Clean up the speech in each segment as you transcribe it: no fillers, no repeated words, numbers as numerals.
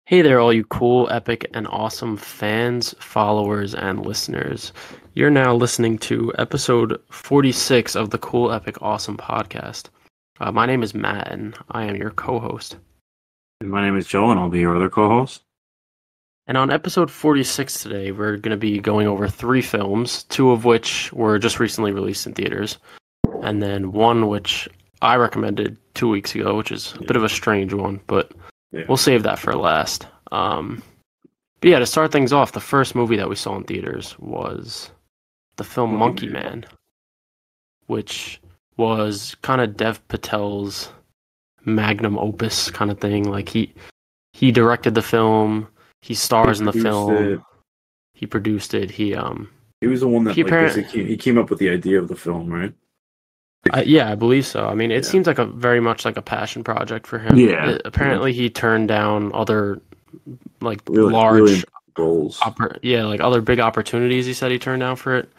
Hey there, all you cool, epic, and awesome fans, followers, and listeners. You're now listening to episode 46 of the Cool, Epic, Awesome podcast. My name is Matt, and I am your co-host. And my name is Joe, and I'll be your other co-host. And on episode 46 today, we're going to be going over 3 films, 2 of which were just recently released in theaters, and then one which I recommended 2 weeks ago, which is a bit of a strange one, but we'll save that for last. But yeah, to start things off, the first movie that we saw in theaters was the film Monkey Man, which was kind of Dev Patel's magnum opus kind of thing. Like he directed the film, he stars in the film, he produced it. He was the one that he came up with the idea of the film, right? Yeah, I believe so. I mean, it seems like very much like a passion project for him. Yeah. Apparently, he turned down other large roles. Like other big opportunities. He said he turned down for it.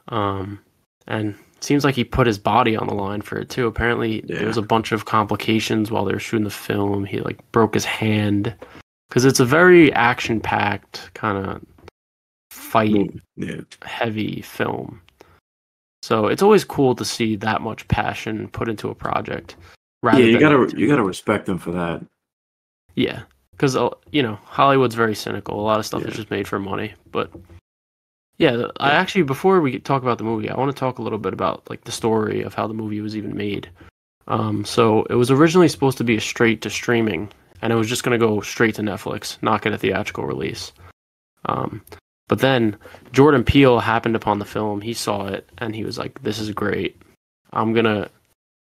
And it seems like he put his body on the line for it too. Apparently, there was a bunch of complications while they were shooting the film. He broke his hand because it's a very action-packed kind of fight-heavy film. So it's always cool to see that much passion put into a project. You gotta respect them for that. Yeah, because Hollywood's very cynical. A lot of stuff is just made for money. But I actually, before we talk about the movie, I want to talk a little bit about the story of how the movie was even made. So it was originally supposed to be a straight to streaming, and it was just going to go straight to Netflix, not get a theatrical release. But then Jordan Peele happened upon the film. He saw it, and he was like, "This is great. I'm gonna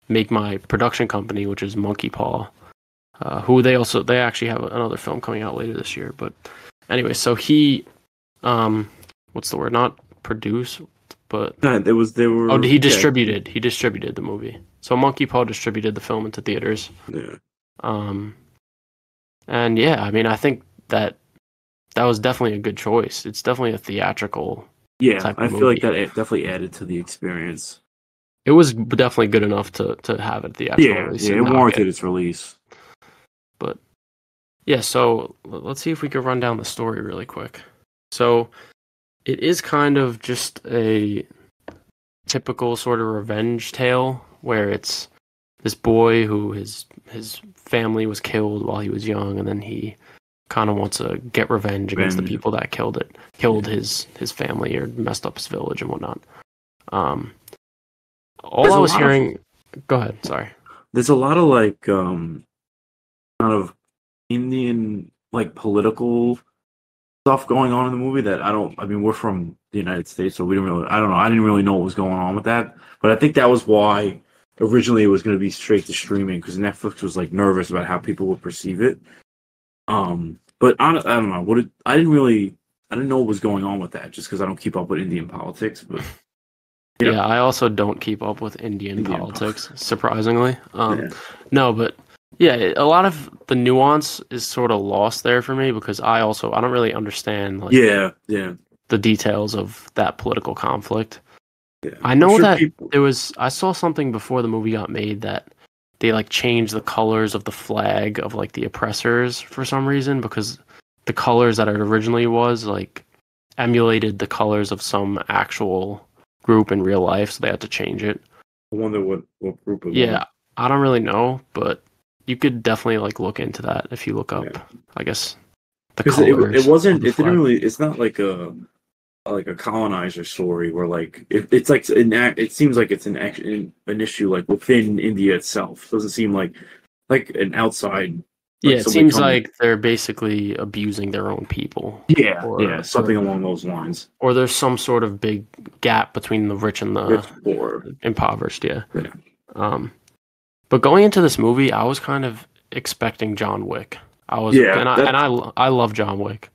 make my production company, which is Monkey Paw, who they actually have another film coming out later this year." But anyway, so he, what's the word? Not produce, but he distributed. He distributed the movie. So Monkey Paw distributed the film into theaters. Yeah. And yeah, I mean, I think that was definitely a good choice. It's definitely a theatrical. Yeah, I feel like that definitely added to the experience. It was definitely good enough to have it theatrical release. Yeah, it warranted its release. But yeah, so let's see if we could run down the story really quick. So it is kind of just a typical sort of revenge tale where it's this boy who his family was killed while he was young, and then he kind of wants to get revenge against the people that killed his family or messed up his village and whatnot. All I was hearing... Go ahead, sorry. There's a lot of kind of Indian political stuff going on in the movie that we're from the United States, so we don't really, I didn't really know what was going on with that, but I think that was why originally it was going to be straight to streaming, because Netflix was nervous about how people would perceive it. But I don't know I didn't know what was going on with that, just because I don't keep up with Indian politics. But yeah, I also don't keep up with Indian politics, surprisingly. No, but yeah, a lot of the nuance is sort of lost there for me, because I don't really understand the details of that political conflict. Yeah, I know I saw something before the movie got made that they changed the colors of the flag of the oppressors for some reason, because the colors that it originally was emulated the colors of some actual group in real life, so they had to change it. I wonder what group it was. Yeah, I don't really know, but you could definitely look into that if you look up, I guess, the colors. It's not like a colonizer story where it seems like it's an issue within India itself. It doesn't seem like an outside. It seems like they're basically abusing their own people. Yeah, something along those lines. Or there's some sort of big gap between the rich and the poor, impoverished. Yeah. But going into this movie, I was kind of expecting John Wick. I love John Wick.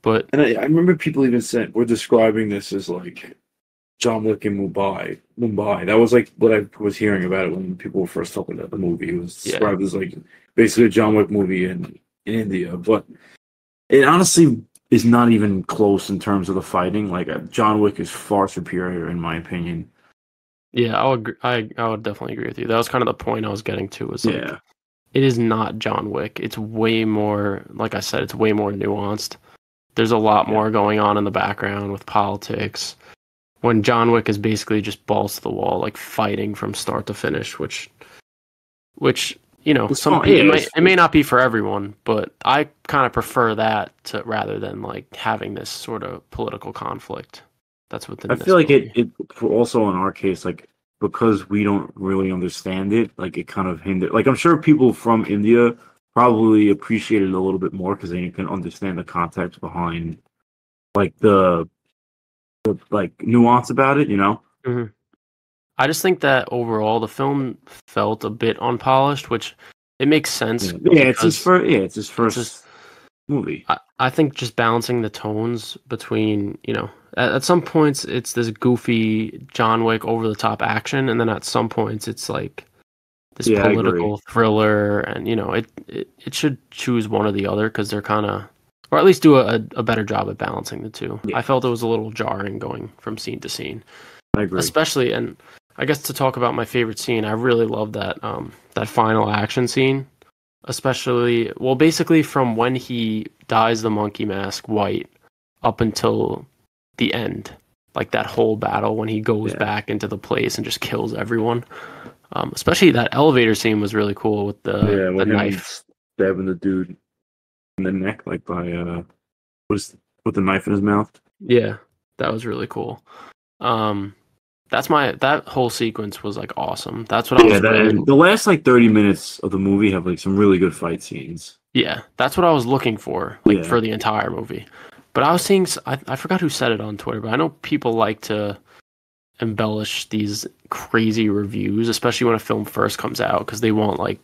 But I remember people even we're describing this as John Wick in Mumbai. That was what I was hearing about it when people were first talking about the movie. It was described as basically a John Wick movie in India. But it honestly is not even close in terms of the fighting. John Wick is far superior in my opinion. Yeah, I would definitely agree with you. That was kind of the point I was getting to. Was it is not John Wick. It's way more, like I said, it's way more nuanced. There's a lot more going on in the background with politics. When John Wick is basically just balls to the wall, like fighting from start to finish, which you know, it may not be for everyone, but I kind of prefer that to rather than like having this sort of political conflict. That's what I feel like it also in our case, like because we don't really understand it, like it kind of hindered. Like I'm sure people from India probably appreciate it a little bit more because they can understand the context behind like the like nuance about it, you know. Mm-hmm. I just think that overall the film felt a bit unpolished, which it makes sense. Yeah, it's his first movie. I think just balancing the tones between, you know, at some points it's this goofy John Wick over the top action, and then at some points it's like this political thriller, and you know, it should choose one or the other because they're kind of, or at least do a better job at balancing the two. Yeah. I felt it was a little jarring going from scene to scene. I agree. Especially, and I guess to talk about my favorite scene, I really love that that final action scene. Especially, well, basically from when he dyes the monkey mask white up until the end, like that whole battle when he goes back into the place and just kills everyone. Especially that elevator scene was really cool with the knife stabbing the dude in the neck, like by with the knife in his mouth. Yeah, that was really cool. That whole sequence was like awesome. That's what I was and the last like 30 minutes of the movie have like some really good fight scenes. Yeah, that's what I was looking for, like for the entire movie. But I was seeing, I forgot who said it on Twitter, but I know people like to embellish these crazy reviews, especially when a film first comes out, because they want like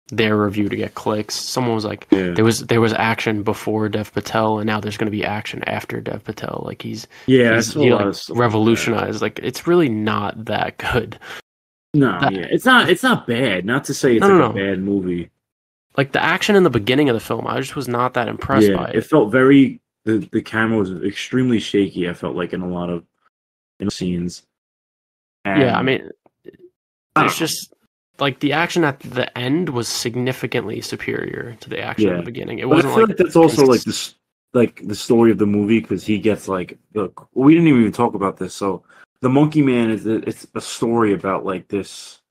their review to get clicks. Someone was like, there was action before Dev Patel, and now there's going to be action after Dev Patel. Like he like revolutionized. Like it's really not that good. No, it's not bad. Not to say it's a bad movie. Like the action in the beginning of the film, I just was not that impressed by it. It felt very. The camera was extremely shaky. I felt like in a lot of scenes. And I mean, it's just. Like the action at the end was significantly superior to the action at the beginning. It wasn't. I feel like that's also like this, like the story of the movie, because he gets like, look, we didn't even talk about this. So the Monkey Man it's a story about like this.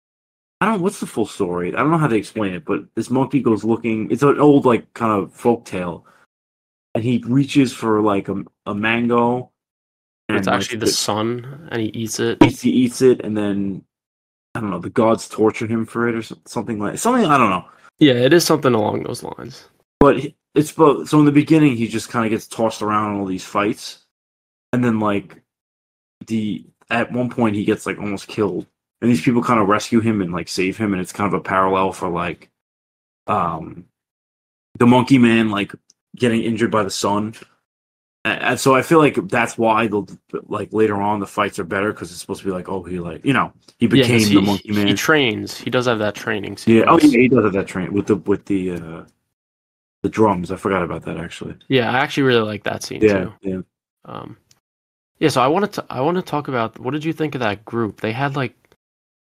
What's the full story? I don't know how to explain it, but this monkey goes looking. It's an old like kind of folk tale, and he reaches for like a mango. And it's actually the sun, and he eats it. He eats it, and then. I don't know, the gods tortured him for it or something I don't know. Yeah, it is something along those lines. But so in the beginning, he just kind of gets tossed around in all these fights. And then, like, at one point, he gets, like, almost killed. And these people kind of rescue him and, like, save him. And it's kind of a parallel for, like, the Monkey Man, like, getting injured by the sun. And so I feel like that's why later on the fights are better, because it's supposed to be like, oh, he became the Monkey Man. He trains. He does have that training sequence. He does have that training with the drums. I forgot about that actually. Yeah, I actually really like that scene too. Yeah. So I want to talk about, what did you think of that group? They had like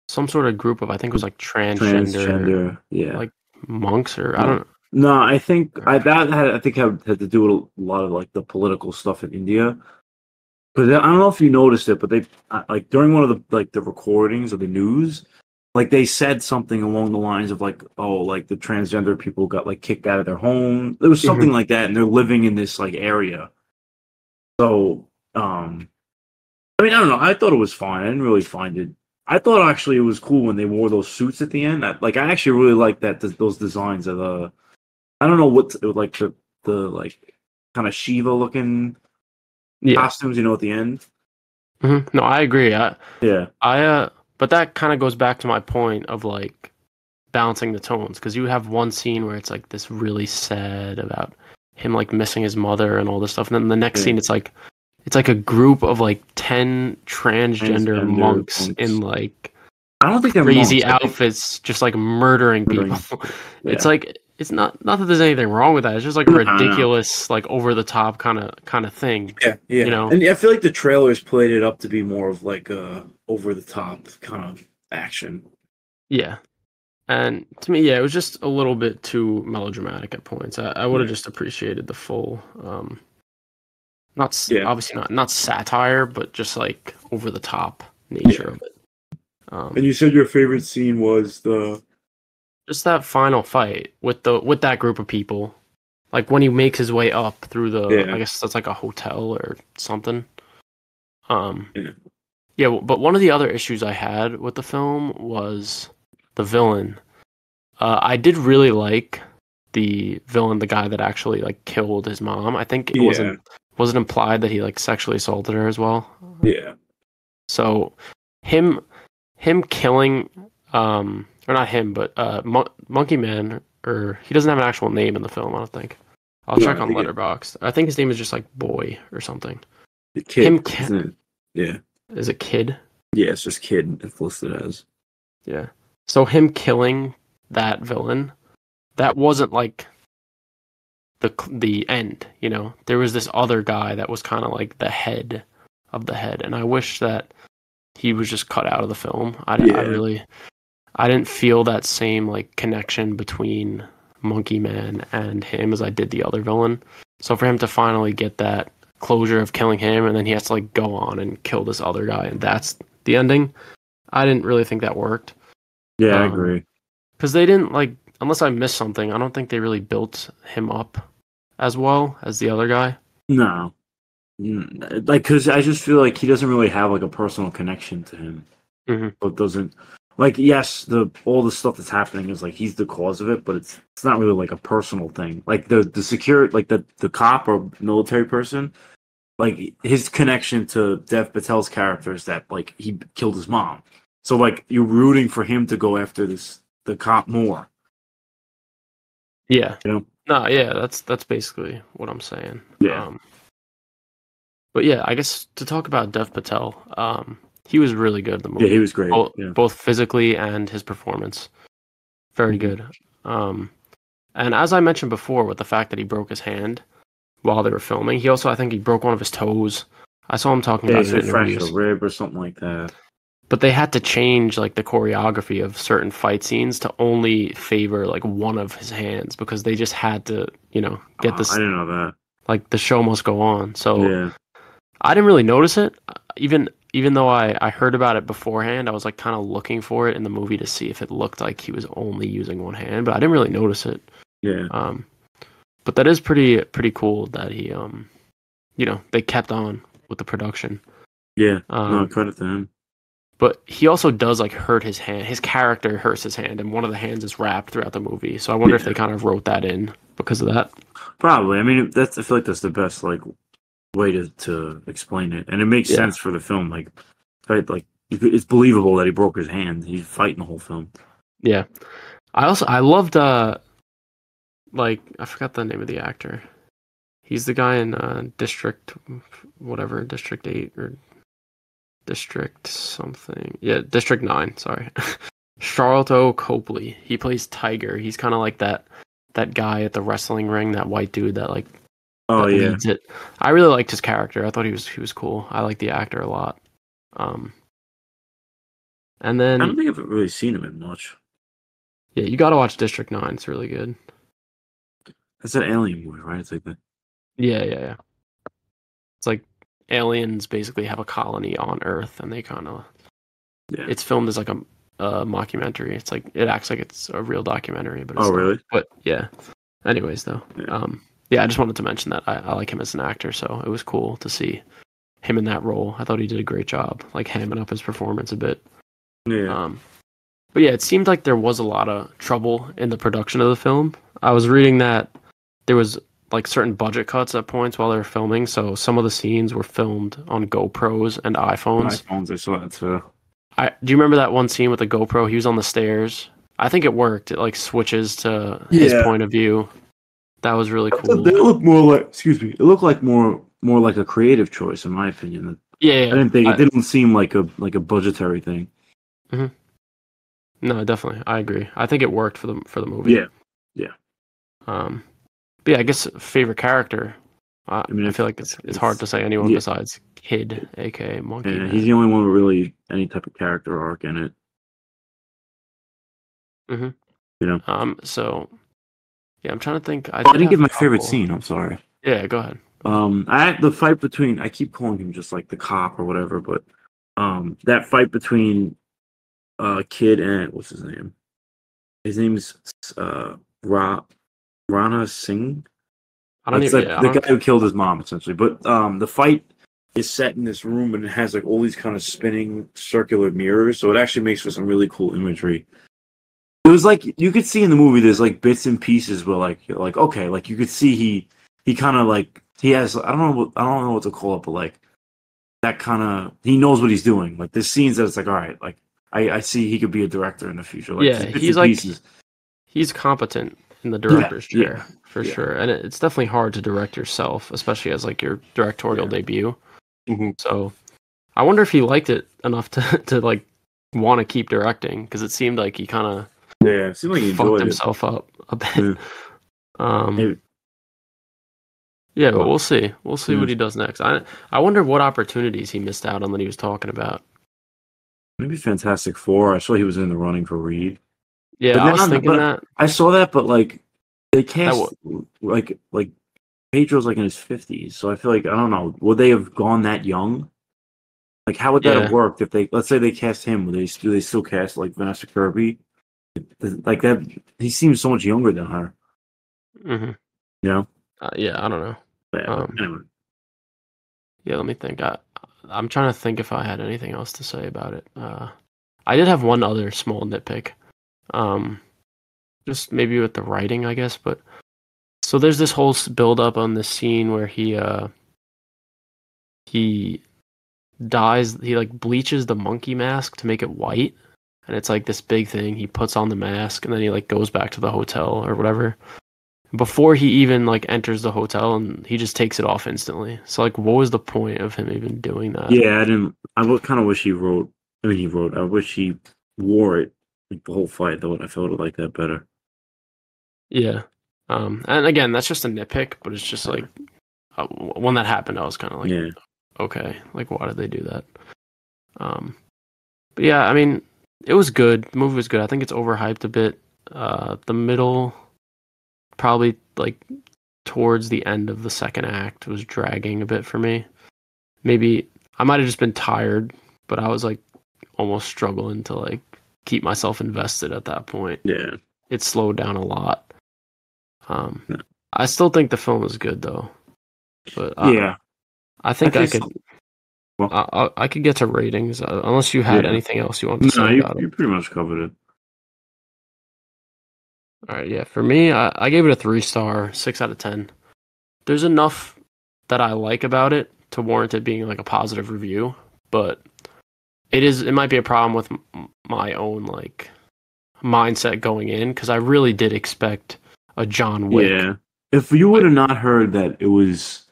some sort of group of, I think it was like transgender like monks, or I don't know. No, I think had to do with a lot of like the political stuff in India. Because I don't know if you noticed it, but they like during one of the recordings of the news, like they said something along the lines of like, oh, like the transgender people got like kicked out of their home. There was something like that, and they're living in this like area. So, I mean, I don't know. I thought it was fine. I didn't really find it. I thought actually it was cool when they wore those suits at the end. I actually really liked those designs of the. I don't know what like the like kind of Shiva looking costumes, at the end. No, I agree. But that kind of goes back to my point of like balancing the tones, because you have one scene where it's like this really sad about him like missing his mother and all this stuff, and then the next scene it's like a group of like 10 transgender monks in like I don't think they're crazy outfits, just like murdering people. It's like. It's not that there's anything wrong with that. It's just like a ridiculous, like over the top kind of thing. Yeah. And I feel like the trailers played it up to be more of like a over the top kind of action. Yeah, And to me, yeah, it was just a little bit too melodramatic at points. I would have Yeah. just appreciated the full, not Yeah. obviously not satire, but just like over the top nature Yeah. of it. And you said your favorite scene was the Just that final fight with that group of people, like when he makes his way up through the, I yeah. guess that's like a hotel or something. Um, Yeah. yeah, but one of the other issues I had with the film was the villain. I did really like the villain, the guy that actually like killed his mom. I think it Yeah. wasn't implied that he like sexually assaulted her as well. Yeah. So him killing or not him, but Monkey Man, or he doesn't have an actual name in the film, I don't think. I'll No, check I on think Letterboxd. I think his name is just like Boy or something. the kid, Him isn't it? Yeah. is a kid. Yeah, it's just kid. It's listed as. Yeah. So him killing that villain, that wasn't like the end, you know. There was this other guy that was kind of like the head of the head, and I wish that he was just cut out of the film. I didn't feel that same like connection between Monkey Man and him as I did the other villain. So for him to finally get that closure of killing him, and then he has to like go on and kill this other guy, and that's the ending. I didn't really think that worked. Yeah, I agree. Because they didn't like, unless I missed something, I don't think they really built him up as well as the other guy. No. Like, because I just feel like he doesn't really have like a personal connection to him. Mm-hmm. So it doesn't, like, yes, all the stuff that's happening is like he's the cause of it, but it's not really like a personal thing. Like the secure, like the cop or military person, like his connection to Dev Patel's character is that like he killed his mom. So like you're rooting for him to go after the cop more. Yeah. You know? No, yeah, that's basically what I'm saying. Yeah. But yeah, I guess to talk about Dev Patel, he was really good in the movie. Yeah, he was great. Both physically and his performance. Very good. And as I mentioned before, with the fact that he broke his hand while they were filming, he also, I think he broke one of his toes. I saw him talking about it in interviews. Fractured a rib or something like that. But they had to change like the choreography of certain fight scenes to only favor like one of his hands because they just had to, you know, get this. I didn't know that. Like the show must go on. So yeah. I didn't really notice it. Even though I heard about it beforehand, I was like kind of looking for it in the movie to see if it looked like he was only using one hand, but I didn't really notice it. Yeah. But that is pretty cool that he you know, they kept on with the production. Yeah. No, credit to him. But he also does like hurt his hand. His character hurts his hand, and one of the hands is wrapped throughout the movie. So I wonder if they kind of wrote that in because of that. Probably. I mean, I feel like that's the best like way to explain it, and it makes sense for the film. Like, right, like it's believable that he broke his hand. He's fighting the whole film. Yeah, I loved like I forgot the name of the actor. He's the guy in District 8 or District something. Yeah, District 9, sorry. Charlotte Copley. He plays Tiger. He's kind of like that guy at the wrestling ring, that white dude that like leads it. I really liked his character. I thought he was cool. I like the actor a lot. And then I don't think I've really seen him in much. Yeah, you got to watch District 9. It's really good. That's an alien movie, right? It's like that. Yeah. It's like aliens basically have a colony on Earth, and they kind of. Yeah. It's filmed as like a mockumentary. It's like it acts like it's a real documentary, but it's not. Really? But yeah. Anyways, though, I just wanted to mention that I like him as an actor, so it was cool to see him in that role. I thought he did a great job, like hamming up his performance a bit. Yeah. But yeah, it seemed like there was a lot of trouble in the production of the film. I was reading that there was like certain budget cuts at points while they were filming, so some of the scenes were filmed on GoPros and iPhones. I saw that too. Do you remember that one scene with the GoPro? He was on the stairs. I think it worked. It like switches to his point of view. That was really cool. They look more like, it looked like more like a creative choice, in my opinion. Yeah. I didn't think it didn't seem like a budgetary thing. Mm-hmm. No, definitely, I agree. I think it worked for the movie. Yeah. But yeah, I guess favorite character. I feel like it's hard to say anyone besides Kid, aka Monkey. Yeah, he's the only one with really any type of character arc in it. Mm-hmm. You know. So yeah, I'm trying to think. I Oh, I did didn't have get a my favorite couple. scene. I'm sorry. Yeah, go ahead. The fight between I keep calling him just like the cop or whatever, but that fight between Kid and what's his name? His name's Ra Rana Singh. I don't It's even. like Yeah, I the don't. guy who killed his mom, essentially. But the fight is set in this room and it has like all these kind of spinning circular mirrors, so it actually makes for some really cool imagery. It was like you could see in the movie there's like bits and pieces where like you're like okay, like you could see he kind of like he has I don't know what to call it, but like that kind of he knows what he's doing. Like there's scenes that it's like all right, like I see he could be a director in the future. Like Yeah, just bits and pieces. he's competent in the Yeah, director's yeah, chair for yeah, sure, and it's definitely hard to direct yourself, especially as like your directorial yeah. debut. Mm-hmm. So I wonder if he liked it enough to like want to keep directing because it seemed like he kind of Yeah, it seemed like he fucked enjoyed it. himself up a bit. Yeah. Um, Maybe. yeah, but Well, we'll see. We'll see yeah. what he does next. I wonder what opportunities he missed out on that he was talking about. Maybe Fantastic Four. I saw he was in the running for Reed. Yeah, But I was now, thinking but that I saw that, but like they that cast w- like Pedro's like in his 50s, so I feel like I don't know. Would they have gone that young? Like, how would that have yeah. worked if they let's say they cast him? Would they do they still cast like Vanessa Kirby? Like that, he seems so much younger than her. Hmm. You know? Yeah, I don't know. Yeah, but Um, anyway, yeah, let me think. I'm trying to think if I had anything else to say about it. I did have one other small nitpick. Um, just maybe with the writing, I guess. But so there's this whole build up on this scene where he dyes. He like bleaches the monkey mask to make it white, and it's like this big thing. He puts on the mask, and then he like goes back to the hotel or whatever. Before he even like enters the hotel, and he just takes it off instantly. So like, what was the point of him even doing that? yeah, I didn't. I would kind of wish he wrote. I mean, he wrote. I wish he wore it like the whole fight. Though I felt it like that better. Yeah. And again, that's just a nitpick, but it's just like when that happened, I was kind of like, Yeah, okay, like why did they do that? Um, but yeah, I mean, it was good. The movie was good. I think it's overhyped a bit. The middle, probably like towards the end of the second act, was dragging a bit for me. Maybe I might have just been tired, but I was like almost struggling to like keep myself invested at that point. yeah, It slowed down a lot. yeah. I still think the film is good though, but Yeah, I I think I think could so. Well, I could get to ratings unless you had yeah. anything else you wanted to No, say about it. you pretty much covered it. All right, yeah. For me, I gave it a 3 star, 6 out of 10. There's enough that I like about it to warrant it being like a positive review, but it might be a problem with my own like mindset going in because I really did expect a John Wick. Yeah. If you would Like, have not heard that it was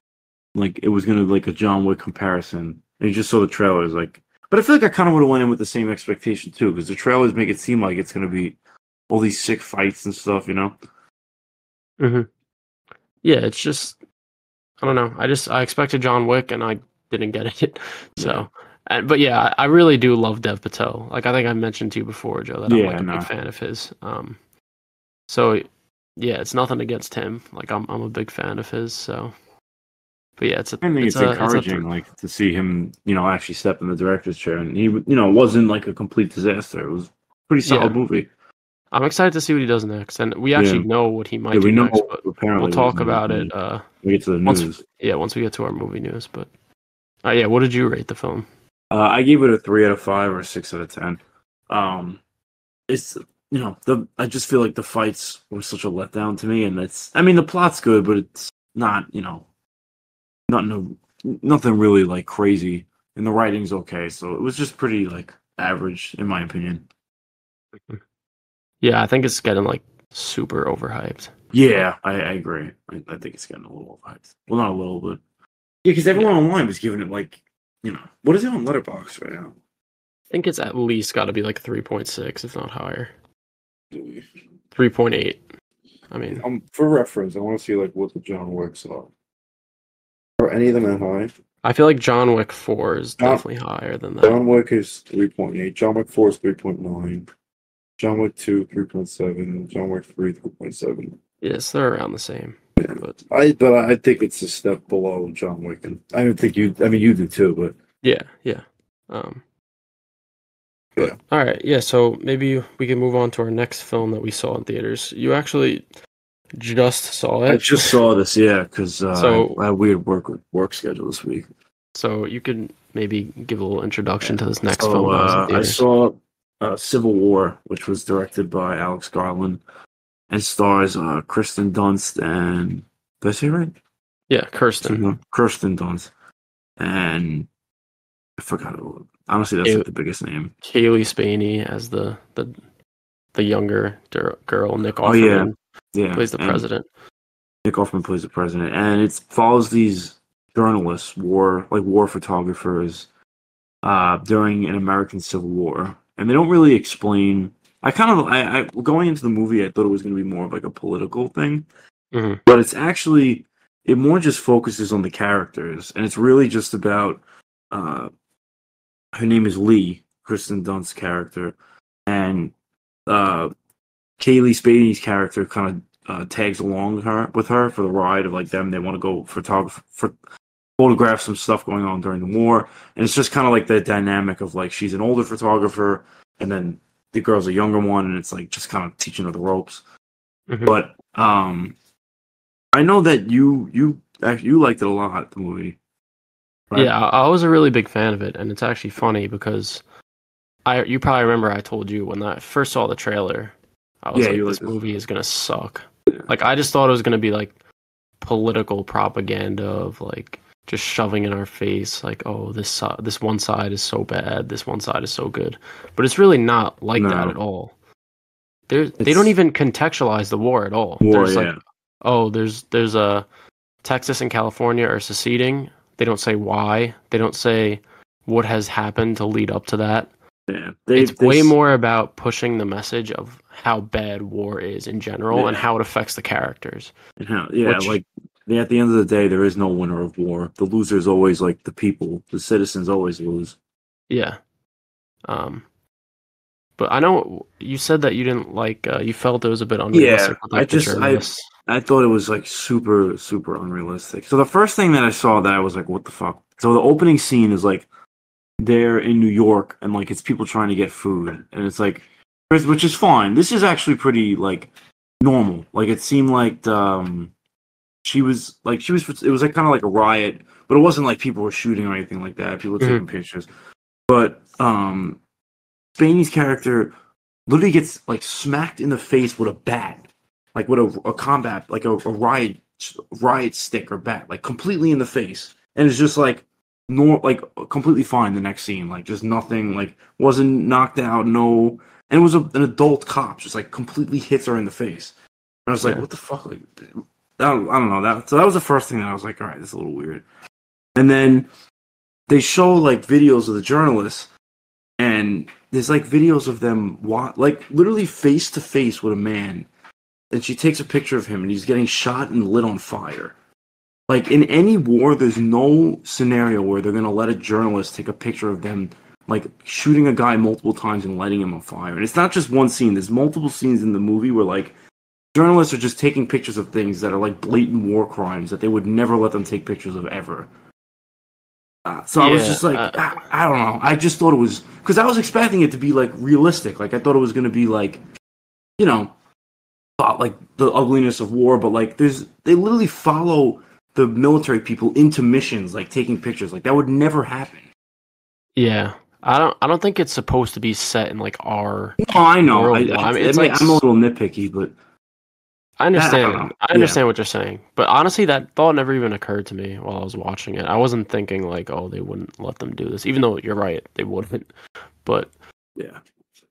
like it was gonna be like a John Wick comparison, and you just saw the trailers, like. But I feel like I kind of would have went in with the same expectation too, because the trailers make it seem like it's gonna be all these sick fights and stuff, you know? mhm. Yeah, it's just I don't know. I expected John Wick and I didn't get it. Yeah. So, but yeah, I really do love Dev Patel. Like I think I mentioned to you before, Joe, that I'm Yeah, like a big no. fan of his. So yeah, it's nothing against him. Like I'm a big fan of his. So, but yeah, I think it's encouraging, like, to see him, actually step in the director's chair, and he, wasn't like a complete disaster. It was a pretty solid yeah. movie. I'm excited to see what he does next, and we Yeah, actually know what he might yeah, do we know next, but we'll apparently what he's talk gonna about do. it We get to the once. news. Yeah, once we get to our movie news. But yeah, what did you rate the film? I gave it a 3 out of 5 or a 6 out of 10. Um, it's I just feel like the fights were such a letdown to me, and I mean the plot's good, but it's not nothing really like crazy, and the writing's okay, so it was just pretty like average in my opinion. Yeah, I think it's getting like super overhyped. Yeah, I agree. I think it's getting a little overhyped. Well, not a little, but yeah, because everyone Yeah, online was giving it like what is it on Letterboxd right now? I think it's at least got to be like 3.6, if not higher. 3.8. I mean, For reference, I want to see like what the John Wicks are. Are any of them that high? I feel like John Wick 4 is John, definitely higher than that. John Wick is 3.8. John Wick 4 is 3.9. John Wick 2, 3.7. John Wick 3, 3.7. Yes, they're around the same. Yeah. But I think it's a step below John Wick, and I don't think you. I mean, you do too, but yeah. But all right, yeah. So maybe we can move on to our next film that we saw in theaters. You actually just saw it. I just saw this, yeah, because So I had weird work schedule this week. So you could maybe give a little introduction to this next So, film that was in I theaters. saw Civil War, which was directed by Alex Garland and stars Kristen Dunst and did I say it right? Yeah, Kirsten Dunst, and I forgot. Honestly, that's like the biggest name. Kaylee Spaney as the younger girl. Nick Offerman plays the president. Nick Offerman plays the president, and it follows these journalists, war photographers, during an American Civil War, and they don't really explain. I going into the movie, I thought it was going to be more of like a political thing, but it's actually it more just focuses on the characters, and it's really just about. Her name is Lee, Kristen Dunst's character, and Kaylee Spaney's character kind of tags along with her for the ride of like them. They want to go photograph some stuff going on during the war, and it's just kind of like the dynamic of like she's an older photographer, and then the girl's a younger one, and it's like just kind of teaching her the ropes. But I know that you liked it a lot, the movie. Right? Yeah, I was a really big fan of it, and it's actually funny because you probably remember I told you when I first saw the trailer, I was like, this movie is gonna suck. Yeah. Like I just thought it was gonna be like political propaganda of like just shoving in our face like, oh, this one side is so bad, this one side is so good, but it's really not like that at all. They don't even contextualize the war at all. There's like, oh, there's a Texas and California are seceding. They don't say why. They don't say what has happened to lead up to that. Yeah, it's way more about pushing the message of how bad war is in general and how it affects the characters. And how, at the end of the day, there is no winner of war. The loser is always like the people. The citizens always lose. Yeah. But I know you said that you didn't like. You felt it was a bit unrealistic. Yeah, I thought it was like super, super unrealistic. So the first thing that I saw that I was like, what the fuck? So the opening scene is like they're in New York and like it's people trying to get food, and it's like, which is fine. This is actually pretty like normal. Like it seemed like it was like kind of like a riot, but it wasn't like people were shooting or anything like that. People were taking pictures, but Spaney's character literally gets like smacked in the face with a bat, like with a combat, like a riot stick or bat, like completely in the face, and it's just like completely fine the next scene, like just nothing, like wasn't knocked out, no, and it was an adult cop just like completely hits her in the face, and I was like, what the fuck, like I don't know. So that was the first thing that I was like, all right, this is a little weird, and then they show like videos of the journalists. And there's like videos of them like literally face to face with a man, and she takes a picture of him and he's getting shot and lit on fire. Like in any war, there's no scenario where they're gonna let a journalist take a picture of them like shooting a guy multiple times and lighting him on fire. And it's not just one scene, there's multiple scenes in the movie where like journalists are just taking pictures of things that are like blatant war crimes that they would never let them take pictures of ever. I was just like, I don't know. I just thought it was because I was expecting it to be like realistic. Like I thought it was going to be like, you know, like the ugliness of war. But like, they literally follow the military people into missions, like taking pictures. Like that would never happen. Yeah, I don't think it's supposed to be set in like our. No, I know. I'm a little nitpicky, but. I understand. I understand what you're saying, but honestly, that thought never even occurred to me while I was watching it. I wasn't thinking like, "Oh, they wouldn't let them do this," even though you're right, they wouldn't. But yeah,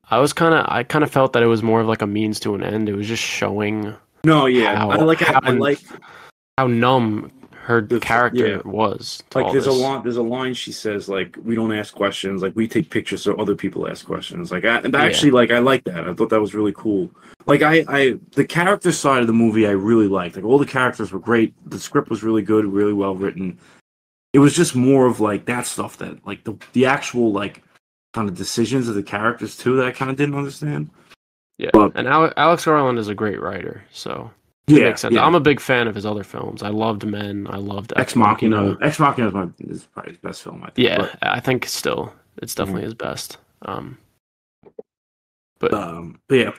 I kind of felt that it was more of like a means to an end. It was just showing. No, yeah, how numb her character was. Like there's a line she says like, "We don't ask questions. Like we take pictures so other people ask questions." Like I like that. I thought that was really cool. Like the character side of the movie I really liked. Like all the characters were great. The script was really good, really well written. It was just more of like that stuff that like the actual like kind of decisions of the characters too that I kind of didn't understand. Yeah, But and Alex Garland is a great writer, so it yeah, makes sense. yeah. I'm a big fan of his other films. I loved Men. I loved Ex Ex Machina. Machina. Ex Machina is probably his best film, I think. Yeah, But I think still it's definitely mhm. his best. But but yeah.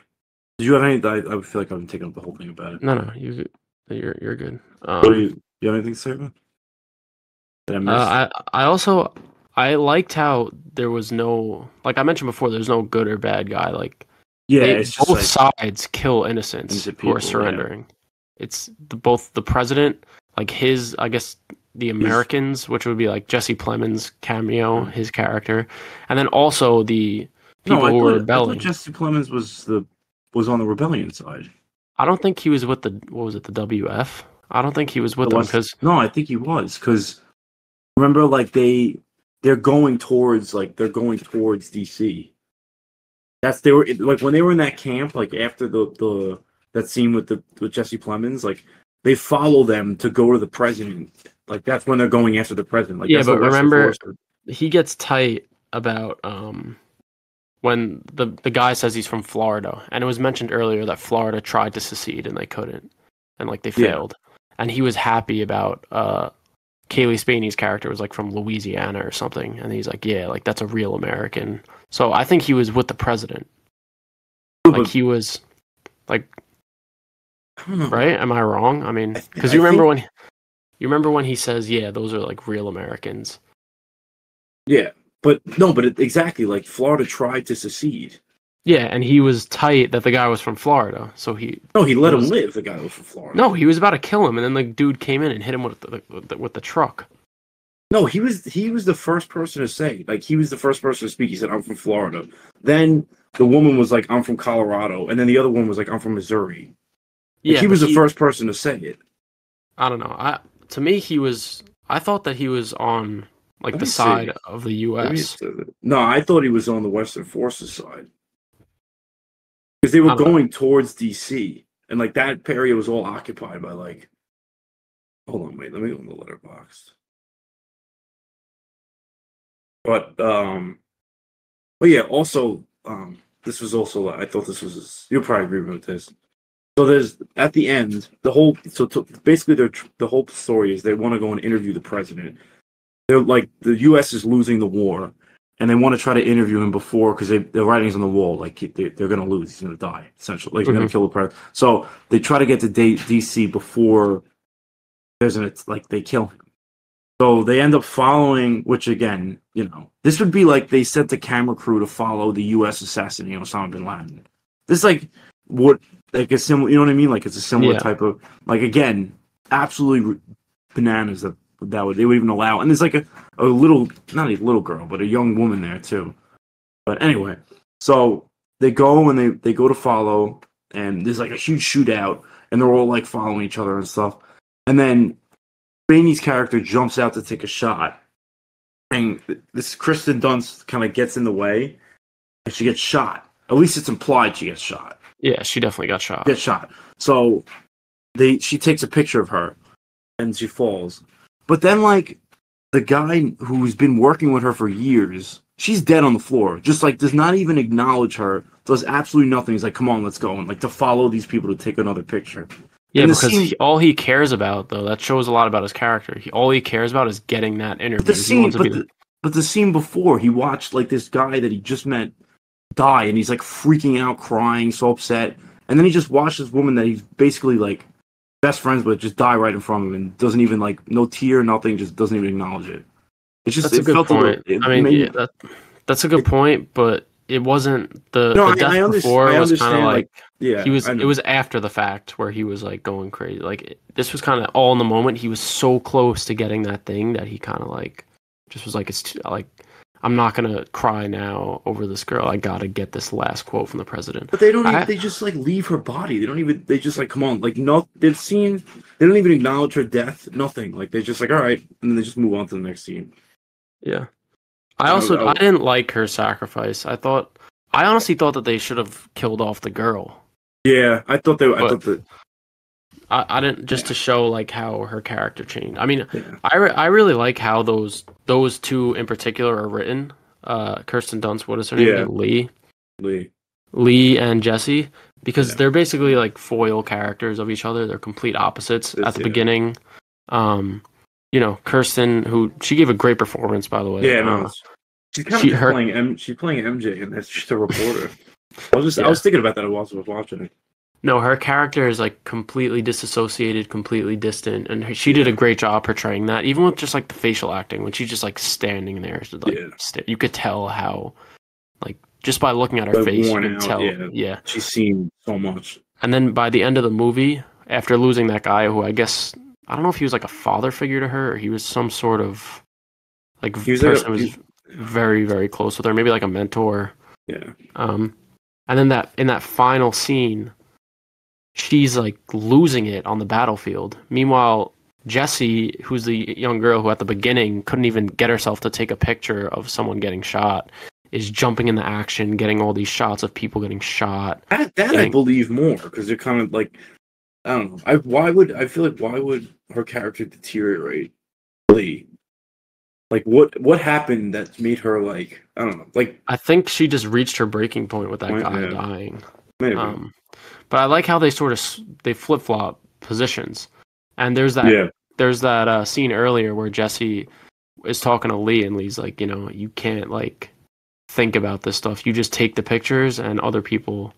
Did you have any? I feel like I've been taking up the whole thing about it. no, you're good. What do you have anything to say about it? That I missed? I also I liked how there was no, like I mentioned before, there's no good or bad guy. Like Yeah, they it's just both like sides kill innocents innocent who are people. Yeah, surrendering. It's both the president, like his, I guess the he's Americans, which would be like Jesse Plemons cameo, his character, and then also the no. people who were I thought rebelling. Jesse Plemons was on the rebellion side. I don't think he was with the, what was it, the WF? I don't think he was with them because No, I think he was because remember, like they're going towards DC. They were like when they were in that camp, like after the that scene with Jesse Plemons, like they follow them to go to the president. Like that's when they're going after the president. Like yeah, that's the but Western remember Force. he gets tight about when the guy says he's from Florida, and it was mentioned earlier that Florida tried to secede and they couldn't, and like they Yeah, failed, and he was happy about Kaylee Spaney's character was like from Louisiana or something, and he's like, yeah, like that's a real American. So I think he was with the president, like but he was like, I don't know. right? Am I wrong? I mean, because you remember when he says, yeah, those are like real Americans. Yeah, but no, but exactly like Florida tried to secede. Yeah, and he was tight that the guy was from Florida, so No, he let him was live. The guy was from Florida. no, he was about to kill him, and then the dude came in and hit him with the truck. No, he was the first person to say, like he was the first person to speak. He said, "I'm from Florida." Then the woman was like, "I'm from Colorado," and then the other one was like, "I'm from Missouri." Like, Yeah, he but was the first person to say it. I don't know. To me, he was. I thought that he was on like Let the me side see. of the Maybe U.S. no, I thought he was on the Western Forces side because they were I don't know. going towards DC, and like that area was all occupied by like. Hold on, wait. Let me go in the letterbox. But yeah. Also, this was also. I thought this was. You'll probably agree with this. So there's at the end basically the whole story is they want to go and interview the president. They're like the U.S. is losing the war, and they want to try to interview him before because the writing's on the wall. Like they're going to lose, he's going to die essentially. Like he's going to kill the president. So they try to get to D.C. before like they kill him. So they end up following, which again, this would be like they sent the camera crew to follow the U.S. assassinating Osama bin Laden. This is like what. Like a similar, you know what I mean? Like it's a similar type of, like again, absolutely bananas that they would even allow. And there's like a little, not a little girl, but a young woman there too. But anyway, so they go and they go to follow, and there's like a huge shootout, and they're all like following each other and stuff. And then Bainey's character jumps out to take a shot, and this Kristen Dunst kind of gets in the way, and she gets shot. At least it's implied she gets shot. Yeah, she definitely got shot. So she takes a picture of her and she falls. But then like the guy who's been working with her for years, she's dead on the floor. Just like does not even acknowledge her, does absolutely nothing. He's like, come on, let's go. And like to follow these people to take another picture. Yeah, because all he cares about, though, that shows a lot about his character. All he cares about is getting that interview. But the scene before, he watched like this guy that he just met die, and he's like freaking out, crying, so upset. And then he just watched this woman that he's basically like best friends with just die right in front of him, and doesn't even like no tear, nothing, just doesn't even acknowledge it. It's just that's a good point. That's a good point, but it wasn't the death before was kind of like yeah, it was after the fact where he was like going crazy. Like this was kind of all in the moment. He was so close to getting that thing that he kind of like just was like, it's too, like, I'm not gonna cry now over this girl. I gotta get this last quote from the president. But they don't. They just like leave her body. They don't even. They just like come on. Like no. They've seen. They don't even acknowledge her death. Nothing. Like they're just like all right, and then they just move on to the next scene. Yeah. I didn't like her sacrifice. I honestly thought that they should have killed off the girl. Yeah, I thought they. I didn't, just to show like how her character changed. I mean, yeah. I really like how those two in particular are written. Kirsten Dunst, what is her name? Lee. Lee and Jesse, because they're basically like foil characters of each other. They're complete opposites at the beginning. Kirsten, who she gave a great performance, by the way. Yeah, no, she's kind of playing she's playing MJ, and that's just a reporter. I was thinking about that while I was watching it. No, her character is like completely disassociated, completely distant, and she did a great job portraying that. Even with just like the facial acting, when she's just like standing there, you could tell how, like, just by looking at her face, you could tell. Yeah, she's seen so much. And then by the end of the movie, after losing that guy, who I guess I don't know if he was like a father figure to her, or he was some sort of like person who was very, very close with her, maybe like a mentor. Yeah. And then in that final scene, she's like losing it on the battlefield. Meanwhile, Jessie, who's the young girl who at the beginning couldn't even get herself to take a picture of someone getting shot, is jumping into action, getting all these shots of people getting shot. I believe more, because they're kind of like, I don't know. Why would her character deteriorate? Lee? Like, what happened that made her, like, I don't know. Like, I think she just reached her breaking point with that guy dying. Maybe. But I like how they flip-flop positions. And there's that scene earlier where Jesse is talking to Lee, and Lee's like, you can't like think about this stuff. You just take the pictures, and other people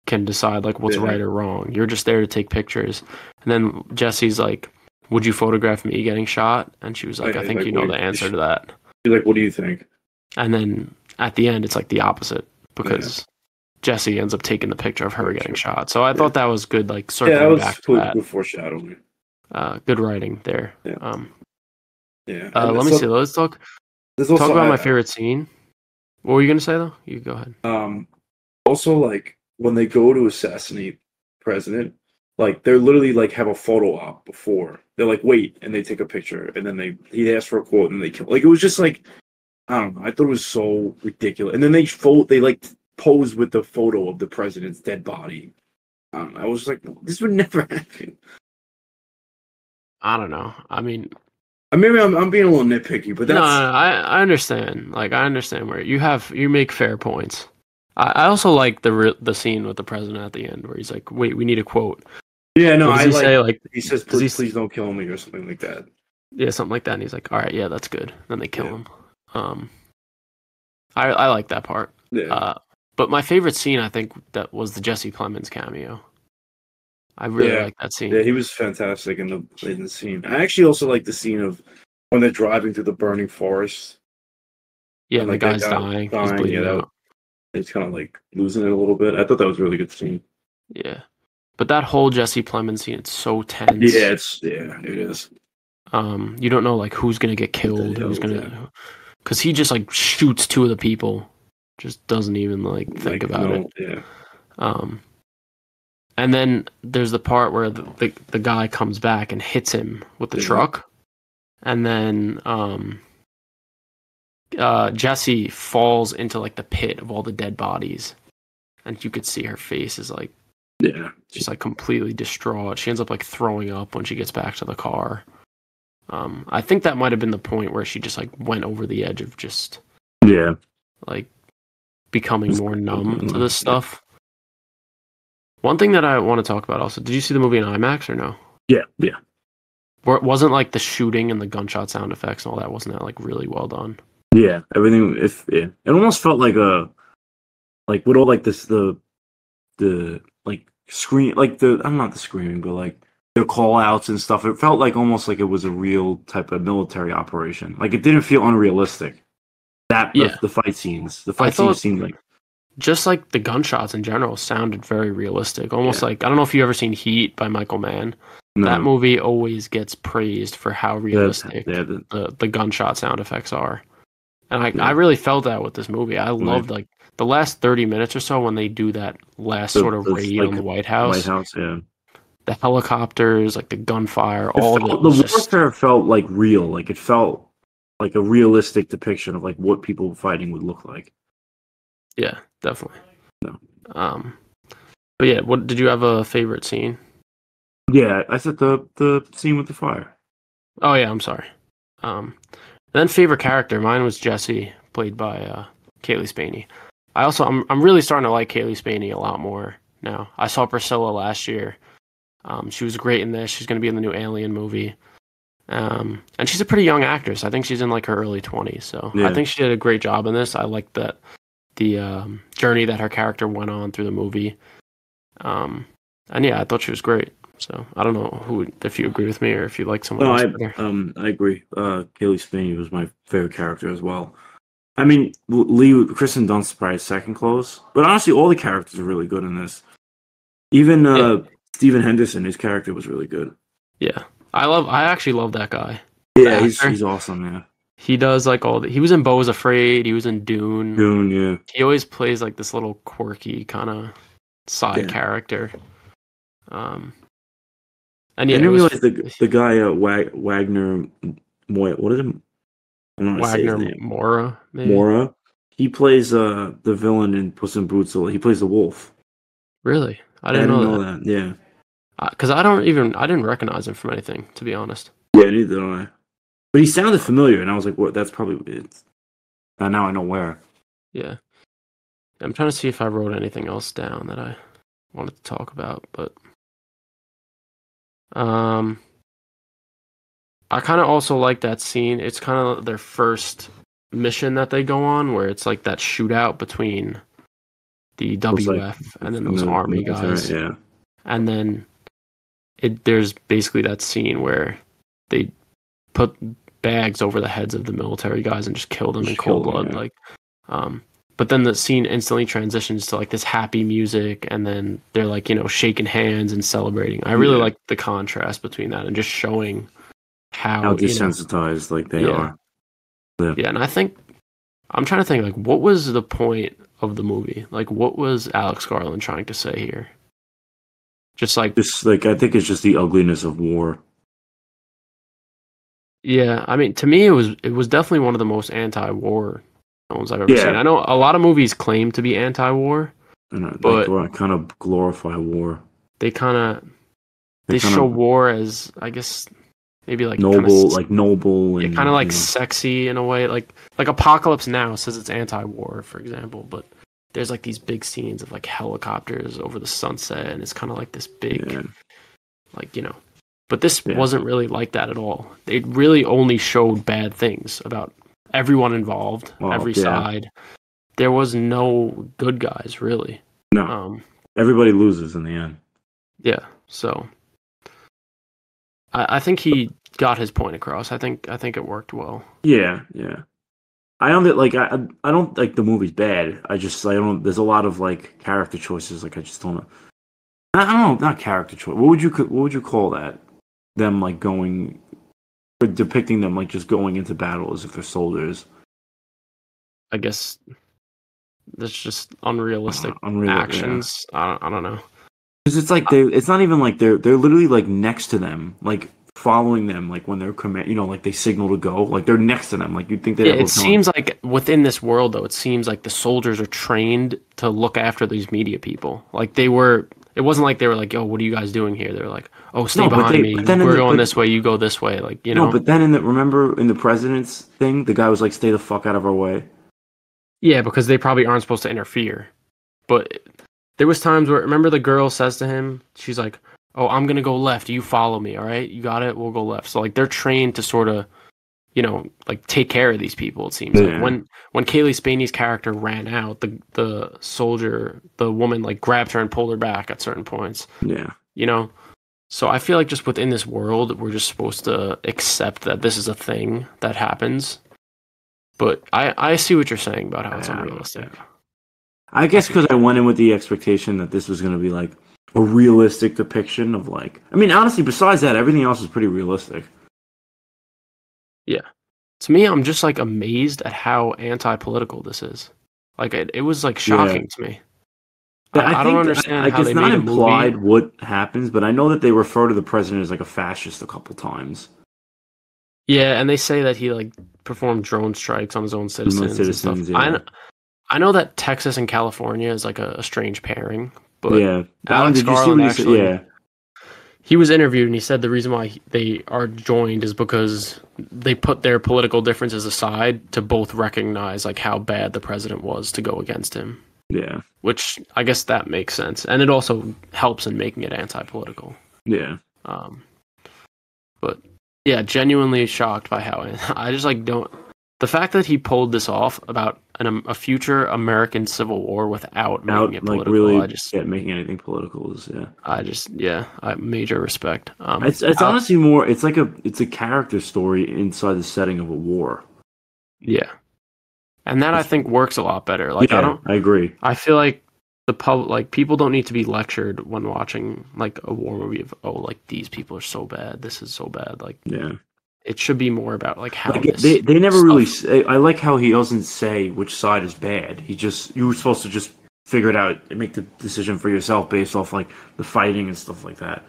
can decide like what's right or wrong. You're just there to take pictures. And then Jesse's like, would you photograph me getting shot? And she was like, I think you know the answer to that. She's like, what do you think? And then at the end, it's like the opposite, because Jesse ends up taking the picture of her getting shot. So I thought that was good, like circling back to that. Good foreshadowing. Good writing there. Yeah. Let me see. Let's talk about my favorite scene. What were you gonna say though? You go ahead. Also, like, when they go to assassinate the president, like, they're literally like have a photo op before. They're like, wait, and they take a picture, and then he asks for a quote, and they kill. Like, it was just like, I don't know. I thought it was so ridiculous. And then they like pose with the photo of the president's dead body. I was like, this would never happen. I don't know. I mean, maybe I'm being a little nitpicky, but that's... No, I understand. Like, I understand where you make fair points. I also like the scene with the president at the end where he's like, "Wait, we need a quote." Yeah, no, he says, "Please don't kill me" or something like that. Yeah, something like that. And he's like, "All right, yeah, that's good." Then they kill him. I like that part. Yeah. But my favorite scene, I think, that was the Jesse Plemons cameo. I really like that scene. Yeah, he was fantastic in the scene. I actually also like the scene of when they're driving through the burning forest. Yeah, and the guy's dying. He's bleeding out. He's kind of like losing it a little bit. I thought that was a really good scene. Yeah, but that whole Jesse Plemons scene, it's so tense. Yeah, it is. You don't know like who's gonna get killed, who's gonna, because he just like shoots two of the people, just doesn't even like think about it. Yeah. And then there's the part where the guy comes back and hits him with the truck, and then Jessie falls into like the pit of all the dead bodies, and you could see her face is like, she's like completely distraught. She ends up like throwing up when she gets back to the car. I think that might have been the point where she just like went over the edge of just like becoming more numb to this stuff. One thing that I want to talk about also, did you see the movie in IMAX or no? Yeah. Where it wasn't like the shooting and the gunshot sound effects and all that, wasn't that like really well done? Yeah, everything. It almost felt like with all like this the like scream, like I'm not the screaming, but like the call outs and stuff. It felt like almost like it was a real type of military operation. Like, it didn't feel unrealistic. The fight scenes seemed like, just like the gunshots in general sounded very realistic. Almost like, I don't know if you ever seen Heat by Michael Mann. No. That movie always gets praised for how realistic the gunshot sound effects are. And I really felt that with this movie. I loved like the last 30 minutes or so when they do that last sort of raid on the White House. The helicopters, like the gunfire, the warfare felt like real. Like, it felt like a realistic depiction of like what people fighting would look like. Yeah, definitely. No. But yeah, what did you have a favorite scene? Yeah, I said the scene with the fire. Oh yeah, I'm sorry. Then favorite character, mine was Jessie, played by Kaylee Spaney. I'm really starting to like Kaylee Spaney a lot more now. I saw Priscilla last year. She was great in this. She's going to be in the new Alien movie. And she's a pretty young actress. I think she's in like her early 20s. So I think she did a great job in this. I like the journey that her character went on through the movie. And yeah, I thought she was great. So I don't know if you agree with me or if you like someone else better. I agree. Kaylee Spaney was my favorite character as well. I mean, Kristen Dunst's probably second close, but honestly, all the characters are really good in this. Even Stephen Henderson, his character was really good. Yeah, I actually love that guy. Yeah, he's awesome. Yeah, he does like he was in Beau Was Afraid. He was in Dune. Dune, yeah. He always plays like this little quirky kind of side character. And yeah, I didn't realize the guy Wagner. What is it? Wagner Moura. Maybe? Moura. He plays the villain in Puss in Boots. He plays the wolf. Really? I didn't know that. Yeah. Because I didn't recognize him from anything, to be honest. Yeah, neither did I. But he sounded familiar, and I was like, "What? That's probably it." And now I know where. Yeah. I'm trying to see if I wrote anything else down that I wanted to talk about, but I kind of also like that scene. It's kind of their first mission that they go on, where it's like that shootout between the WF and then those army guys. Yeah. And then there's basically that scene where they put bags over the heads of the military guys and just kill them in cold blood. Yeah. Like, but then the scene instantly transitions to like this happy music, and then they're like, shaking hands and celebrating. I really like the contrast between that and just showing how desensitized like they are. Yeah, and I'm trying to think, like, what was the point of the movie? Like, what was Alex Garland trying to say here? I think it's just the ugliness of war. Yeah, I mean, to me, it was definitely one of the most anti-war films I've ever seen. I know a lot of movies claim to be anti-war, but they kind of glorify war. They show war as, I guess, maybe like noble, and kind of like sexy in a way. Like Apocalypse Now says it's anti-war, for example, but there's like these big scenes of like helicopters over the sunset, and it's kind of like this big, But this wasn't really like that at all. It really only showed bad things about everyone involved, every side. There was no good guys, really. No. Everybody loses in the end. Yeah, so I think he got his point across. I think it worked well. Yeah. I don't I don't like the movie's bad. I don't. There's a lot of like character choices. Like I just don't know. I don't know. Not character choice. What would you call that? Them like depicting them like just going into battle as if they're soldiers. I guess that's just unrealistic actions. Yeah. I don't know. Because it's like it's not even like they're literally like next to them, like following them, like when they're like they signal to go, like they're next to them, like you'd think that. Yeah, it seems like within this world though, it seems like the soldiers are trained to look after these media people. Like they were. It wasn't like they were like, "Yo, what are you guys doing here?" They were like, "Oh, stay behind me. We're going this way. You go this way." Like No, but then remember in the president's thing, the guy was like, "Stay the fuck out of our way." Yeah, because they probably aren't supposed to interfere. But there was times where, remember, the girl says to him, she's like, "Oh, I'm gonna go left. You follow me. All right, you got it. We'll go left." So like they're trained to sort of, like take care of these people. It seems like when Kaylee Spaney's character ran out, the woman like grabbed her and pulled her back at certain points. Yeah. So I feel like just within this world, we're just supposed to accept that this is a thing that happens. But I see what you're saying about how it's unrealistic. I guess because I went in with the expectation that this was going to be like a realistic depiction of like. I mean, honestly, besides that, everything else is pretty realistic. Yeah. To me, I'm just like amazed at how anti-political this is. Like it was like shocking to me. I don't understand how it's not implied what happens, but I know that they refer to the president as like a fascist a couple times. Yeah, and they say that he like performed drone strikes on his own citizens and stuff. Yeah. I know that Texas and California is like a strange pairing, but Alex Garland actually, he was interviewed and he said the reason why they are joined is because they put their political differences aside to both recognize like how bad the president was to go against him. Yeah. Which I guess that makes sense, and it also helps in making it anti-political. Yeah. But yeah, genuinely shocked by how I just like don't. The fact that he pulled this off about a future American Civil War without making it Like political, really making anything political is I major respect. It's honestly more. It's like it's a character story inside the setting of a war. Yeah, and that I think works a lot better. Like I agree. I feel like people don't need to be lectured when watching like a war movie of like these people are so bad, this is so bad. Like it should be more about like how they never really say. I like how he doesn't say which side is bad. You were supposed to just figure it out and make the decision for yourself based off like the fighting and stuff like that.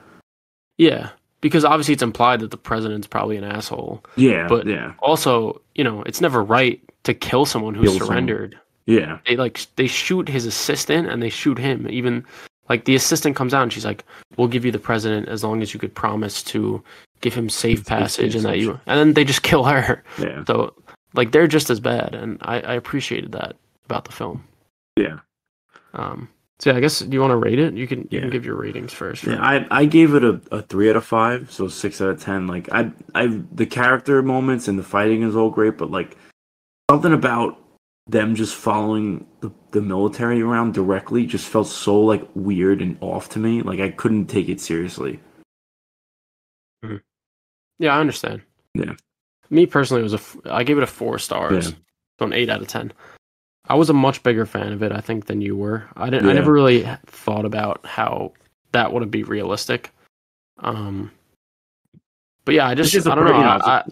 Yeah, because obviously it's implied that the president's probably an asshole. Yeah, but also it's never right to kill someone who surrendered. Yeah, they shoot his assistant and they shoot him. Even like the assistant comes out and she's like, "We'll give you the president as long as you could promise to give him safe passage and then they just kill her." Yeah. So like they're just as bad, and I appreciated that about the film. Yeah. So yeah, I guess do you want to rate it? You can give your ratings first. Right? Yeah, I gave it a 3 out of 5, so 6 out of 10. Like the character moments and the fighting is all great, but like something about them just following the military around directly just felt so like weird and off to me. Like I couldn't take it seriously. Mm-hmm. Yeah, I understand. Yeah. Me personally, I gave it a 4 stars, so an 8 out of 10. I was a much bigger fan of it, I think, than you were. I never really thought about how that would be realistic. But yeah, I don't know.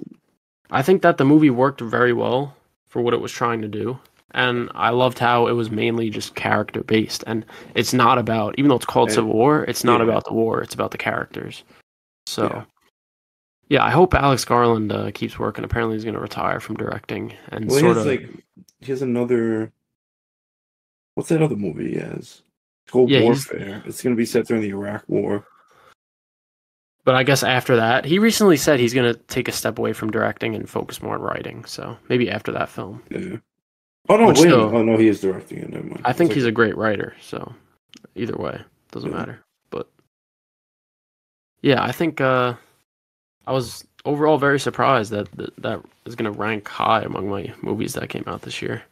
I think that the movie worked very well for what it was trying to do. And I loved how it was mainly just character based. And it's not about, even though it's called Civil War, it's not about the war, it's about the characters. So, yeah, I hope Alex Garland keeps working. Apparently he's going to retire from directing. And he has another, what's that other movie he has? It's called Warfare. It's going to be set during the Iraq War. But I guess after that, he recently said he's going to take a step away from directing and focus more on writing. So maybe after that film. Yeah. Oh, no, wait. Oh, no, he is directing it. Never mind. I think he's a great writer. So either way, doesn't matter. But yeah, I think I was overall very surprised that is going to rank high among my movies that came out this year.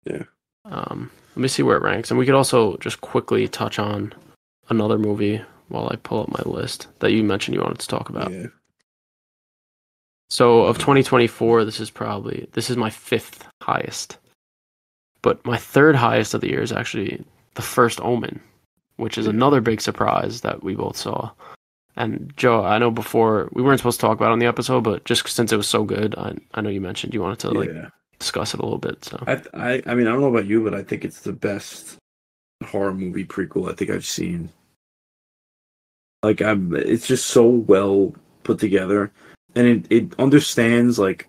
Yeah. Let me see where it ranks. And we could also just quickly touch on another movie while I pull up my list that you mentioned you wanted to talk about. Yeah. So of 2024, this is my 5th highest. But my 3rd highest of the year is actually The First Omen, which is another big surprise that we both saw. And Joe, I know before we weren't supposed to talk about it on the episode, but just since it was so good, I know you mentioned you wanted to discuss it a little bit. So I mean, I don't know about you, but I think it's the best horror movie prequel I think I've seen. Like it's just so well put together, and it understands like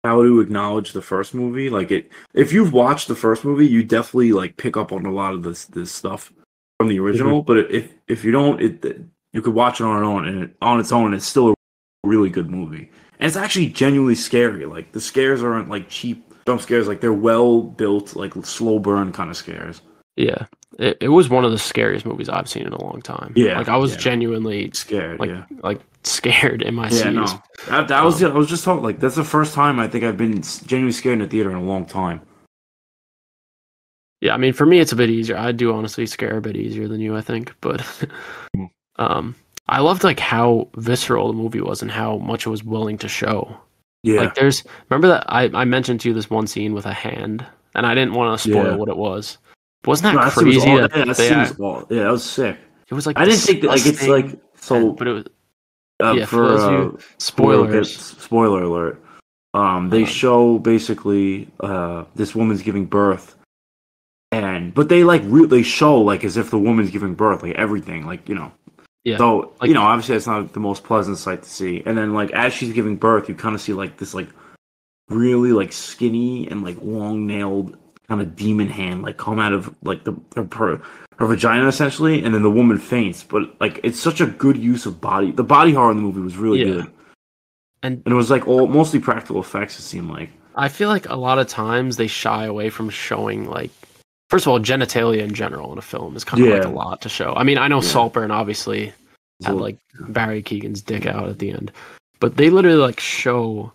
how to acknowledge the first movie. Like if you've watched the first movie, you definitely like pick up on a lot of this stuff from the original. Mm-hmm. But if you don't, you could watch it on its own, and it's still a really good movie. And it's actually genuinely scary. Like the scares aren't like cheap jump scares. Like they're well built, like slow burn kind of scares. Yeah, it was one of the scariest movies I've seen in a long time. Yeah, like I was genuinely scared. Like scared in my seats. No, I was just talking like that's the first time I think I've been genuinely scared in a theater in a long time. Yeah, I mean for me it's a bit easier. I do honestly scare a bit easier than you, I think, but I loved like how visceral the movie was and how much it was willing to show. Yeah, like remember that I mentioned to you this one scene with a hand, and I didn't want to spoil what it was. Wasn't that crazy? That was sick. It was like I didn't think that like it's like so. But it was for spoilers. Spoiler alert. They show basically this woman's giving birth, but they show like as if the woman's giving birth, like everything, like you know. Yeah. So obviously that's not the most pleasant sight to see. And then like as she's giving birth, you kind of see like this like really like skinny and like long nailed kind of demon hand like come out of like her vagina essentially, and then the woman faints. But like it's such a good use of body. The body horror in the movie was really good, and it was like mostly practical effects. It seemed like. I feel like a lot of times they shy away from showing like first of all, genitalia in general in a film is kind of like a lot to show. I mean, I know Saltburn obviously had like Barry Keoghan's dick out at the end, but they literally like show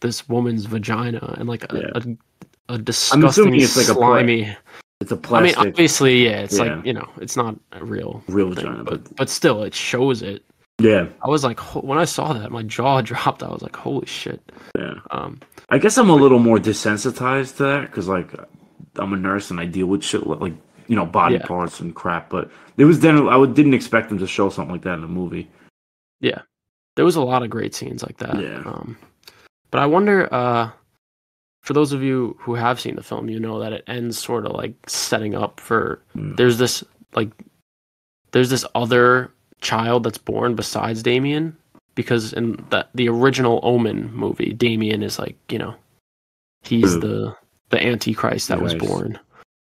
this woman's vagina and like a disgusting, it's like slimy. It's a plastic. I mean, obviously, it's like, you know, it's not a real thing, vagina, but still, it shows it. Yeah. I was like, when I saw that, my jaw dropped. I was like, holy shit. Yeah. I guess I'm a little more desensitized to that because, like, I'm a nurse and I deal with shit like, you know, body parts and crap. But it was then I didn't expect them to show something like that in the movie. Yeah. There was a lot of great scenes like that. Yeah. But I wonder, for those of you who have seen the film, you know that it ends sort of like setting up for there's this other child that's born besides Damien, because in the original Omen movie, Damien is like, you know, he's the Antichrist that was born.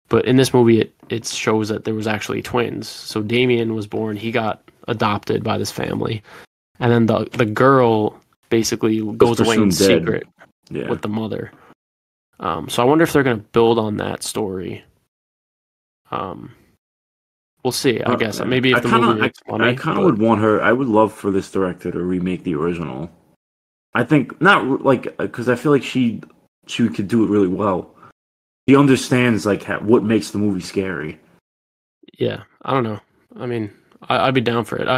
But in this movie, it shows that there was actually twins. So Damien was born, he got adopted by this family, and then the girl basically goes away in secret with the mother. So I wonder if they're going to build on that story. We'll see. I guess maybe if the movie makes money. I kind of would want her. I would love for this director to remake the original. I think not like because I feel like she could do it really well. She understands like what makes the movie scary. Yeah, I don't know. I mean, I'd be down for it.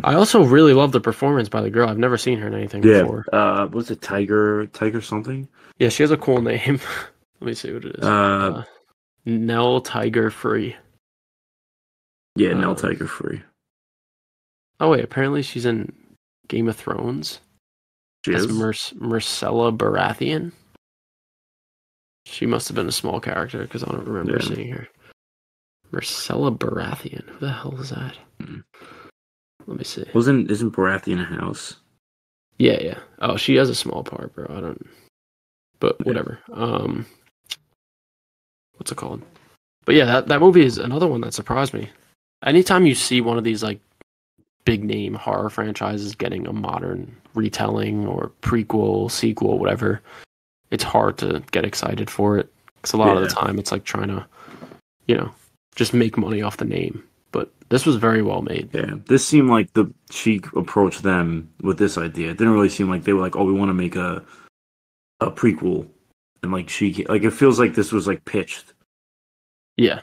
I also really love the performance by the girl. I've never seen her in anything before. What's it? Tiger something? Yeah, she has a cool name. Let me see what it is. Nell Tiger Free. Yeah, Nell Tiger Free. Oh wait, apparently she's in Game of Thrones. She is? Marcella Baratheon. She must have been a small character because I don't remember seeing her. Marcella Baratheon. Who the hell is that? Let me see. Isn't Baratheon a house? Yeah. Oh, she has a small part, bro. I don't. But whatever. What's it called? But yeah, that movie is another one that surprised me. Anytime you see one of these like big name horror franchises getting a modern retelling or prequel, sequel, whatever, it's hard to get excited for it because a lot of the time it's like trying to, you know, just make money off the name. But this was very well made. Yeah, this seemed like she approached them with this idea. It didn't really seem like they were like, oh, we want to make a prequel, and like it feels like this was like pitched. Yeah,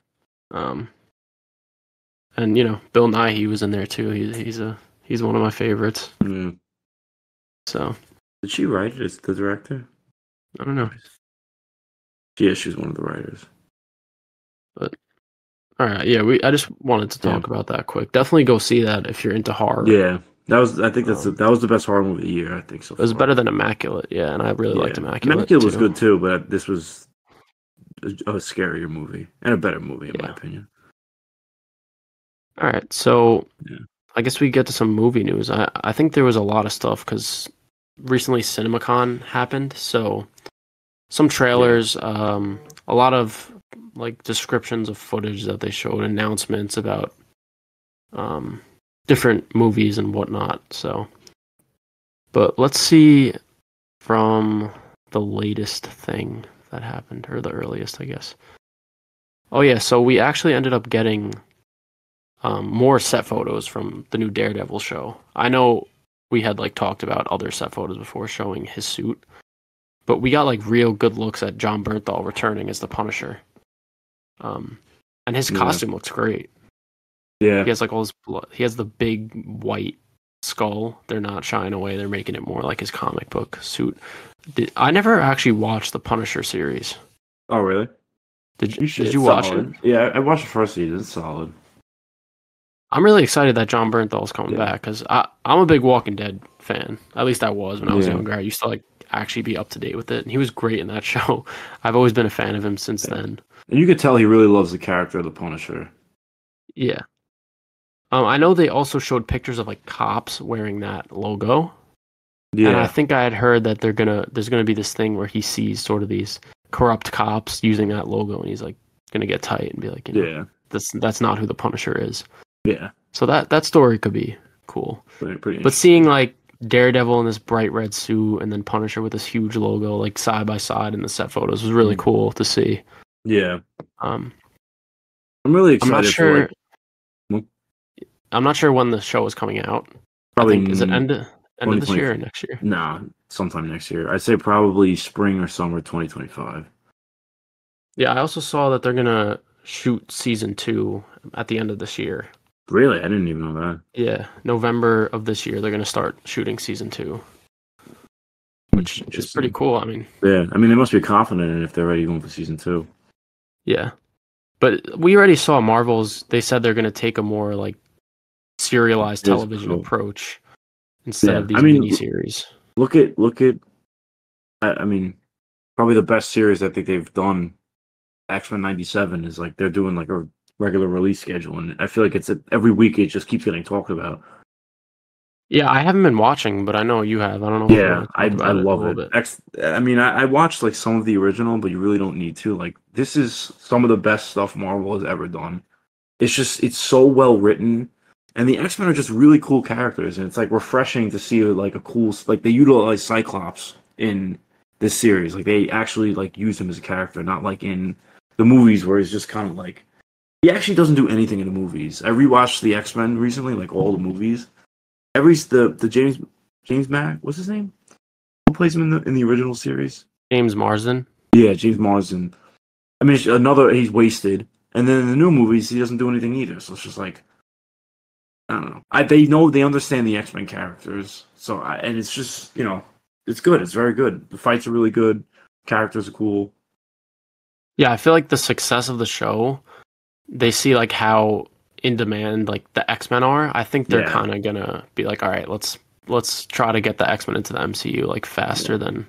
and you know, Bill Nighy was in there too. He's one of my favorites. Mm. So did she write it as the director? I don't know. Yeah, she's one of the writers. But all right, yeah, I just wanted to talk about that quick. Definitely go see that if you're into horror. Yeah, I think that was the best horror movie of the year. I think so. It was better than Immaculate, yeah, and I really liked Immaculate. Immaculate was good too, but this was a scarier movie and a better movie in my opinion. All right, so I guess we get to some movie news. I think there was a lot of stuff because recently CinemaCon happened, so some trailers, a lot of like descriptions of footage that they showed, announcements about different movies and whatnot. So, but let's see from the latest thing that happened, or the earliest, I guess. Oh yeah, so we actually ended up getting more set photos from the new Daredevil show. I know we had like talked about other set photos before showing his suit, but we got like real good looks at Jon Bernthal returning as the Punisher. And his costume looks great. Yeah, he has like all his blood. He has the big white skull. They're not shying away. They're making it more like his comic book suit. I never actually watched the Punisher series. Oh, really? Did you watch it? Yeah, I watched the first season. It's solid. I'm really excited that Jon Bernthal's coming back because I'm a big Walking Dead fan. At least I was when I was younger. I used to like actually be up to date with it, and he was great in that show. I've always been a fan of him since then. And you could tell he really loves the character of the Punisher. Yeah. I know they also showed pictures of like cops wearing that logo. Yeah. And I think I had heard that there's gonna be this thing where he sees sort of these corrupt cops using that logo, and he's like gonna get tight and be like, you know, that's not who the Punisher is. Yeah. So that story could be cool. Pretty but seeing like Daredevil in this bright red suit and then Punisher with this huge logo like side by side in the set photos was really cool to see. Yeah, Um, I'm really I'm not excited for sure. like well, I'm not sure when the show is coming out. I probably think is it end of this 2020. year or next year? Nah, sometime next year. I'd say probably spring or summer 2025. Yeah, I also saw that they're gonna shoot season 2 at the end of this year. Really, I didn't even know that. Yeah, November of this year they're gonna start shooting season 2, which is pretty Interesting. cool. I mean, Yeah, I mean they must be confident in it if they're already going for season 2. yeah, but we already saw Marvel's. They said they're gonna take a more like serialized It is television cool. approach instead Yeah, of I these mean mini series. look at. I mean, probably the best series I think they've done. X-Men '97 is like they're doing like a regular release schedule, and I feel like every week it just keeps getting talked about. Yeah, I haven't been watching, but I know you have. I don't know if you Yeah, want to I talk about it a love little it. bit. I mean, I watched like some of the original, but you really don't need to. Like, this is some of the best stuff Marvel has ever done. It's so well written, and the X-Men are just really cool characters, and it's like refreshing to see like a cool like they utilize Cyclops in this series. Like they actually like use him as a character, not like in the movies where he's just kind of like he actually doesn't do anything in the movies. I rewatched the X-Men recently, like all the movies. The James Mac, what's his name? Who plays him in the original series? James Marsden. Yeah, James Marsden. I mean, another he's wasted, and then in the new movies he doesn't do anything either. So it's just like I don't know. They understand the X Men characters, so and it's just it's good. It's very good. The fights are really good. Characters are cool. Yeah, I feel like the success of the show, they see like how in demand like the X-Men are. I think they're Yeah, kind of gonna be like, all right, let's try to get the X-Men into the MCU like faster yeah. than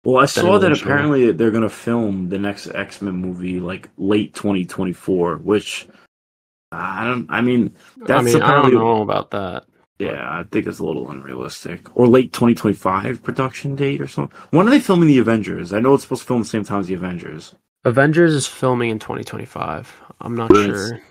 Well, I than saw that originally. apparently they're gonna film the next X Men movie like late 2024, which I don't. I mean, I that's mean, I don't apparently know about that, but yeah. I think it's a little unrealistic. Or late 2025 production date or something. When are they filming the Avengers? I know it's supposed to film the same time as the Avengers. Avengers is filming in 2025. I'm not But sure. it's gonna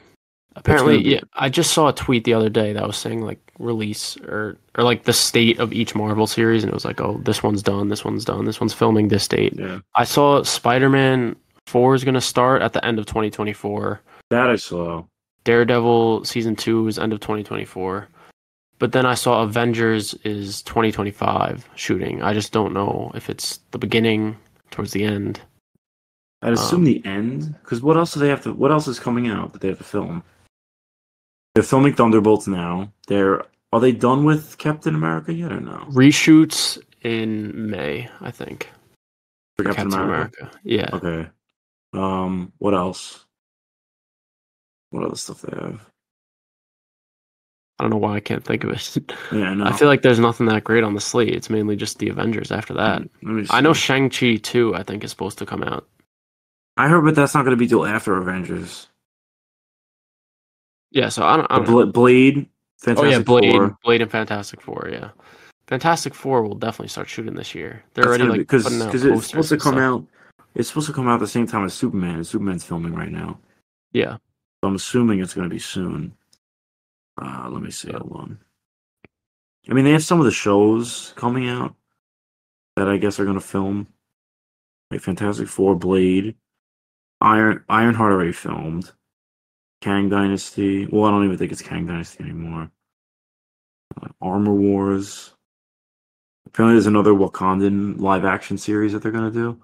Apparently, be yeah, I just saw a tweet the other day that was saying like release or like the state of each Marvel series, and it was like, oh, this one's done, this one's done, this one's filming this date. yeah. I saw Spider-Man 4 is gonna start at the end of 2024. That I saw. Daredevil season 2 is end of 2024. But then I saw Avengers is 2025 shooting. I just don't know if it's the beginning towards the end. I'd assume Um, the end, because what else do they have to? What else is coming out that they have to film? They're filming Thunderbolts now. Are they done with Captain America yet or no? Reshoots in May, I think, For for Captain Captain America? America. Yeah. Okay. What else? What other stuff they have? I don't know why I can't think of it. Yeah, I I know. feel like there's nothing that great on the slate. It's mainly just the Avengers after that. Let me I know see. Shang-Chi too, I think is supposed to come out. I heard, but that's not going to be till after Avengers. Yeah, so I don't know. Blade, Oh yeah, Fantastic Blade, Four. Blade and Fantastic Four, yeah. Fantastic Four will definitely start shooting this year. They're That's already gonna be like putting out because it's supposed posters to and come stuff. out. It's supposed to come out at the same time as Superman, and Superman's filming right now. Yeah. So I'm assuming it's going to be soon. Let me see. So, Hold on. I mean, they have some of the shows coming out that I guess are going to film. Like Fantastic Four, Blade, Ironheart already filmed. Kang Dynasty. Well, I don't even think it's Kang Dynasty anymore. Armor Wars. Apparently, there's another Wakandan live action series that they're going to do.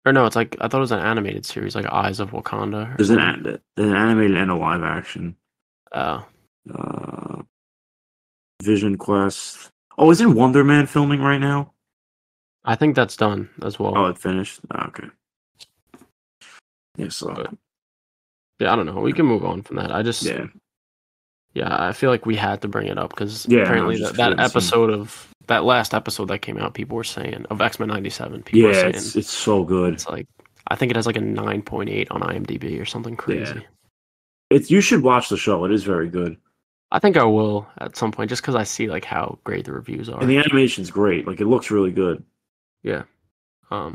or no, it's like I thought it was an animated series, like Eyes of Wakanda or There's something. an animated and a live action. Uh, Uh, Vision Quest. Oh, isn't Wonder Man filming right now? I think that's done as Oh, well. it finished. Okay. Yeah. So. But yeah, I don't know. We can move on from that. Yeah. Yeah, I feel like we had to bring it up because Yeah. No, apparently just because we that haven't seen. episode of that last episode that came out, people were saying of X-Men '97. People were Yeah, saying it's so good. it's like I think it has like a 9.8 on IMDb or something Yeah. crazy. You should watch the show. It is very good. I think I will at some point just because I see like how great the reviews And are. the animation's great. Like it looks really good. Yeah. All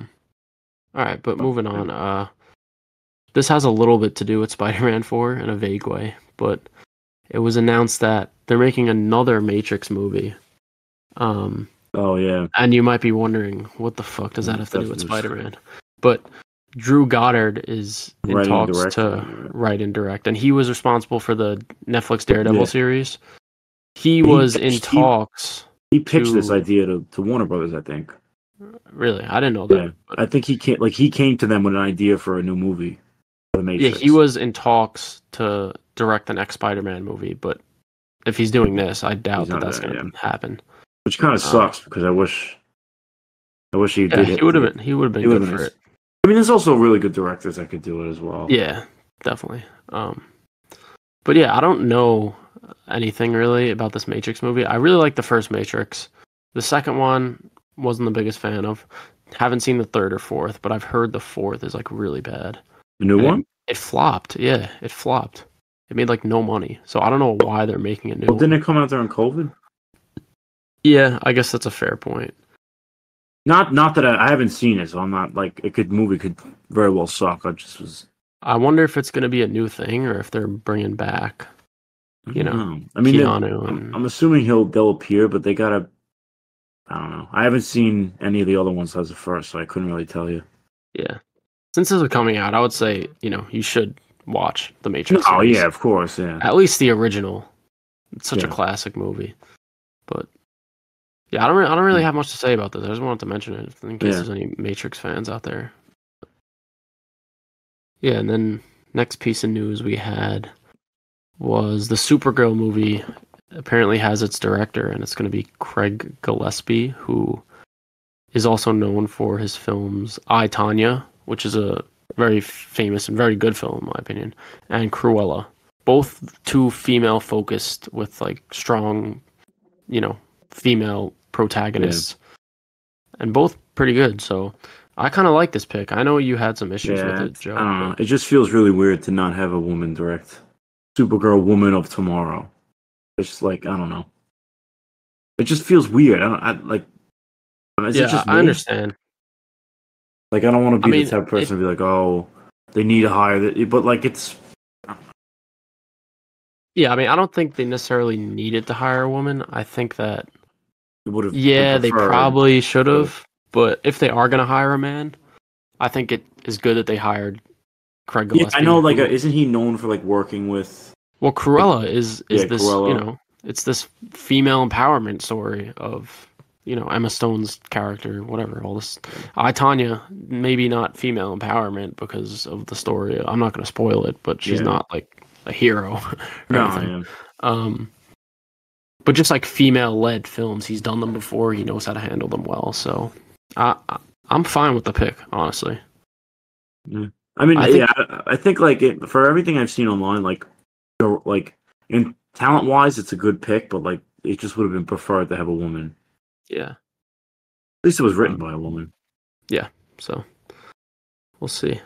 right, but moving Yeah. on. This has a little bit to do with Spider-Man 4 in a vague way, but it was announced that they're making another Matrix movie. Oh yeah. And you might be wondering, what the fuck does that have to do with Definitely. Spider-Man? But Drew Goddard is in Writing and talks directing. to write and direct, and he was responsible for the Netflix Daredevil series. He And was in talks. He pitched this idea to Warner Brothers, I think. Really, I didn't know that. Yeah, I think he came to them with an idea for a new movie, The Matrix. Yeah, he was in talks to direct the next Spider-Man movie, but if he's doing this, I doubt that's going to happen. Which kind of sucks because I wish he did it. He would have been good for it. I mean, there's also really good directors that could do it as well. Yeah, definitely. But yeah, I don't know anything really about this Matrix movie. I really like the first Matrix. The second one wasn't the biggest fan of. Haven't seen the third or fourth, but I've heard the fourth is like really bad. The new one? It flopped. Yeah, it flopped. It made like no money. So I don't know why they're making a new one. Didn't it come out during COVID? Yeah, I guess that's a fair point. Not that I haven't seen it, so I'm not like movie could very well suck. I wonder if it's going to be a new thing or if they're bringing back, I mean, Keanu. I'm assuming they'll appear, but they gotta. I don't know. I haven't seen any of the other ones as the first, so I couldn't really tell you. Yeah, since this is coming out, I would say you should watch The Matrix. Oh yeah, of course, yeah. At least the original. It's such a classic movie, but. Yeah, I don't really have much to say about this. I just wanted to mention it in case there's any Matrix fans out there. Yeah, and then next piece of news we had was the Supergirl movie apparently has its director, and it's going to be Craig Gillespie, who is also known for his films I, Tonya, which is a very famous and very good film in my opinion, and Cruella. Both two female-focused with like strong, female protagonists, and both pretty good. So I kind of like this pick. I know you had some issues with it, Joe. I don't know. It just feels really weird to not have a woman direct Supergirl, Woman of Tomorrow. It's just like I don't know. It just feels weird. Is it just me? I understand. Like I don't want to be the type of person to be like, oh, they need to hire that, but like it's. Yeah, I mean, I don't think they necessarily needed to hire a woman. I think that. They probably should have. But if they are going to hire a man, I think it is good that they hired Craig Gillespie. Yeah, I know. Like, isn't he known for like working with? Well, Cruella is this. Cruella. It's this female empowerment story of Emma Stone's character, whatever. All this, I, Tonya, maybe not female empowerment because of the story. I'm not going to spoil it, but she's not like a hero. No, But just like female-led films, he's done them before. He knows how to handle them well. So I'm fine with the pick, honestly. Yeah. I mean, I think like for everything I've seen online, like in talent-wise, it's a good pick, but like it just would have been preferred to have a woman. Yeah. At least it was written by a woman. Yeah. So we'll see.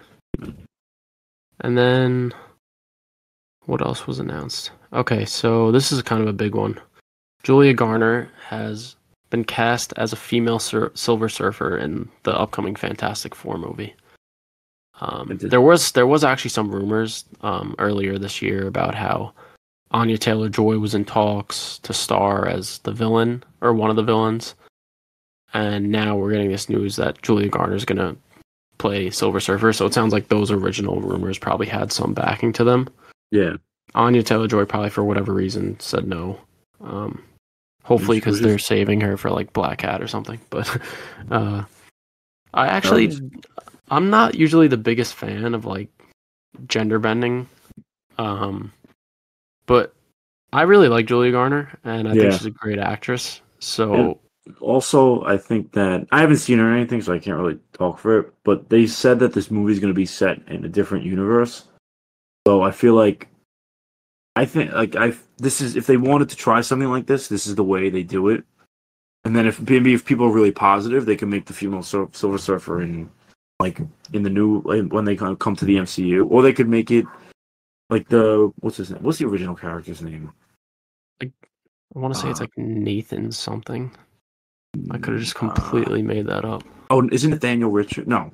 And then what else was announced? Okay, so this is kind of a big one. Julia Garner has been cast as a female Silver Surfer in the upcoming Fantastic Four movie. There was actually some rumors earlier this year about how Anya Taylor-Joy was in talks to star as the villain or one of the villains, and now we're getting this news that Julia Garner is going to play Silver Surfer. So it sounds like those original rumors probably had some backing to them. Yeah, Anya Taylor-Joy probably for whatever reason said no. Hopefully because they're saving her for like Black Cat or something. But I'm not usually the biggest fan of like gender bending. But I really like Julia Garner and I think she's a great actress. So also I think that I haven't seen her or anything, so I can't really talk for it. But they said that this movie is going to be set in a different universe. So I feel like this is if they wanted to try something like this is the way they do it. And then if people are really positive, they can make the female Silver Surfer in the new when they come to the MCU, or they could make it like what's his name? What's the original character's name? I want to say it's like Nathan something. I could have just completely made that up. Oh, isn't it Daniel Richard? No.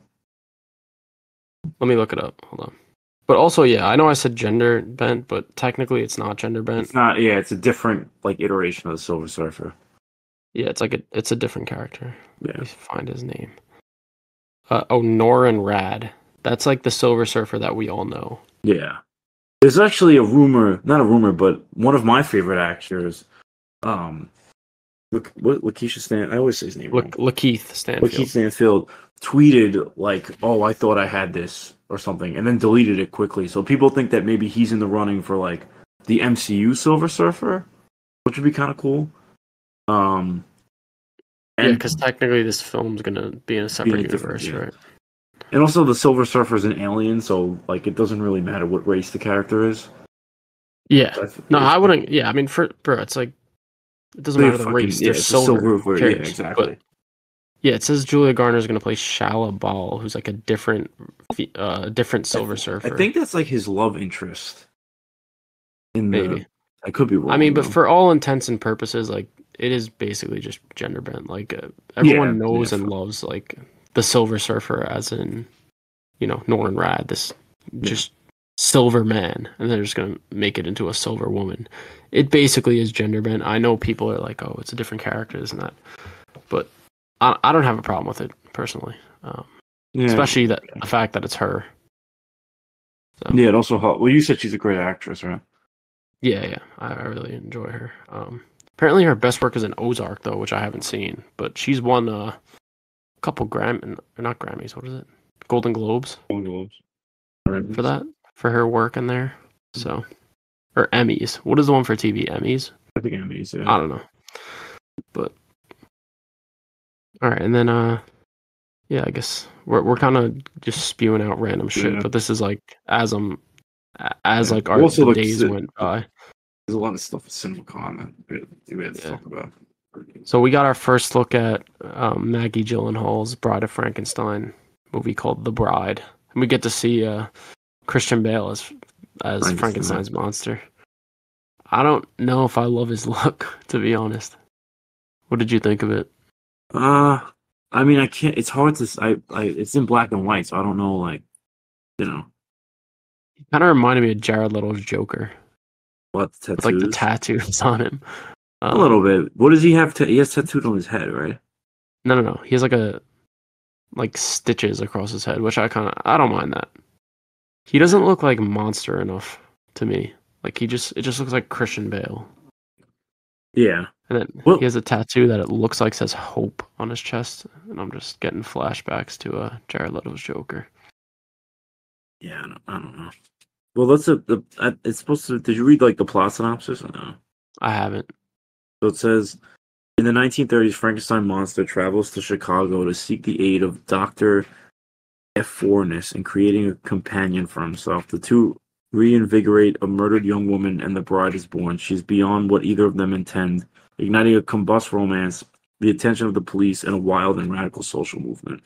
Let me look it up. Hold on. But also, I know I said gender bent, but technically it's not gender bent. It's not. Yeah, it's a different iteration of the Silver Surfer. Yeah, it's a different character. Yeah. Let me find his name. Norin Rad That's like the Silver Surfer that we all know. Yeah. There's actually a rumor, not a rumor, but one of my favorite actors, Lakeisha Stan. I always say his name wrong. Lakeith Stanfield. Lakeith Stanfield tweeted like, "Oh, I thought I had this" or something, and then deleted it quickly. So people think that maybe he's in the running for like the MCU Silver Surfer, which would be kind of cool. Yeah, because technically this film's gonna be in a separate universe, right? And also, the Silver Surfer's an alien, so like it doesn't really matter what race the character is. Yeah. No, I wouldn't. Yeah, I mean, it's like it doesn't matter the race. They're silver. Yeah, exactly. But, yeah, it says Julia Garner is going to play Shala Bal, who's like a different Silver Surfer. I think that's like his love interest. Maybe. I could be wrong. I mean, but for all intents and purposes, like it is basically just gender bent. Like everyone knows and loves like the Silver Surfer, as in, Norrin Radd, this just silver man, and they're just gonna make it into a silver woman. It basically is gender bent. I know people are like, "Oh, it's a different character, isn't that?" But I don't have a problem with it personally, especially the fact that it's her. So. Yeah, it also helped. Well, you said she's a great actress, right? Yeah, I really enjoy her. Apparently, her best work is in Ozark, though, which I haven't seen. But she's won a couple not Grammys. What is it? Golden Globes. Golden Globes. For that, for her work in there. So, or Emmys. What is the one for TV? Emmys. I think Emmys. Yeah. I don't know. But all right, and then I guess we're kind of just spewing out random shit. But this is like as our days went by. There's a lot of stuff at CinemaCon that we had to talk about. So we got our first look at Maggie Gyllenhaal's Bride of Frankenstein movie called The Bride, and we get to see Christian Bale as Frankenstein's monster. I don't know if I love his look, to be honest. What did you think of it? I mean, I can't. It's hard to. It's in black and white, so I don't know. Like, He kind of reminded me of Jared Leto's Joker. What, the tattoos? With, like the tattoos on him. A little bit. What does he have? He has tattooed on his head, right? No. He has like stitches across his head, which I don't mind that. He doesn't look like monster enough to me. Like it just looks like Christian Bale. Yeah. And then he has a tattoo that it looks like says hope on his chest, and I'm just getting flashbacks to Jared Leto's Joker. Yeah, I don't know. Well, it's supposed to. Did you read like the plot synopsis or no? I haven't. So it says, in the 1930s, Frankenstein monster travels to Chicago to seek the aid of Dr. F4ness in creating a companion for himself. The two reinvigorate a murdered young woman, and the bride is born. She's beyond what either of them intend, igniting a combust romance, the attention of the police, and a wild and radical social movement.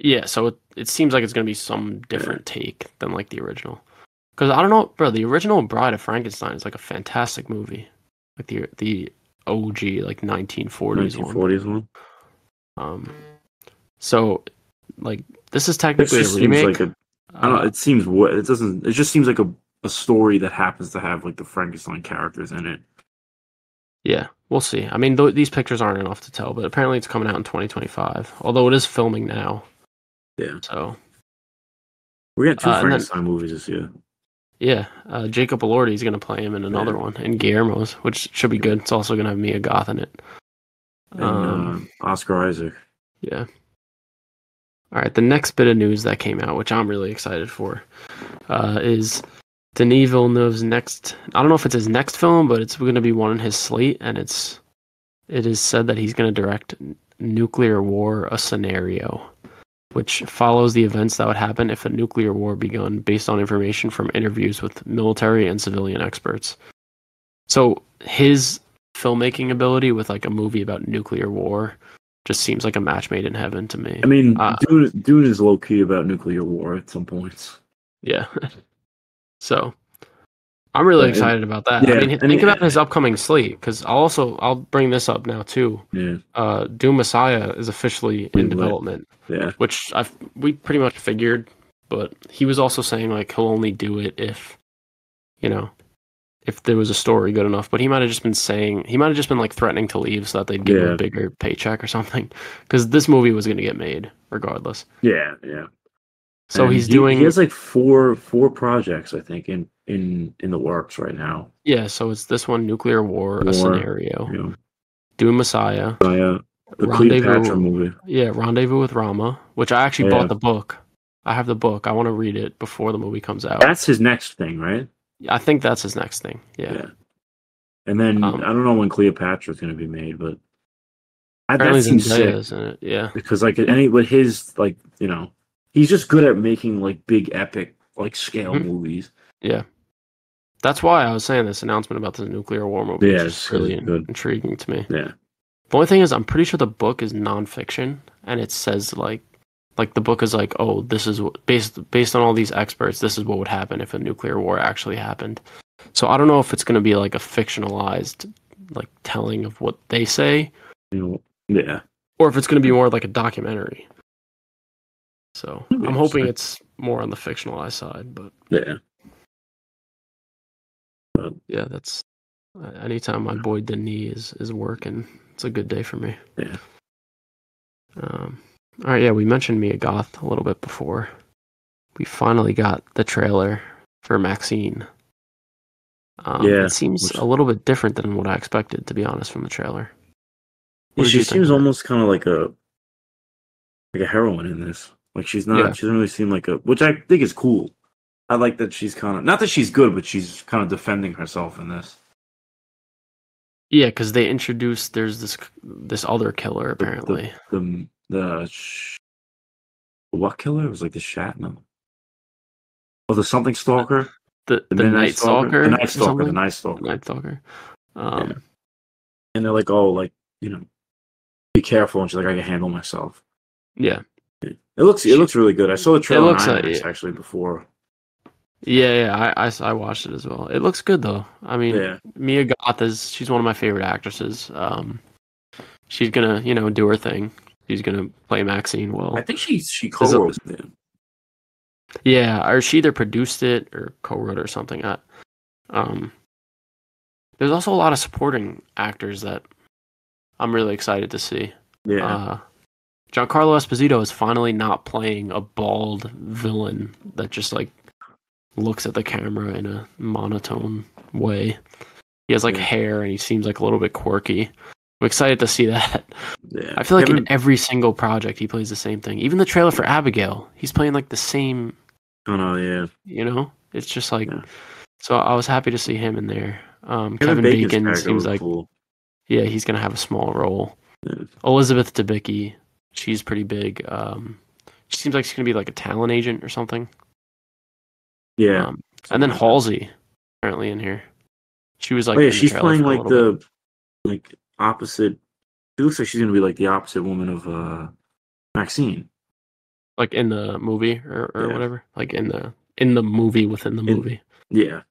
Yeah, so it seems like it's going to be some different take than like the original. Because I don't know, bro, the original Bride of Frankenstein is like a fantastic movie. Like the OG, like 1940s one. So, like, this is technically a remake. I don't know, it just seems like a story that happens to have like the Frankenstein characters in it. Yeah, we'll see. I mean, these pictures aren't enough to tell, but apparently it's coming out in 2025. Although it is filming now. Yeah. So we're getting 2 Frankenstein movies this year. Yeah, Jacob Elordi is going to play him in another one, in Guillermo's, which should be good. It's also going to have Mia Goth in it. And Oscar Isaac. Yeah. All right, the next bit of news that came out, which I'm really excited for, is Denis Villeneuve's next. I don't know if it's his next film, but it's going to be one in his slate, and it is said that he's going to direct Nuclear War: A Scenario, which follows the events that would happen if a nuclear war begun, based on information from interviews with military and civilian experts. So his filmmaking ability with like a movie about nuclear war just seems like a match made in heaven to me. I mean, Dune is low key about nuclear war at some points. Yeah. So I'm really excited about that. Yeah, I mean, think about his upcoming slate, because I'll bring this up now too. Yeah. Doom Messiah is officially in development. Yeah. Which we pretty much figured, but he was also saying like he'll only do it if there was a story good enough. But he might have just been like threatening to leave so that they'd give him a bigger paycheck or something. Because this movie was going to get made regardless. Yeah. So And he's he doing has like four projects, I think, in the works right now. yeah. So it's this one, Nuclear War, a War, scenario, you know, Dune Messiah, the Cleopatra Rendezvous. movie. Yeah, Rendezvous with Rama, which I actually bought Yeah, the book. I have the book. I want to read it before the movie comes out. that's his next thing, right? I think that's his next thing. Yeah. Yeah. And then Um. I don't know when Cleopatra is going to be made, but that Apparently seems Zendaya sick is in it. Yeah. because like any with his like he's just good at making like big epic like scale Mhm. movies. Yeah. That's why I was saying this announcement about the nuclear war movie is Yeah, just it's really good. intriguing to me. Yeah. The only thing is, I'm pretty sure the book is nonfiction, and it says like the book is like, oh, this is based on all these experts, this is what would happen if a nuclear war actually happened. So I don't know if it's going to be like a fictionalized like telling of what they say, Yeah. or if it's going to be more like a documentary. So I'm hoping Interesting. it's more on the fictionalized side, but Yeah. yeah, that's anytime my boy Denis is working, it's a good day for me. Yeah. All right, yeah, we mentioned Mia Goth a little bit before. We finally got the trailer for Maxxxine. Yeah. It seems a little bit different than what I expected, to be honest, from the trailer. Yeah, What did she you think seems of it? almost kind of like a heroine in this. Like she's not. Yeah, She doesn't really seem like a, which I think is cool. I like that she's kind of not that she's good, but she's kind of defending herself in this. yeah, because they introduced there's this other killer apparently. What killer? It was like the Shatner. Oh, the something stalker, the The Midnight Night Stalker, Stalker or The something. Night The Stalker. Night Stalker. Yeah. And they're like, oh, like be careful. And she's like, I can handle myself. Yeah, It looks really good. I saw the it trailer on looks IMAX actually before. yeah. I watched it as well. It looks good though. I mean, Yeah. Mia Goth she's one of my favorite actresses. She's gonna do her thing. She's gonna play Maxxine well. I think she co-wrote it. Yeah, or she either produced it or co-wrote or something. Um, there's also a lot of supporting actors that I'm really excited to see. Yeah. Giancarlo Esposito is finally not playing a bald villain that just like looks at the camera in a monotone way. He has like hair and he seems like a little bit quirky. I'm excited to see that. Yeah. I feel like in every single project he plays the same thing. Even the trailer for Abigail, he's playing like the same. Oh no, yeah. It's just like. Yeah. So I was happy to see him in there. Kevin Bacon's Bacon seems like cool. Yeah, he's gonna have a small role. Yeah. Elizabeth Debicki, she's pretty big. She seems like she's gonna be like a talent agent or something. Yeah. And then Halsey, apparently in here. She was like. Oh yeah, she's playing like the opposite. She looks like she's gonna be like the opposite woman of Maxxine. Like in the movie or whatever. Like in the movie within the movie. Yeah.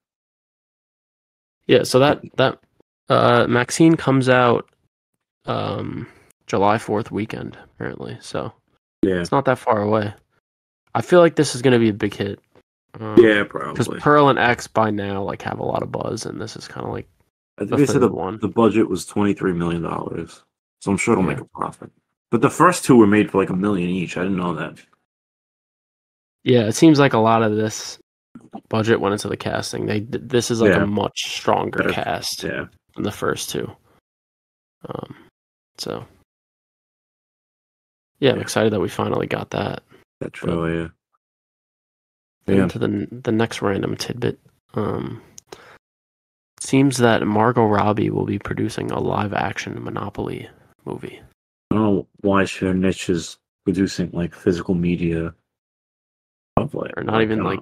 Yeah. So that Maxxine comes out July 4th weekend apparently. So yeah, it's not that far away. I feel like this is gonna be a big hit. Yeah, probably. Because Pearl and X by now like have a lot of buzz, and this is kind of like I think they said the budget was $23 million, so I'm sure it'll make a profit. But the first two were made for like $1 million each. I didn't know that. Yeah, it seems like a lot of this budget went into the casting. This is like a much stronger cast than the first two. So yeah, I'm excited that we finally got that. That's true, Into the next random tidbit. Seems that Margot Robbie will be producing a live-action Monopoly movie. I don't know why her niche is producing like physical media. Or not even like.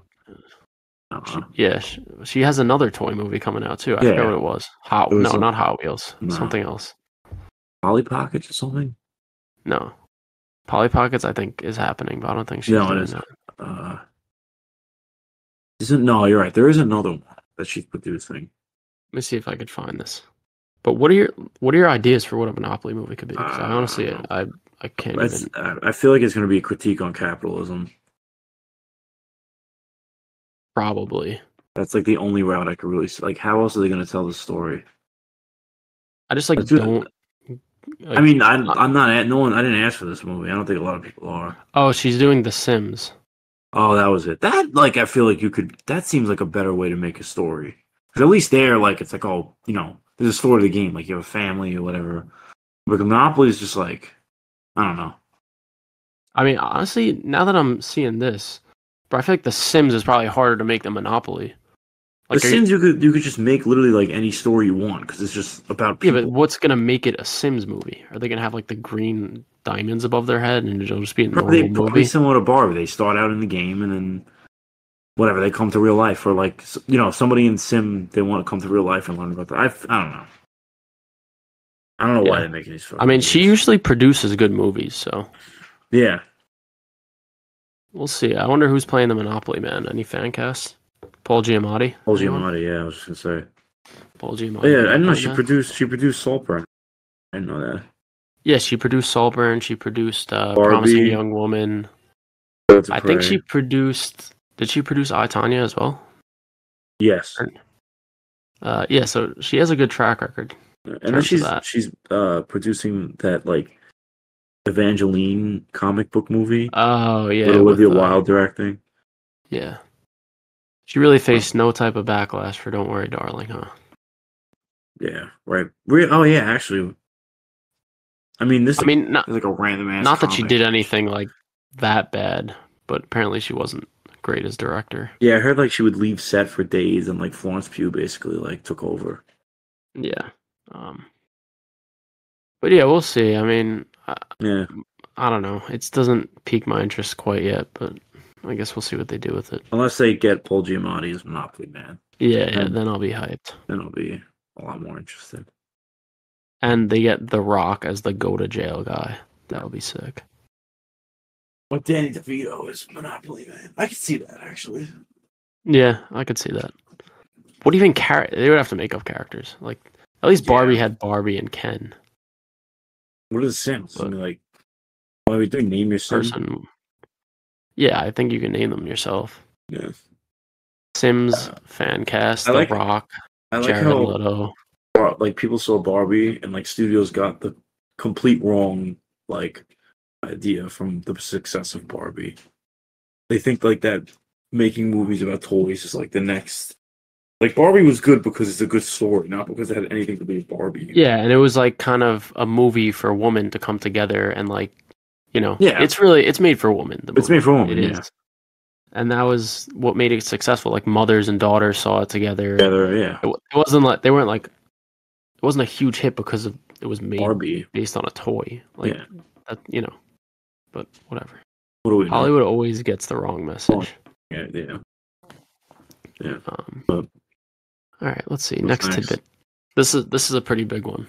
She has another toy movie coming out too. I forgot what it was. Not Hot Wheels. No. Something else. Polly Pockets or something? No. Polly Pockets I think is happening, but I don't think she's doing that. No, you're right. There is another one that she's producing. Let me see if I could find this. But what are your ideas for what a Monopoly movie could be? Because I honestly I can't even. I feel like it's going to be a critique on capitalism. Probably. That's like the only route I could really see. Like, how else are they going to tell the story? I just like don't. I mean, I'm not. No one. I didn't ask for this movie. I don't think a lot of people are. Oh, she's doing The Sims. Oh, that was it. That like I feel like you could. That seems like a better way to make a story. Because at least there, like it's like there's a story to the game. Like you have a family or whatever. But Monopoly is just like I don't know. I mean, honestly, now that I'm seeing this, but I feel like The Sims is probably harder to make than Monopoly. Like The Sims, you could just make literally like any story you want because it's just about people. Yeah, but what's gonna make it a Sims movie? Are they gonna have like the green diamonds above their head and it'll just be a normal movie? Probably similar to Barbie. They start out in the game and then whatever they come to real life, or like somebody in Sim they want to come to real life and learn about that. I don't know. I don't know why they're making these. I mean, she usually produces good movies, so yeah. We'll see. I wonder who's playing the Monopoly Man. Any fan casts? Paul Giamatti. Paul Giamatti. Yeah, I was just gonna say. Paul Giamatti. Oh, yeah, I didn't know she produced Saltburn. I didn't know that. Yeah, she produced Saltburn. She produced Promising Young Woman. I think she produced. Did she produce I, Tonya as well? Yes. Yeah, so she has a good track record. And then she's producing that like Evangeline comic book movie. Oh yeah, with Olivia Wilde directing. Yeah, she really faced no type of backlash for "Don't Worry, Darling," huh? Yeah, right. Oh yeah, actually. I mean, not like a random ass. Not that she did anything like that bad, but apparently she wasn't great as director. Yeah, I heard like she would leave set for days, and like Florence Pugh basically like took over. Yeah. But yeah, we'll see. I mean, I don't know. It doesn't pique my interest quite yet, but I guess we'll see what they do with it. Unless they get Paul Giamatti as Monopoly Man. Yeah, then I'll be hyped. Then I'll be a lot more interested. And they get The Rock as the go-to-jail guy. That would be sick. But Danny DeVito is Monopoly Man. I could see that, actually. Yeah, I could see that. What do you think? They would have to make up characters. Like, at least Barbie had Barbie and Ken. What are the Sims? I mean, like, why are we doing name your Sim? Yeah, I think you can name them yourself. Yeah. Sims, Fancast, The Rock, Jared Leto. Like, people saw Barbie and, like, studios got the complete wrong, like, idea from the success of Barbie. They think, like, that making movies about toys is, like, the next... Like, Barbie was good because it's a good story, not because it had anything to do with Barbie. Yeah, and it was, like, kind of a movie for a woman to come together and, like, it's made for a woman. It's made for a woman, it is. And that was what made it successful. Like, mothers and daughters saw it together. Yeah. It wasn't like, they weren't like, it wasn't a huge hit because it was made Barbie based on a toy. Like, that, but whatever. What do we Hollywood always gets the wrong message. Yeah. All right, let's see. Next tidbit. This is a pretty big one.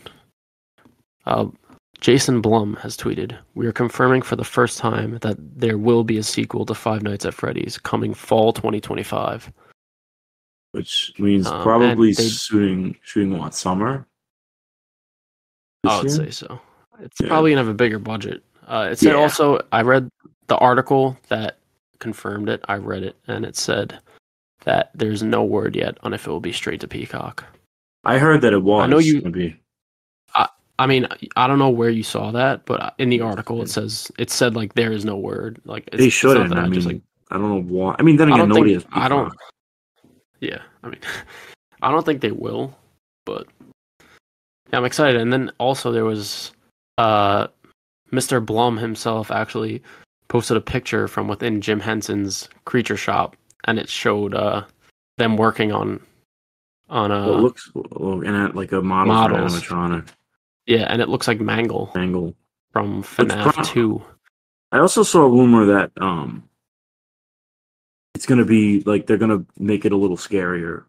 Jason Blum has tweeted, "We are confirming for the first time that there will be a sequel to Five Nights at Freddy's coming fall 2025." Which means probably shooting what, summer? I would say so. It's probably gonna have a bigger budget. It said also, I read the article that confirmed it. I read it, and it said that there's no word yet on if it will be straight to Peacock. I heard that it was. I know you. Gonna be. I mean, I don't know where you saw that, but in the article it said like there is no word. Like they shouldn't. I mean, I don't know why. I mean, then again, nobody has Peacock. I don't. Yeah, I mean, I don't think they will, but yeah, I'm excited. And then also there was Mr. Blum himself actually posted a picture from within Jim Henson's Creature Shop, and it showed them working on it looks like a models. Animatronic. Yeah, and it looks like Mangle from FNAF 2. I also saw a rumor that it's gonna be like they're gonna make it a little scarier,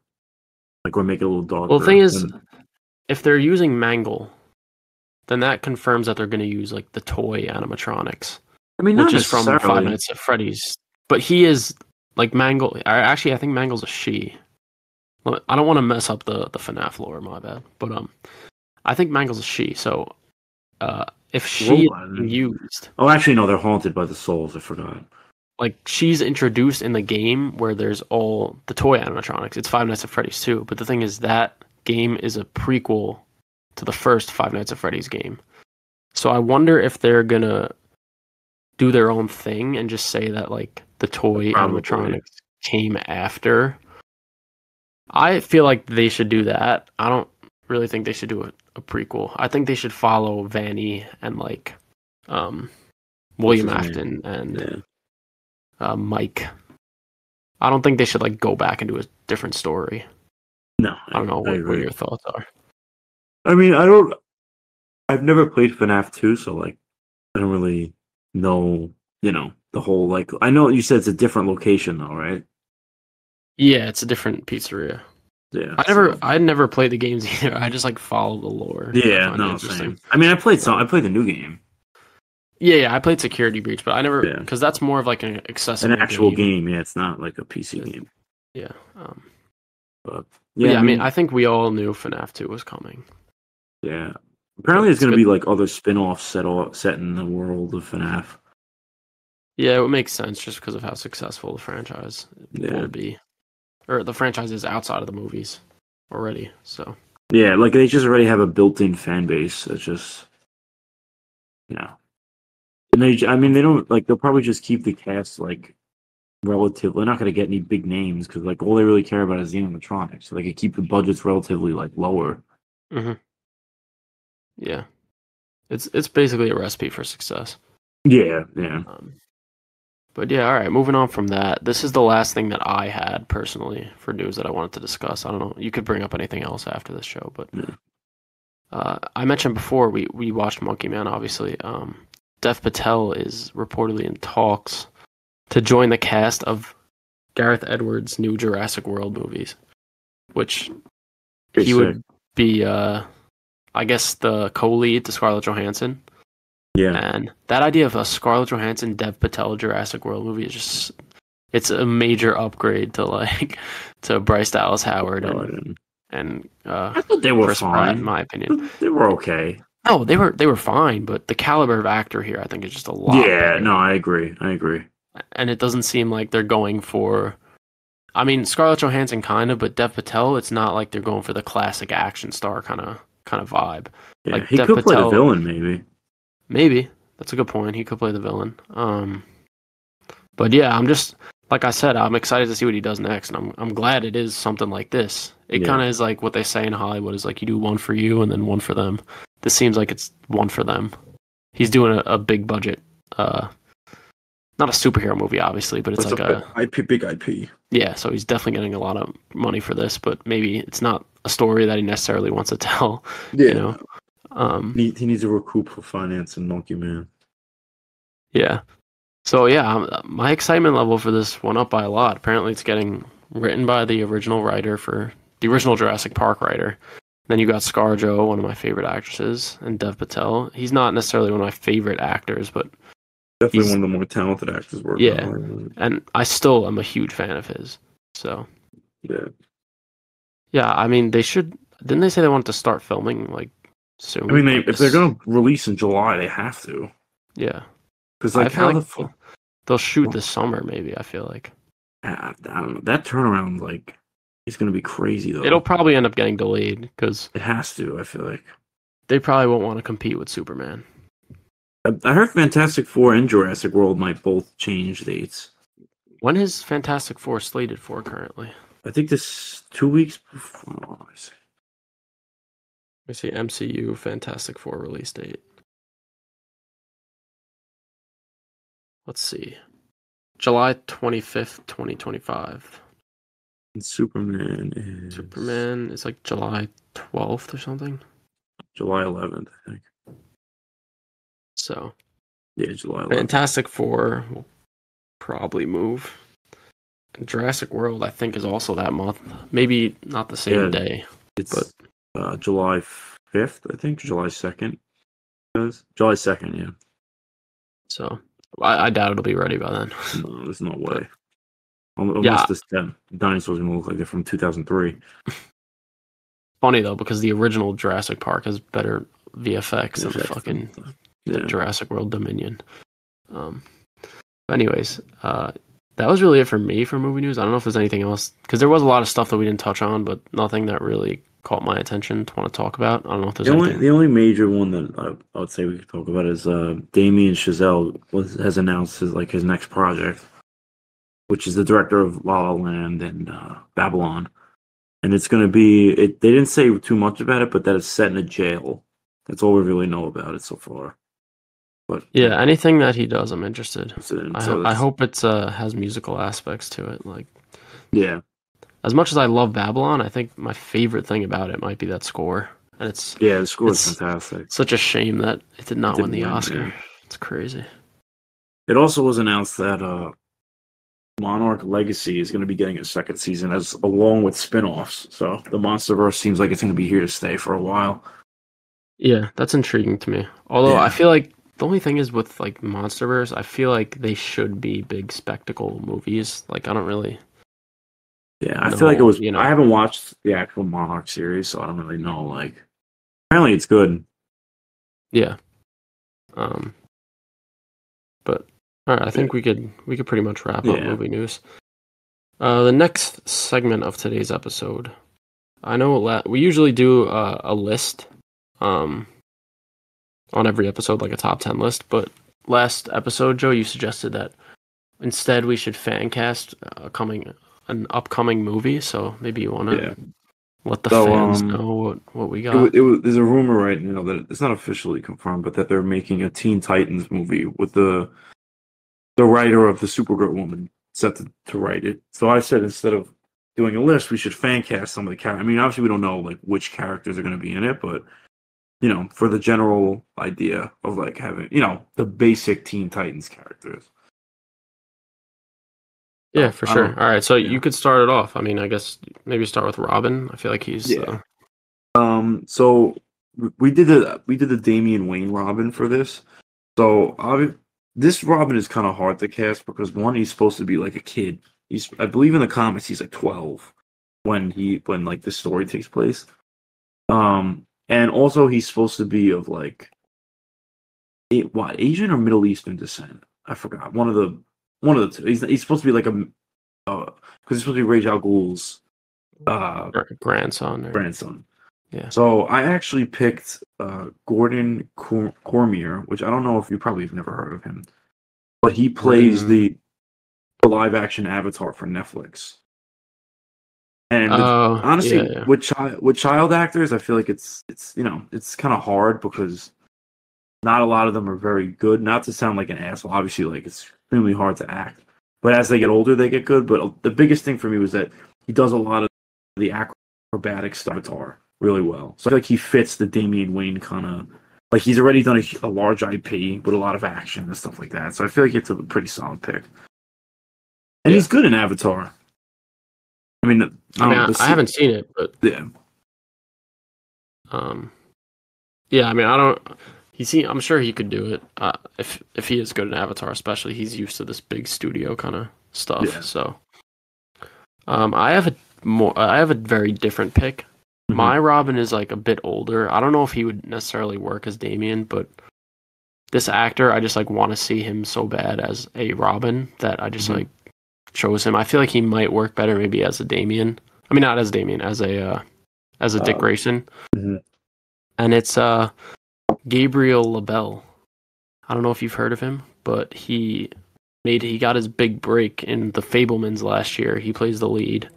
like or make it a little darker. Well, the thing is, if they're using Mangle, then that confirms that they're gonna use like the toy animatronics. I mean, which is from Five Nights at Freddy's, but he is like Mangle. Actually, I think Mangle's a she. I don't want to mess up the FNAF lore, my bad. But I think Mangle's a she. So if she is used, actually no, they're haunted by the souls. I forgot. Like she's introduced in the game where there's all the toy animatronics. It's Five Nights at Freddy's 2, but the thing is that game is a prequel to the first Five Nights at Freddy's game. So I wonder if they're gonna do their own thing and just say that like the toy Probably. animatronics came after. I feel like they should do that. I don't really think they should do a prequel. I think they should follow Vanny and like William Afton and Mike. I don't think they should like go back and do a different story. No, I don't know what your thoughts are. I mean, I've never played FNAF 2, so like I don't really know, the whole like. I know you said it's a different location though, right? Yeah, it's a different pizzeria. Yeah, I never played the games either. I just like follow the lore. Yeah, no, same. I mean, I played the new game. Yeah, I played Security Breach, but I never because that's more of like an accessible, an actual game. Yeah, it's not like a PC game. Yeah, but I mean, I think we all knew FNAF 2 was coming. Yeah, apparently there's going to be like other spin-offs set in the world of FNAF. Yeah, it would make sense just because of how successful the franchise will be. Or the franchise is outside of the movies already, so. Yeah, like they just already have a built-in fan base. It's just, and they don't like. They'll probably just keep the cast like relative. They're not going to get any big names because like all they really care about is the animatronics. So they can keep the budgets relatively like lower. Mm-hmm. Yeah, it's basically a recipe for success. Yeah. But yeah, all right, moving on from that. This is the last thing that I had personally for news that I wanted to discuss. I don't know. You could bring up anything else after this show, but I mentioned before we watched Monkey Man, obviously. Dev Patel is reportedly in talks to join the cast of Gareth Edwards' new Jurassic World movies, which he would be, I guess, the co-lead to Scarlett Johansson. Yeah. And that idea of a Scarlett Johansson, Dev Patel Jurassic World movie is just, it's a major upgrade to Bryce Dallas Howard and I thought they were Chris fine. Pratt, in my opinion. They were okay. No, they were fine, but the caliber of actor here I think is just a lot better. No, I agree. And it doesn't seem like they're going for, I mean, Scarlett Johansson kind of, but Dev Patel, it's not like they're going for the classic action star kind of vibe. Yeah, like he Dev could Patel, play the villain, maybe. Maybe. That's a good point. He could play the villain. But yeah, I'm just, like I said, I'm excited to see what he does next, and I'm glad it is something like this. It kind of is like what they say in Hollywood is like you do one for you and then one for them. This seems like it's one for them. He's doing a big budget, not a superhero movie, obviously, but it's like a big IP. Yeah, so he's definitely getting a lot of money for this, but maybe it's not a story that he necessarily wants to tell. Yeah. He needs to recoup for finance and Monkey Man. Yeah. So yeah, my excitement level for this went up by a lot. Apparently it's getting written by the original writer for the original Jurassic Park writer. Then you got ScarJo, one of my favorite actresses, and Dev Patel. He's not necessarily one of my favorite actors, but definitely one of the more talented actors working. Yeah. And I still am a huge fan of his. So yeah, I mean didn't they say they wanted to start filming like soon? I mean, if they're going to release in July, they have to. Yeah. Because like they'll shoot this summer, maybe, I feel like. I don't know. That turnaround, like, it's going to be crazy, though. It'll probably end up getting delayed, because... It has to, I feel like. They probably won't want to compete with Superman. I heard Fantastic Four and Jurassic World might both change dates. When is Fantastic Four slated for currently? I think this 2 weeks before. I see MCU Fantastic Four release date. Let's see. July 25th, 2025. And Superman is like July 12th or something? July 11th, I think. So. Yeah, July 11th. Fantastic Four will probably move. And Jurassic World, I think, is also that month. Maybe not the same day. It's July 5th, I think. July 2nd. July 2nd, yeah. So, I doubt it'll be ready by then. No, there's no way. Unless this dinosaurs are going to look like they're from 2003. Funny, though, because the original Jurassic Park has better VFX than the fucking Jurassic World Dominion. Anyways, that was really it for me for movie news. I don't know if there's anything else, because there was a lot of stuff that we didn't touch on, but nothing that really caught my attention to want to talk about. I don't know if there's anything. The only major one that I would say we could talk about is Damien Chazelle has announced his next project. which is the director of La La Land and Babylon. And it's going to be, they didn't say too much about it, but that it's set in a jail. That's all we really know about it so far. But Yeah, anything that he does, I'm interested. So I hope it's has musical aspects to it. Like, yeah, as much as I love Babylon, I think my favorite thing about it might be that score. And the score is fantastic. Such a shame that it did not win the Oscar. Yeah. It's crazy. It also was announced that Monarch Legacy is going to be getting a second season along with spin-offs. So the MonsterVerse seems like it's going to be here to stay for a while. Yeah, that's intriguing to me. Although I feel like the only thing is with like MonsterVerse, I feel like they should be big spectacle movies. Like I don't really. Yeah, I feel like it was. I haven't watched the actual Monarch series, so I don't really know. Like, apparently it's good. Yeah. But all right, I think we could pretty much wrap up movie news. The next segment of today's episode, I know we usually do a list, on every episode, like a top 10 list. But last episode, Joe, you suggested that instead we should fancast an upcoming movie. So maybe you want to let the fans know what we got. There's a rumor right now that it's not officially confirmed, but that they're making a Teen Titans movie with the writer of the Supergirl woman set to write it. So I said instead of doing a list, we should fancast some of the characters. I mean, obviously we don't know like which characters are going to be in it, but for the general idea of like having the basic Teen Titans characters. Yeah, for sure. All right, so you could start it off. I mean, I guess maybe start with Robin. I feel like he's So we did the Damian Wayne Robin for this. So this Robin is kind of hard to cast because one, he's supposed to be like a kid. I believe in the comics he's like 12 when like the story takes place. And also he's supposed to be of like Asian or Middle Eastern descent. I forgot. One of the two. He's supposed to be like because he's supposed to be Ra's al Ghul's grandson. Yeah. So I actually picked Gordon Cormier, which I don't know if you probably have never heard of him, but he plays the live action Avatar for Netflix. And honestly, with child actors, I feel like it's kind of hard because not a lot of them are very good. Not to sound like an asshole, obviously, like it's extremely hard to act. But as they get older, they get good. But the biggest thing for me was that he does a lot of the acrobatic stuff Avatar really well. So I feel like he fits the Damian Wayne kind of like he's already done a large IP with a lot of action and stuff like that. So I feel like it's a pretty solid pick. And he's good in Avatar. I mean, I haven't seen it, but yeah. Yeah, I mean, I don't. I'm sure he could do it. If he is good in Avatar, especially, he's used to this big studio kind of stuff. Yeah. So, I have a very different pick. Mm-hmm. My Robin is like a bit older. I don't know if he would necessarily work as Damian, but this actor, I just like want to see him so bad as a Robin that I just like chose him. I feel like he might work better maybe as a Damian. I mean, not as Damian, as a Dick Grayson. Mm-hmm. And it's Gabriel LaBelle. I don't know if you've heard of him, but he got his big break in The Fabelmans last year. He plays the lead.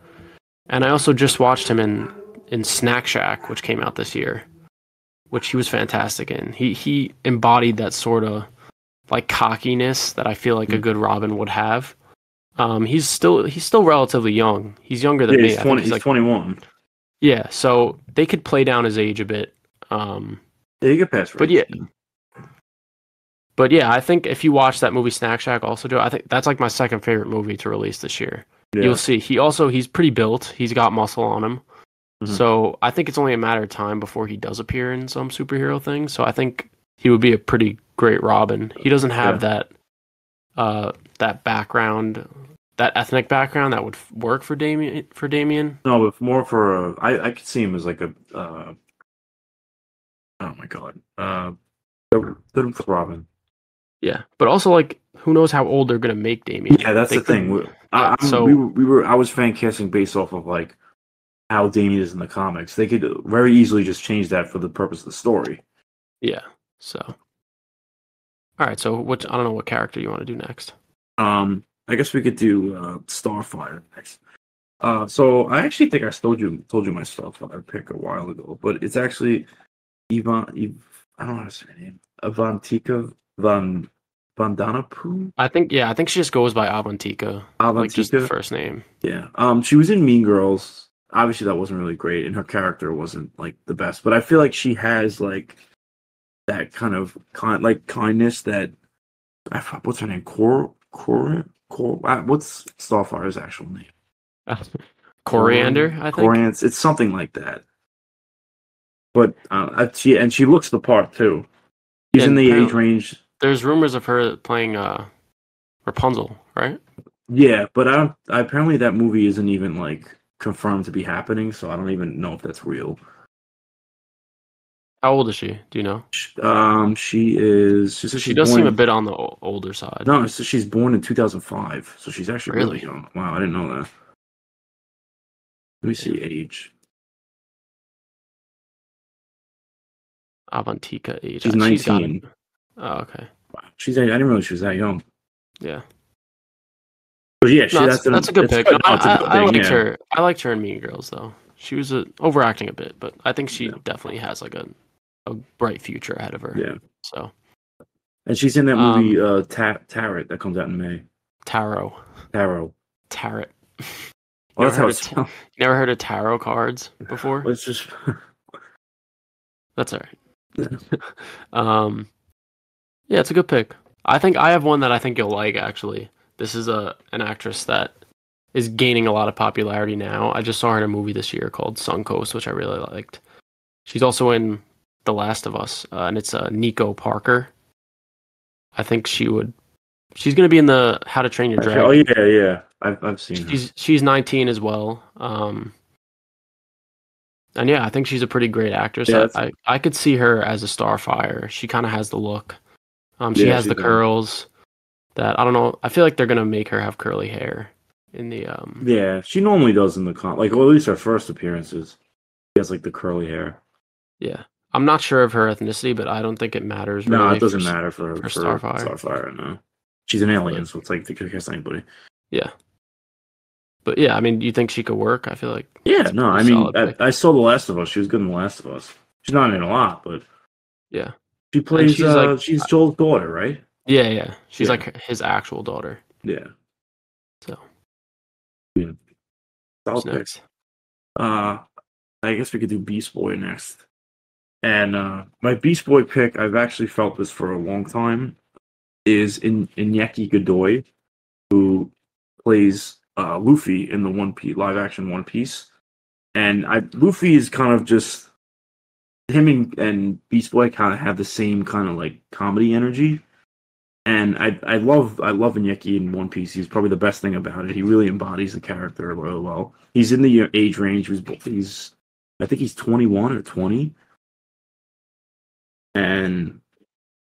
And I also just watched him in Snack Shack, which came out this year, which he was fantastic in. He embodied that sort of like cockiness that I feel like a good Robin would have. He's still relatively young. He's younger than me. He's 20, he's like 21. Yeah, so they could play down his age a bit. You get past, right? But yeah, I think if you watch that movie Snack Shack, also Joe, I think that's like my second favorite movie to release this year. Yeah. You'll see. He's pretty built. He's got muscle on him. Mm-hmm. So I think it's only a matter of time before he does appear in some superhero thing. So I think he would be a pretty great Robin. He doesn't have that background, that ethnic background that would work for Damian. No, but more for I could see him as like a oh my god, Robin. Yeah, but also like who knows how old they're gonna make Damian? Yeah, that's the thing. I was fan casting based off of like how Damian is in the comics. They could very easily just change that for the purpose of the story. Yeah. So, all right. So I don't know what character you want to do next. I guess we could do Starfire next. So I actually think I told you my Starfire pick a while ago, but it's actually I don't know how to say her name. Avantika Vandanapu? I think she just goes by Avantika, like just the Avantika? first name. Yeah. She was in Mean Girls. Obviously that wasn't really great, and her character wasn't like the best, but I feel like she has like that kind of kindness that what's her name? What's Starfire's actual name? Coriander, I think. Coriander. It's something like that. But she looks the part too. She's in the age range. There's rumors of her playing Rapunzel, right? Yeah, but apparently that movie isn't even like confirmed to be happening, so I don't even know if that's real. How old is she? Do you know? She is. She does seem a bit on the older side. No, she's born in 2005, so she's actually really young. Wow, I didn't know that. Let me see age. Avantika age. She's 19. Oh, okay. Wow. I didn't realize she was that young. Yeah. But yeah, that's a good pick. I liked her. I liked her in Mean Girls though. She was overacting a bit, but I think she definitely has like a bright future ahead of her. Yeah. So. And she's in that movie Tarot that comes out in May. Tarot. Oh, Never heard of tarot cards before? It's just. That's all right. Yeah, it's a good pick. I think I have one that I think you'll like. Actually, this is an actress that is gaining a lot of popularity now. I just saw her in a movie this year called Suncoast, which I really liked. She's also in The Last of Us, and it's Nico Parker. I think she's going to be in the How to Train Your Dragon. Oh yeah. I've seen her. She's 19 as well. And yeah, I think she's a pretty great actress. Yeah, I could see her as a Starfire. She kind of has the look. She has the curls. That I don't know. I feel like they're gonna make her have curly hair in the. Yeah, she normally does in the at least her first appearances. She has like the curly hair. Yeah, I'm not sure of her ethnicity, but I don't think it matters. No, it doesn't matter for Starfire. Starfire, no. She's an alien, so it's like they could cast anybody. Yeah. But yeah, I mean, do you think she could work? I feel like. Yeah, no, I mean, I saw The Last of Us. She was good in The Last of Us. She's not in a lot, but. Yeah. She plays. She's Joel's daughter, right? Yeah. She's like his actual daughter. Yeah. So. Yeah. What's next? I guess we could do Beast Boy next. And my Beast Boy pick, I've actually felt this for a long time, is Iñaki Godoy, who plays Luffy in the live action One Piece. And Luffy is kind of just him and Beast Boy kind of have the same kind of like comedy energy. And I love Iñaki in One Piece. He's probably the best thing about it. He really embodies the character really well. He's in the age range. I think he's 21 or 20. And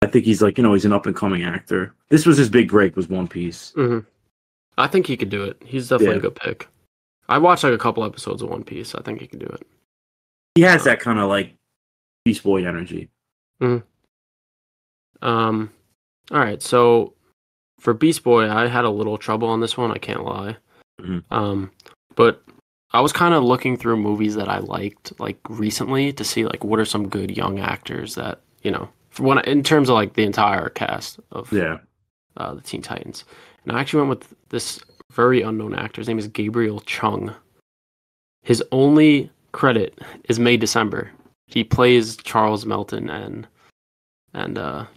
I think he's like, he's an up and coming actor. This was his big break, was One Piece. Mm-hmm. I think he could do it. He's definitely a good pick. I watched like a couple episodes of One Piece. I think he can do it. He has that kind of like Beast Boy energy. Mm-hmm. All right, so for Beast Boy, I had a little trouble on this one. I can't lie. Mm-hmm. But I was kind of looking through movies that I liked like recently to see like what are some good young actors that in terms of like the entire cast of the Teen Titans. And I actually went with this very unknown actor. His name is Gabriel Chung. His only credit is May December. He plays Charles Melton and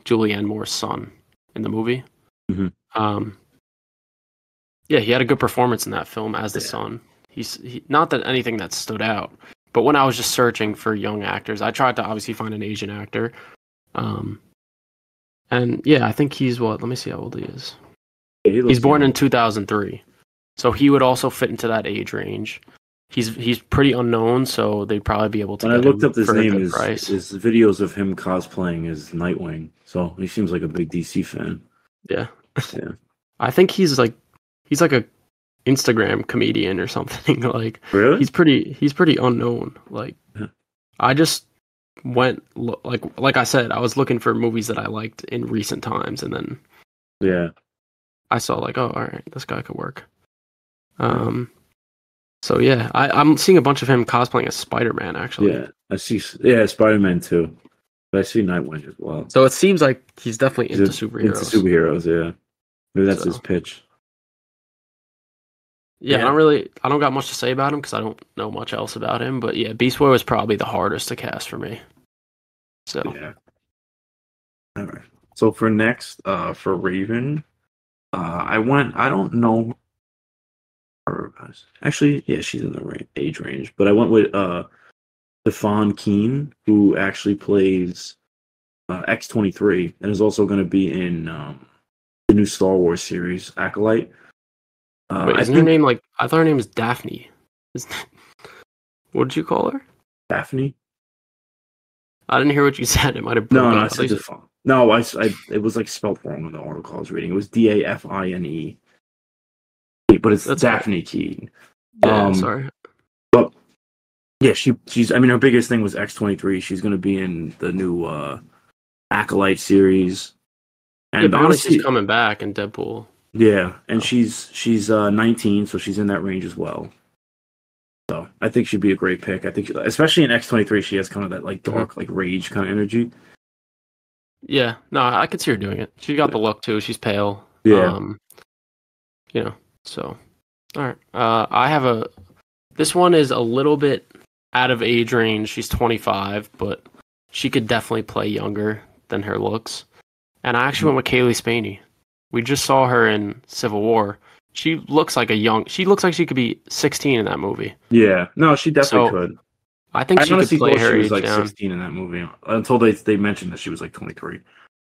Julianne Moore's son in the movie. Mm-hmm. Yeah, he had a good performance in that film as the son. He's not that anything that stood out, but when I was just searching for young actors, I tried to obviously find an Asian actor. And yeah, I think he's what? Let me see how old he is. Yeah, he's born in 2003, so he would also fit into that age range. He's pretty unknown, so they'd probably be able to. When I looked up his name, is videos of him cosplaying as Nightwing, so he seems like a big DC fan. Yeah. I think he's like a Instagram comedian or something. Like, really? He's pretty unknown. Like, I just went like I said, I was looking for movies that I liked in recent times, and then I saw like, oh, all right, this guy could work. So yeah, I'm seeing a bunch of him cosplaying as Spider-Man actually. Yeah, I see. Yeah, Spider-Man too, but I see Nightwing as well. So it seems like he's definitely into superheroes. Into superheroes, yeah. Maybe that's his pitch. Yeah, I don't got much to say about him because I don't know much else about him. But yeah, Beast Boy was probably the hardest to cast for me. So yeah. All right. So for next, for Raven, I don't know. Actually, yeah, she's in the age range, but I went with Stefan Keen, who actually plays X-23 and is also going to be in the new Star Wars series, Acolyte. wait, isn't her name like? I thought her name was Daphne. What did you call her? Daphne. I didn't hear what you said. It might have. No, I said Stefan. No, it was like spelled wrong in the article I was reading. It was Dafine. But it's Daphne Keen. Yeah, sorry. But yeah, she's. I mean, her biggest thing was X-23. She's going to be in the new Acolyte series. And honestly, she's coming back in Deadpool. Yeah, and she's 19, so she's in that range as well. So I think she'd be a great pick. I think, especially in X-23, she has kind of that like dark, like rage kind of energy. Yeah, no, I could see her doing it. She got the look too. She's pale. Yeah. So, all right. This one is a little bit out of age range. She's 25, but she could definitely play younger than her looks. And I actually went with Kaylee Spaney. We just saw her in Civil War. She looks like she looks like she could be 16 in that movie. Yeah, no, she definitely could. I think she could play her age like down. 16 in that movie until they mentioned that she was like 23.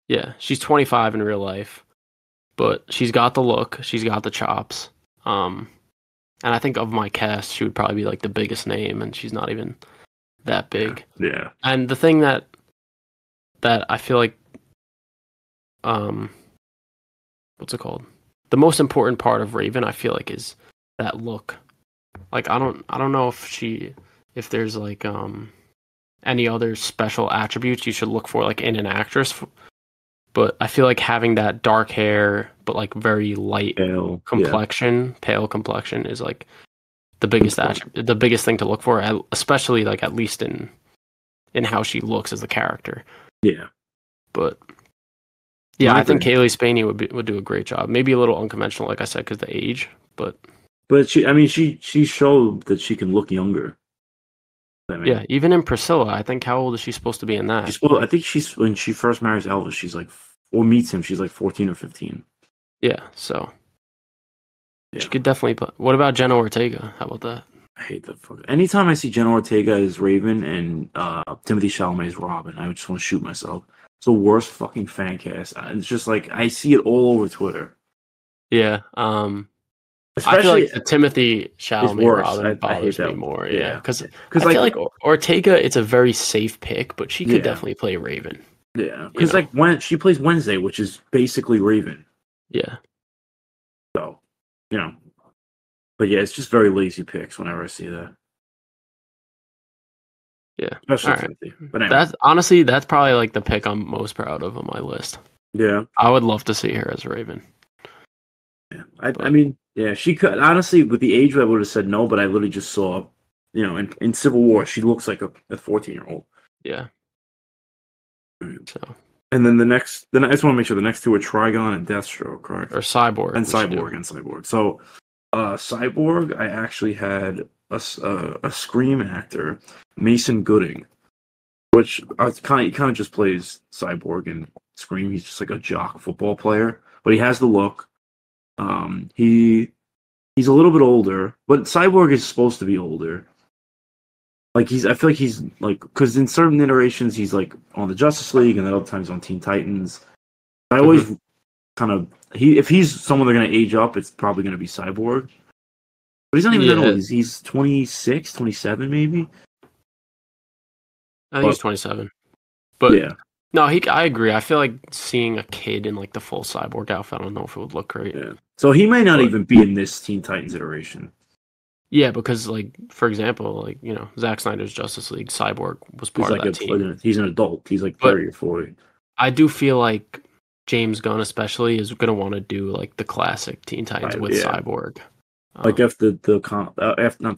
Yeah, she's 25 in real life. But she's got the look, she's got the chops. And I think of my cast, she would probably be like the biggest name, and she's not even that big. Yeah. And the thing that I feel like, what's it called? The most important part of Raven, I feel like, is that look. Like I don't know if there's like any other special attributes you should look for like in an actress. But I feel like having that dark hair, but like very light pale complexion is like the biggest the biggest thing to look for, especially like at least in how she looks as a character. Yeah. But yeah, I think Kaylee Spaney would do a great job. Maybe a little unconventional, like I said, because the age. But she showed that she can look younger. Yeah, even in Priscilla, I think how old is she supposed to be in that? I think when she first marries Elvis, she's like, or meets him, she's like 14 or 15. Yeah, so she could definitely put. What about Jenna Ortega? How about that? I hate that fucker. Anytime I see Jenna Ortega as Raven and Timothée Chalamet as Robin, I just want to shoot myself. It's the worst fucking fan cast. It's just like I see it all over Twitter. Yeah, I feel like the Timothée Chalamet Robin bothers me more. Yeah, because I feel like Ortega, it's a very safe pick, but she could definitely play Raven. Yeah, because like when she plays Wednesday, which is basically Raven. Yeah. So, but yeah, it's just very lazy picks whenever I see that. Yeah, especially Timothée. But anyway. That's probably like the pick I'm most proud of on my list. Yeah, I would love to see her as Raven. Yeah, I mean, yeah, she could honestly with the age I would have said no, but I literally just saw, in Civil War, she looks like a 14-year-old. Yeah. So. And then I just want to make sure the next two are Trigon and Deathstroke, correct? Or Cyborg. And Cyborg. So, Cyborg, I actually had a Scream actor, Mason Gooding, which kind of just plays Cyborg in Scream. He's just like a jock football player, but he has the look. He's a little bit older, but Cyborg is supposed to be older. Like I feel like he's like, because in certain iterations he's like on the Justice League, and then other times on Teen Titans. I always kind of if he's someone they're gonna age up, it's probably gonna be Cyborg. But he's not even that old. He's 26, 27 maybe. I think he's 27. But yeah. No, I agree. I feel like seeing a kid in like the full Cyborg outfit, I don't know if it would look great. Yeah. So he may not even be in this Teen Titans iteration. Yeah, because like for example, like Zack Snyder's Justice League, Cyborg was part of that team. He's an adult. He's like 30 or 40. I do feel like James Gunn especially is gonna want to do like the classic Teen Titans with Cyborg. Like if not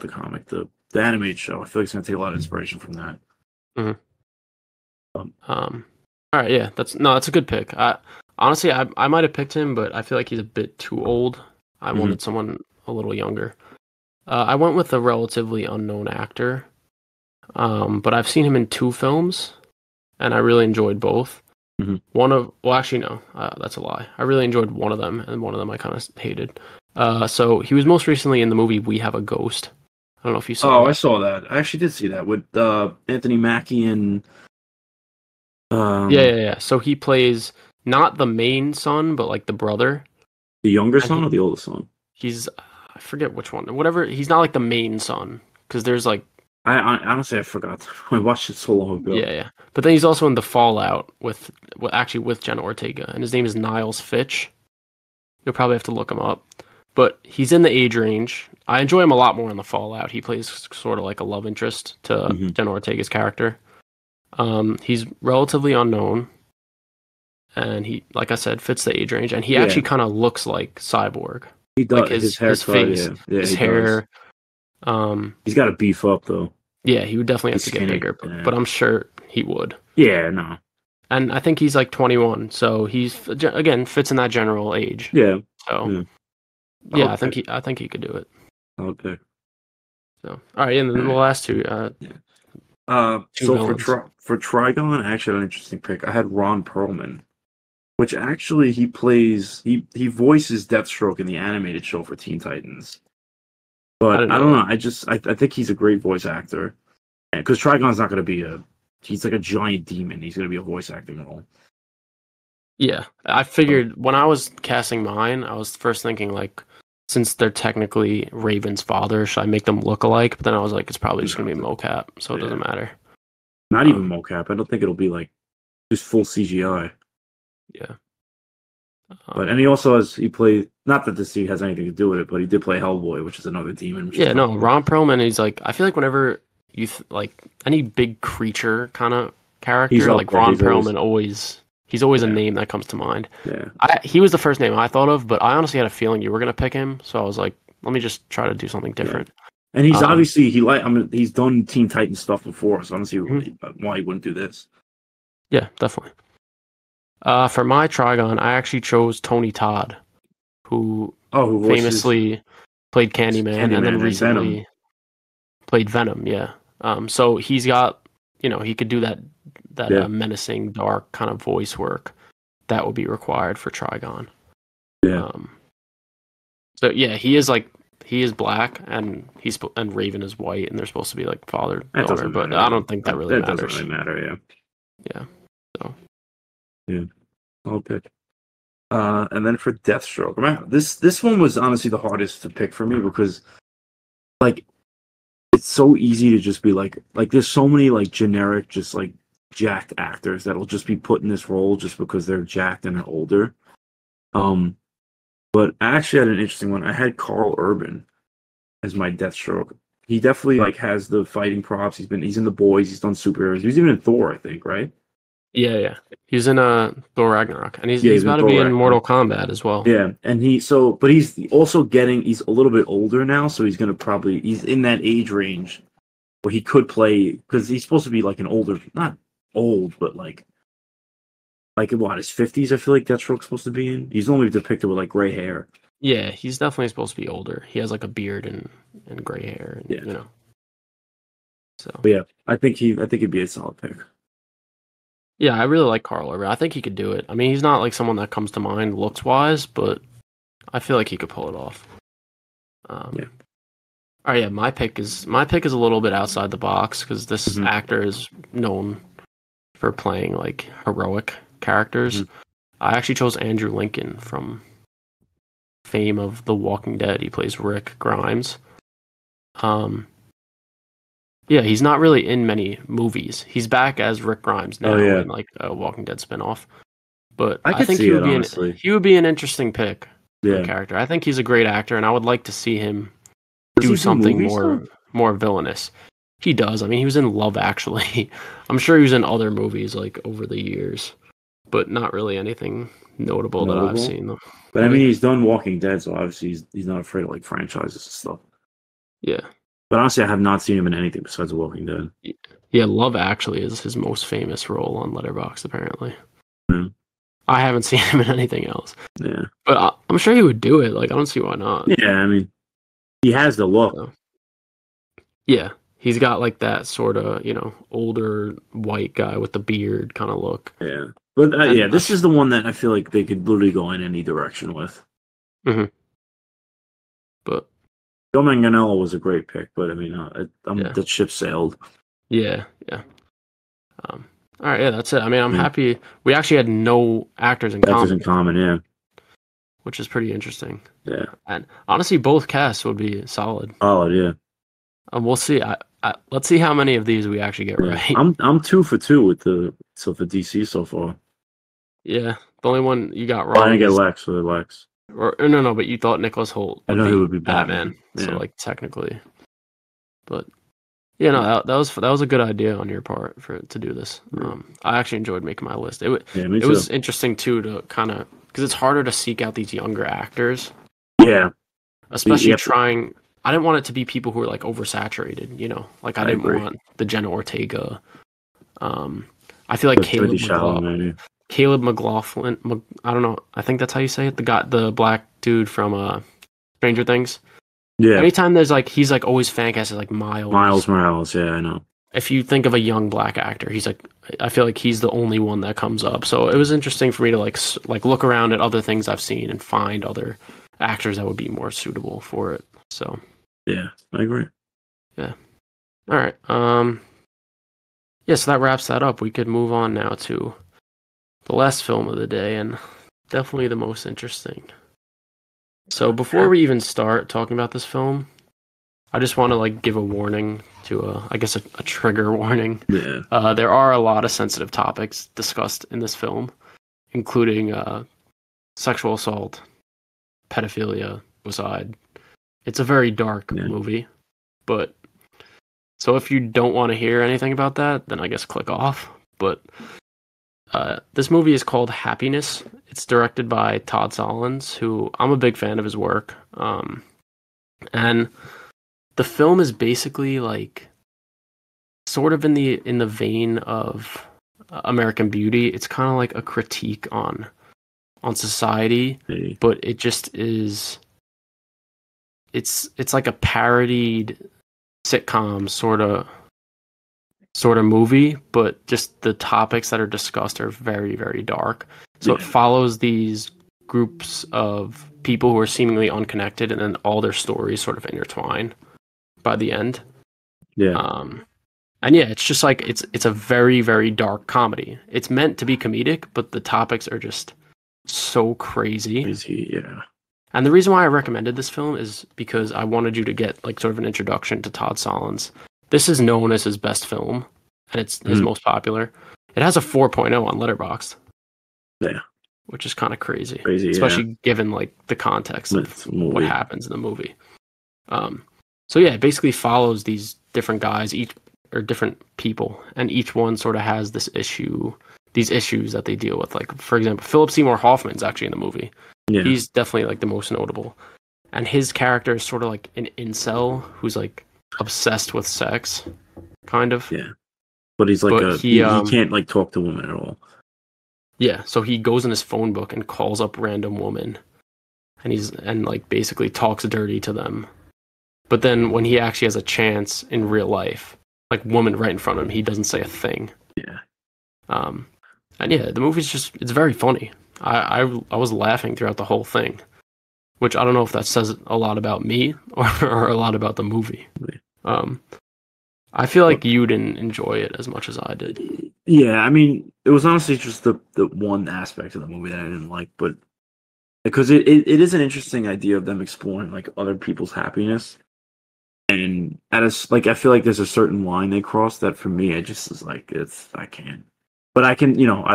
the comic, the animated show. I feel like it's gonna take a lot of inspiration from that. All right, yeah, that's a good pick. Honestly, I might have picked him, but I feel like he's a bit too old. I wanted someone a little younger. I went with a relatively unknown actor, but I've seen him in 2 films, and I really enjoyed both. Actually, no, that's a lie. I really enjoyed one of them, and one of them I kind of hated. So he was most recently in the movie We Have a Ghost. I don't know if you saw. Oh, I saw that. I actually did see that with Anthony Mackie and. Yeah. So he plays not the main son, but like the brother. The younger son or the older son? He's I forget which one. Whatever. He's not like the main son because there's like. I honestly I forgot. I watched it so long ago. Yeah. But then he's also in The Fallout with Jenna Ortega, and his name is Niles Fitch. You'll probably have to look him up, but he's in the age range. I enjoy him a lot more in The Fallout. He plays sort of like a love interest to Jenna Ortega's character. He's relatively unknown, and he, like I said, fits the age range, and he actually kind of looks like Cyborg. He does. Like his face, his hair. He's got to beef up though. Yeah, he would definitely have to get bigger, but I'm sure he would. Yeah, no. And I think he's like 21, so he's again fits in that general age. Yeah. So I think he could do it. Okay. So all right, and then the last two. So for Trigon, I actually had an interesting pick. I had Ron Perlman, which actually he voices Deathstroke in the animated show for Teen Titans. But I don't know. I think he's a great voice actor, because Trigon's not going to be he's like a giant demon. He's going to be a voice acting role. Yeah, I figured when I was casting mine, I was first thinking like, since they're technically Raven's father, should I make them look alike? But then I was like, it's probably just going to be mocap, so it doesn't matter. Not even mocap. I don't think it'll be like just full CGI. Yeah. And he also he played, not that this has anything to do with it, but he did play Hellboy, which is another demon. Ron Perlman, he's like, I feel like whenever you like any big creature kind of character, like Ron Perlman he's always a name that comes to mind. Yeah. He was the first name I thought of, but I honestly had a feeling you were going to pick him, so I was like, let me just try to do something different. Yeah. And he's obviously he's done Teen Titans stuff before, so I don't see why he wouldn't do this. Yeah, definitely. For my Trigon, I actually chose Tony Todd, who famously played Candyman and then recently played Venom. Yeah. So he's got, he could do that menacing, dark kind of voice work that would be required for Trigon. Yeah. So yeah, he is black, and Raven is white, and they're supposed to be like father daughter, but I don't think that really matters. That doesn't really matter. Yeah. Yeah. So. Yeah. Okay. And then for Deathstroke, this one was honestly the hardest to pick for me, because like it's so easy to just be like there's so many like generic, just like jacked actors that'll just be put in this role just because they're jacked and they're older. But I actually had an interesting one. I had Carl Urban as my Deathstroke. He definitely like has the fighting props. He's in The Boys. He's done superheroes. He was even in Thor, I think, right? Yeah. He's in Thor Ragnarok, and he's about to be in Mortal Kombat as well. Yeah, and he's a little bit older now, so he's in that age range where he could play, because he's supposed to be like an older, not old, but like what, his 50s, I feel like Deathstroke's supposed to be in. He's only depicted with like gray hair. Yeah, he's definitely supposed to be older. He has like a beard and gray hair, and, So, but yeah, I think he'd be a solid pick. Yeah, I really like Carl Urban. I think he could do it. I mean, he's not like someone that comes to mind looks wise, but I feel like he could pull it off. All right, yeah, my pick is a little bit outside the box, because this actor is known for playing like heroic characters. I actually chose Andrew Lincoln from fame of The Walking Dead. He plays Rick Grimes. Yeah, he's not really in many movies. He's back as Rick Grimes now in like a Walking Dead spinoff. But I think he would be an interesting pick for the character. I think he's a great actor, and I would like to see him do something more villainous. He does. I mean, he was in Love Actually. I'm sure he was in other movies like over the years, but not really anything notable that I've seen. But I mean, he's done Walking Dead, so obviously he's not afraid of like franchises and stuff. Yeah. But honestly, I have not seen him in anything besides Walking Dead. Yeah, Love Actually is his most famous role on Letterboxd, apparently. Yeah. I haven't seen him in anything else. Yeah. But I'm sure he would do it. Like, I don't see why not. Yeah, I mean, he has the look. So, yeah. He's got like that sort of, older white guy with the beard kind of look. Yeah. But this is the one that I feel like they could literally go in any direction with. Mm-hmm. But Joe Manganiello was a great pick, but I mean, that ship sailed. Yeah. All right, yeah, that's it. I mean, I'm happy. We actually had no actors in common. Yeah. Which is pretty interesting. Yeah. And honestly, both casts would be solid. Solid, yeah. We'll see. Let's see how many of these we actually get right. I'm 2 for 2 with the DC so far. Yeah, the only one you got wrong. I didn't get Lex for Lex. Or no, but you thought Nicholas Hoult. I know he would be Batman. Yeah. So like technically, but yeah, no, that was a good idea on your part to do this. I actually enjoyed making my list. It was interesting too to kind of because it's harder to seek out these younger actors. Yeah, especially trying. I didn't want it to be people who are like oversaturated. Like I didn't want the Jenna Ortega. I feel like Caleb McLaughlin. I don't know. I think that's how you say it. The black dude from Stranger Things. Yeah. Anytime there's like he's like always fan casted like Miles Morales. Yeah, I know. If you think of a young black actor, he's like I feel like he's the only one that comes up. So it was interesting for me to like look around at other things I've seen and find other actors that would be more suitable for it. So yeah, I agree. Yeah. All right. Yeah, so that wraps that up. We could move on now to the last film of the day and definitely the most interesting. So before we even start talking about this film, I just want to like give a warning to I guess a trigger warning. Yeah. There are a lot of sensitive topics discussed in this film, including sexual assault, pedophilia, suicide. It's a very dark movie, but so if you don't want to hear anything about that, then I guess click off. But this movie is called Happiness. It's directed by Todd Solondz, who I'm a big fan of his work. And the film is basically like sort of in the vein of American Beauty. It's kind of like a critique on society, but it just is. It's like a parodied sitcom sort of movie, but just the topics that are discussed are very, very dark. So it follows these groups of people who are seemingly unconnected, and then all their stories sort of intertwine by the end. Yeah. And yeah, it's just like it's a very, very dark comedy. It's meant to be comedic, but the topics are just so crazy. Yeah. And the reason why I recommended this film is because I wanted you to get like sort of an introduction to Todd Solondz. This is known as his best film, and it's his most popular. It has a 4.0 on Letterboxd. Yeah. Which is kind of crazy. Especially given like the context of what happens in the movie. So yeah, it basically follows these different guys, different people, and each one sort of has these issues that they deal with. Like, for example, Philip Seymour Hoffman's actually in the movie. Yeah. He's definitely like the most notable. And his character is sort of like an incel who's like obsessed with sex, kind of. Yeah. But he's like he can't like talk to women at all. Yeah, so he goes in his phone book and calls up random women, and like basically talks dirty to them. But then when he actually has a chance in real life, like woman right in front of him, he doesn't say a thing. Yeah. And yeah, the movie's it's very funny. I was laughing throughout the whole thing, which I don't know if that says a lot about me or a lot about the movie. I feel like you didn't enjoy it as much as I did. Yeah, I mean, it was honestly just the one aspect of the movie that I didn't like, but because it is an interesting idea of them exploring like other people's happiness, and I feel like there's a certain line they cross that for me, it just is like I can't. But I can, I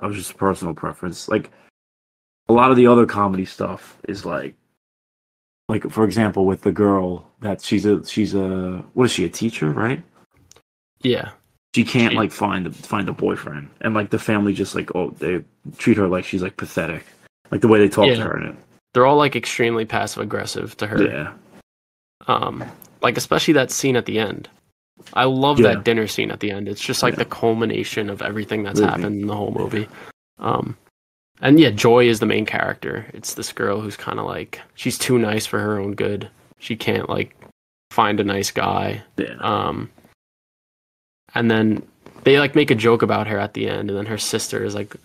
was just personal preference. Like a lot of the other comedy stuff is like for example, with the girl that she's a what is she, a teacher, right? Yeah. she can't like find a boyfriend, and like the family just like they treat her like she's like pathetic, like the way they talk to her in it. They're all like extremely passive aggressive to her. Yeah. Like especially that scene at the end. I love that dinner scene at the end. It's just like the culmination of everything that's happened in the whole movie. And yeah, Joy is the main character. It's this girl who's kind of like, she's too nice for her own good. She can't like find a nice guy. Yeah. And then they like make a joke about her at the end, and then her sister is like,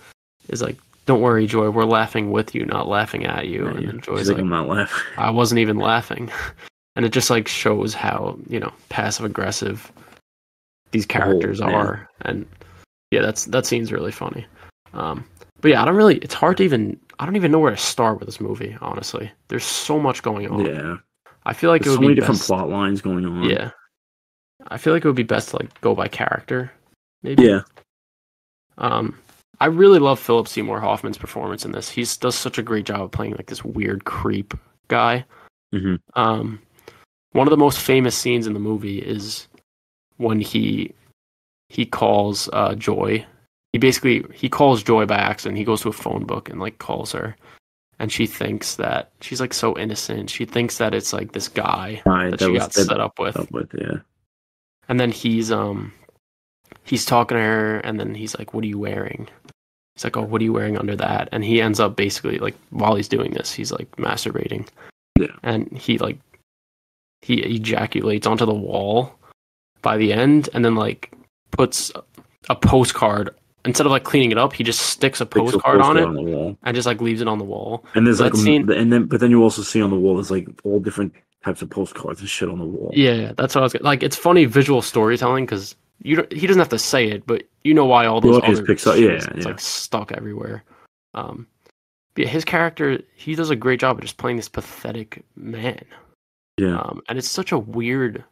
"Don't worry, Joy, we're laughing with you, not laughing at you." And then Joy's like, "I'm not laughing. I wasn't even laughing." And it just like shows how, you know, passive aggressive these characters are. And yeah, that scene's really funny. But yeah, I don't even know where to start with this movie, honestly. There's so much going on. Yeah. I feel like There's it would so be many different plot lines going on. Yeah. I feel like it would be best to like go by character, maybe. Yeah. I really love Philip Seymour Hoffman's performance in this. He does such a great job of playing like this weird creep guy. Mm-hmm. One of the most famous scenes in the movie is when he calls Joy. He calls Joy by accident. He goes to a phone book and like calls her, and she thinks that she's like so innocent. She thinks that it's like this guy that she got set up with. Yeah. And then he's talking to her, and then he's like, "What are you wearing?" He's like, "Oh, what are you wearing under that?" And he ends up basically like while he's doing this, he's like masturbating. Yeah. And he ejaculates onto the wall by the end, and then like puts a postcard. Instead of like cleaning it up, he just sticks a postcard on it on the wall and just like leaves it on the wall. And there's like but then you also see on the wall there's like all different types of postcards and shit on the wall. Yeah, that's what I was like. It's funny visual storytelling because he doesn't have to say it, but you know why all those other picks up. It's like stuck everywhere. But yeah, his character, he does a great job of just playing this pathetic man. Yeah. And it's such a weird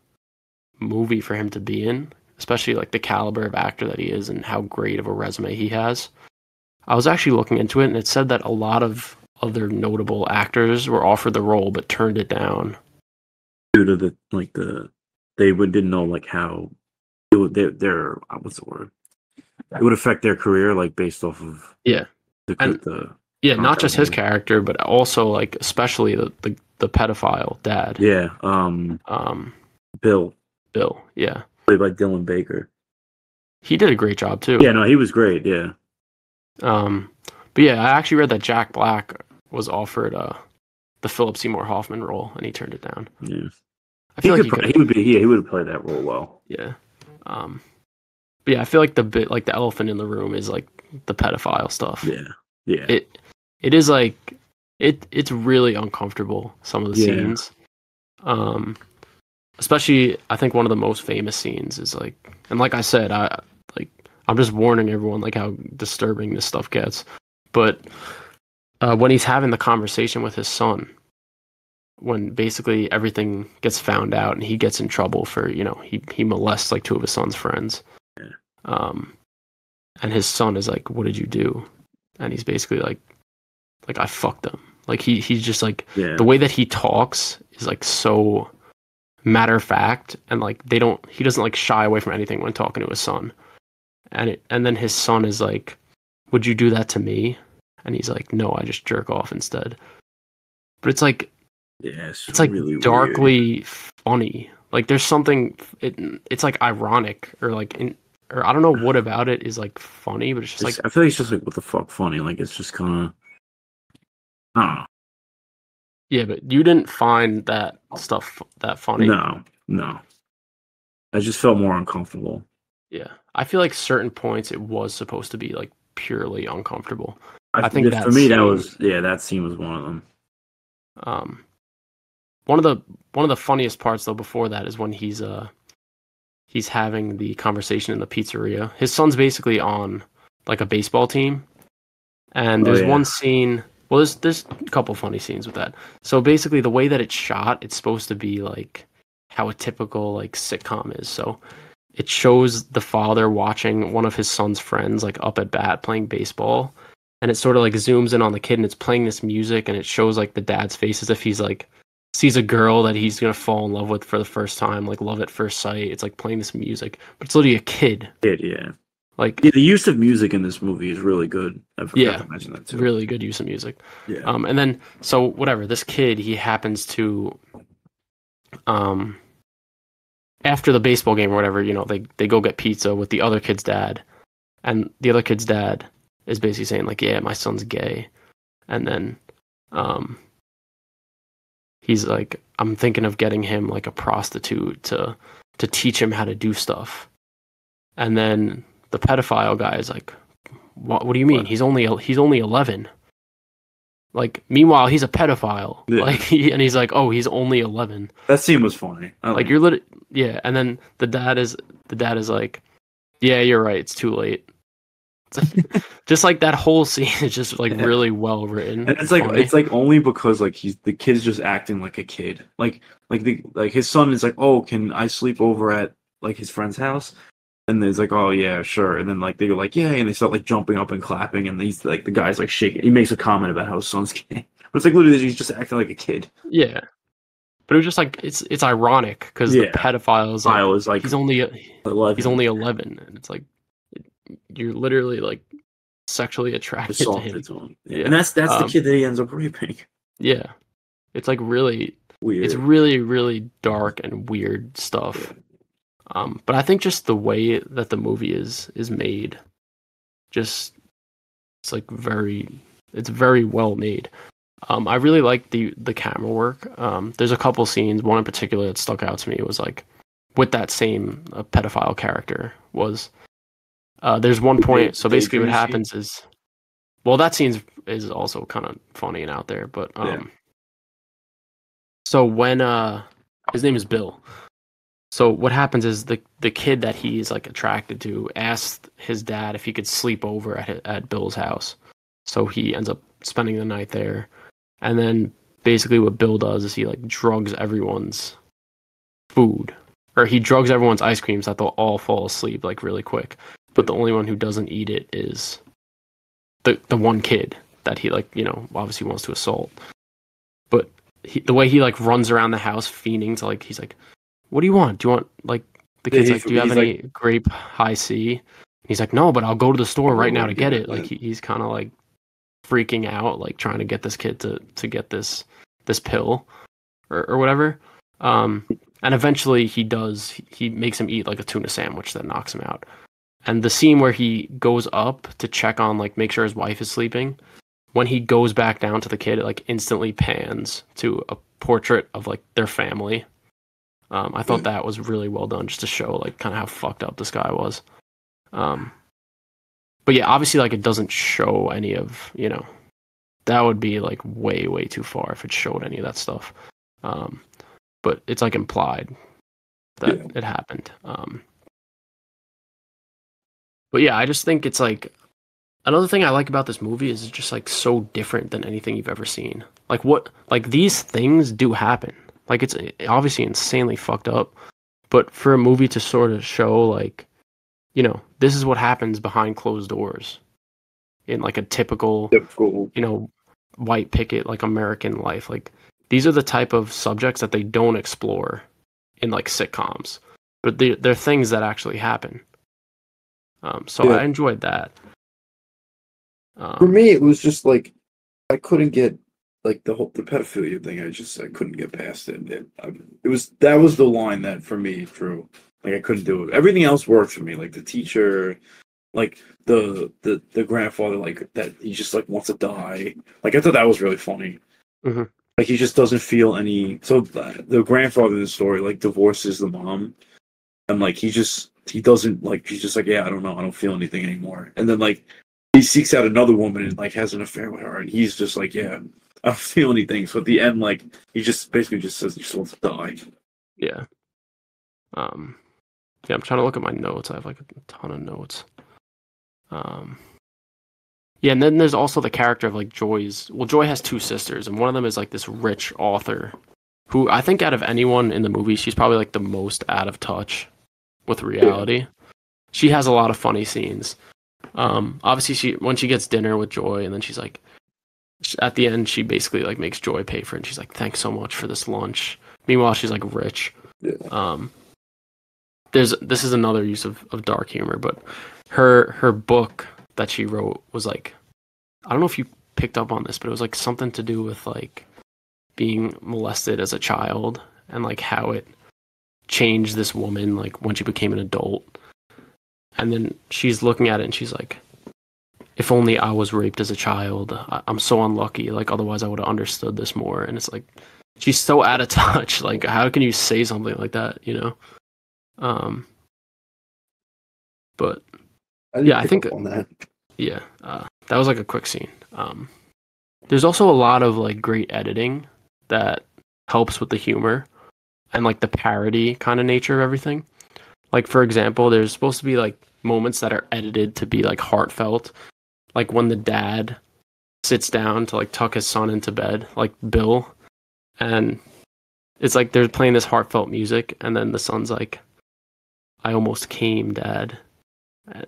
movie for him to be in, especially like the caliber of actor that he is and how great of a resume he has. I was actually looking into it, and it said that a lot of other notable actors were offered the role but turned it down due to didn't know like how their what's the word? It would affect their career, like based off of not just his character, but also like especially the pedophile dad. Yeah. Bill. Yeah. Played by Dylan Baker. He did a great job too. Yeah, no, he was great. Yeah. But yeah, I actually read that Jack Black was offered the Philip Seymour Hoffman role, and he turned it down. Yeah. I feel he would have played that role well. Yeah. But yeah, I feel like the elephant in the room is like the pedophile stuff. Yeah. Yeah. It is like it's really uncomfortable, some of the scenes. Especially I think one of the most famous scenes is like, and like I said, I'm just warning everyone like how disturbing this stuff gets. But when he's having the conversation with his son, when basically everything gets found out and he gets in trouble for, you know, he molests like two of his son's friends. Yeah. And his son is like, "What did you do?" And he's basically like I fucked them. Like he's just like the way that he talks is like so matter of fact, and like he doesn't like shy away from anything when talking to his son. And then his son is like, "Would you do that to me?" And he's like, "No, I just jerk off instead." But it's like, it's like really darkly weird. Funny. Like there's something. It's like ironic or like or I don't know what about it is like funny, but it's just like I feel like it's just like what the fuck funny. Like it's just kind of I don't know. Yeah, but you didn't find that stuff that funny. No. I just felt more uncomfortable. Yeah, I feel like certain points it was supposed to be like purely uncomfortable. I think that for me that scene was one of them. One of the funniest parts though before that is when he's having the conversation in the pizzeria. His son's basically on like a baseball team, and there's one scene. Well, there's a couple funny scenes with that. So basically, the way that it's shot, it's supposed to be like how a typical like sitcom is. So it shows the father watching one of his son's friends like up at bat playing baseball, and it sort of like zooms in on the kid, and it's playing this music, and it shows like the dad's face as if he's like sees a girl that he's gonna fall in love with for the first time, like love at first sight. It's like playing this music, but it's literally a kid. Yeah. Like, Yeah, the use of music in this movie is really good. I forgot to mention that too. Really good use of music. Yeah. And then so whatever, this kid, he happens to after the baseball game or whatever, you know, they go get pizza with the other kid's dad, and the other kid's dad is basically saying like, yeah, my son's gay, and then he's like, I'm thinking of getting him like a prostitute to teach him how to do stuff, and then the pedophile guy is like, what do you mean? What? He's only 11. Like, meanwhile, he's a pedophile. Yeah. Like, and he's like, oh, he's only 11. That scene was funny. Like, you're yeah. And then the dad is like, yeah, you're right. It's too late. Just like that whole scene is just like really well written. And it's like only because like the kid's just acting like a kid. Like his son is like, oh, can I sleep over at like his friend's house? And he's like, oh yeah, sure. And then like they go like, yeah, and they start like jumping up and clapping, and he's like, the guy's like shaking. He makes a comment about how his son's gay, but it's like literally he's just acting like a kid. Yeah, but it was just like it's ironic because the pedophile is like he's only 11. He's only 11, and it's like you're literally like sexually attracted to him. Yeah. And that's the kid that he ends up raping. Yeah, it's like really weird. It's really really dark and weird stuff. Yeah. But I think just the way that the movie is made, just it's very well made. I really like the camera work. There's a couple scenes. One in particular that stuck out to me was like with that same pedophile character was. There's one point. So basically, what happens is, well, that scene is also kind of funny and out there. But so when his name is Bill. So what happens is the kid that he's like attracted to asked his dad if he could sleep over at Bill's house. So he ends up spending the night there. And then basically what Bill does is he like drugs everyone's food. Or he drugs everyone's ice cream so that they'll all fall asleep like really quick. But the only one who doesn't eat it is the one kid that he like, you know, obviously wants to assault. But the way he like runs around the house fiending to like, he's like, what do you want? Do you want, like, the kid's like, do you have any grape high C? And he's like, no, but I'll go to the store right now to get it. Like, he's kind of, like, freaking out, like, trying to get this kid to get this pill or whatever. And eventually he makes him eat, like, a tuna sandwich that knocks him out. And the scene where he goes up to check on, like, make sure his wife is sleeping, when he goes back down to the kid, it, like, instantly pans to a portrait of, like, their family. I thought that was really well done, just to show like kind of how fucked up this guy was. But yeah, obviously like it doesn't show any of, you know, that would be like way too far if it showed any of that stuff. But it's like implied that it happened. But yeah, I just think it's like another thing I like about this movie is it's just like so different than anything you've ever seen. Like these things do happen. Like, it's obviously insanely fucked up, but for a movie to sort of show, like, you know, this is what happens behind closed doors in, like, a typical, you know, white picket, like, American life. Like, these are the type of subjects that they don't explore in, like, sitcoms, but they're things that actually happen. So I enjoyed that. For me, it was just, like, I couldn't get like the pedophilia thing, I couldn't get past it. That was the line that for me drew. Like I couldn't do it. Everything else worked for me. Like the teacher, like the grandfather, like that he just like wants to die. Like I thought that was really funny. Mm-hmm. Like he just doesn't feel any. So the grandfather in the story like divorces the mom, and like he doesn't like he's just like yeah I don't know I don't feel anything anymore. And then like he seeks out another woman and like has an affair with her, and he's just like yeah. I don't feel anything. So at the end, like he just basically just says he just wants to die. Yeah. Yeah, I'm trying to look at my notes. I have like a ton of notes. Yeah, and then there's also the character of like Joy's. Well, Joy has two sisters, and one of them is like this rich author, who I think out of anyone in the movie, she's probably like the most out of touch with reality. Yeah. She has a lot of funny scenes. Obviously, when she gets dinner with Joy, and then she's like, at the end, she basically like makes Joy pay for it. And she's like, "Thanks so much for this lunch." Meanwhile, she's like rich. Yeah. This is another use of dark humor, but her book that she wrote was like, I don't know if you picked up on this, but it was like something to do with like being molested as a child and like how it changed this woman like when she became an adult. And then she's looking at it and she's like, if only I was raped as a child. I'm so unlucky. Like, otherwise I would have understood this more. And it's like, she's so out of touch. Like, how can you say something like that, you know? But yeah, I think on that. Yeah, that was like a quick scene. There's also a lot of like great editing that helps with the humor and like the parody kind of nature of everything. Like, for example, there's supposed to be like moments that are edited to be like heartfelt, like when the dad sits down to like tuck his son into bed, like Bill, and it's like they're playing this heartfelt music, and then the son's like, "I almost came, Dad,"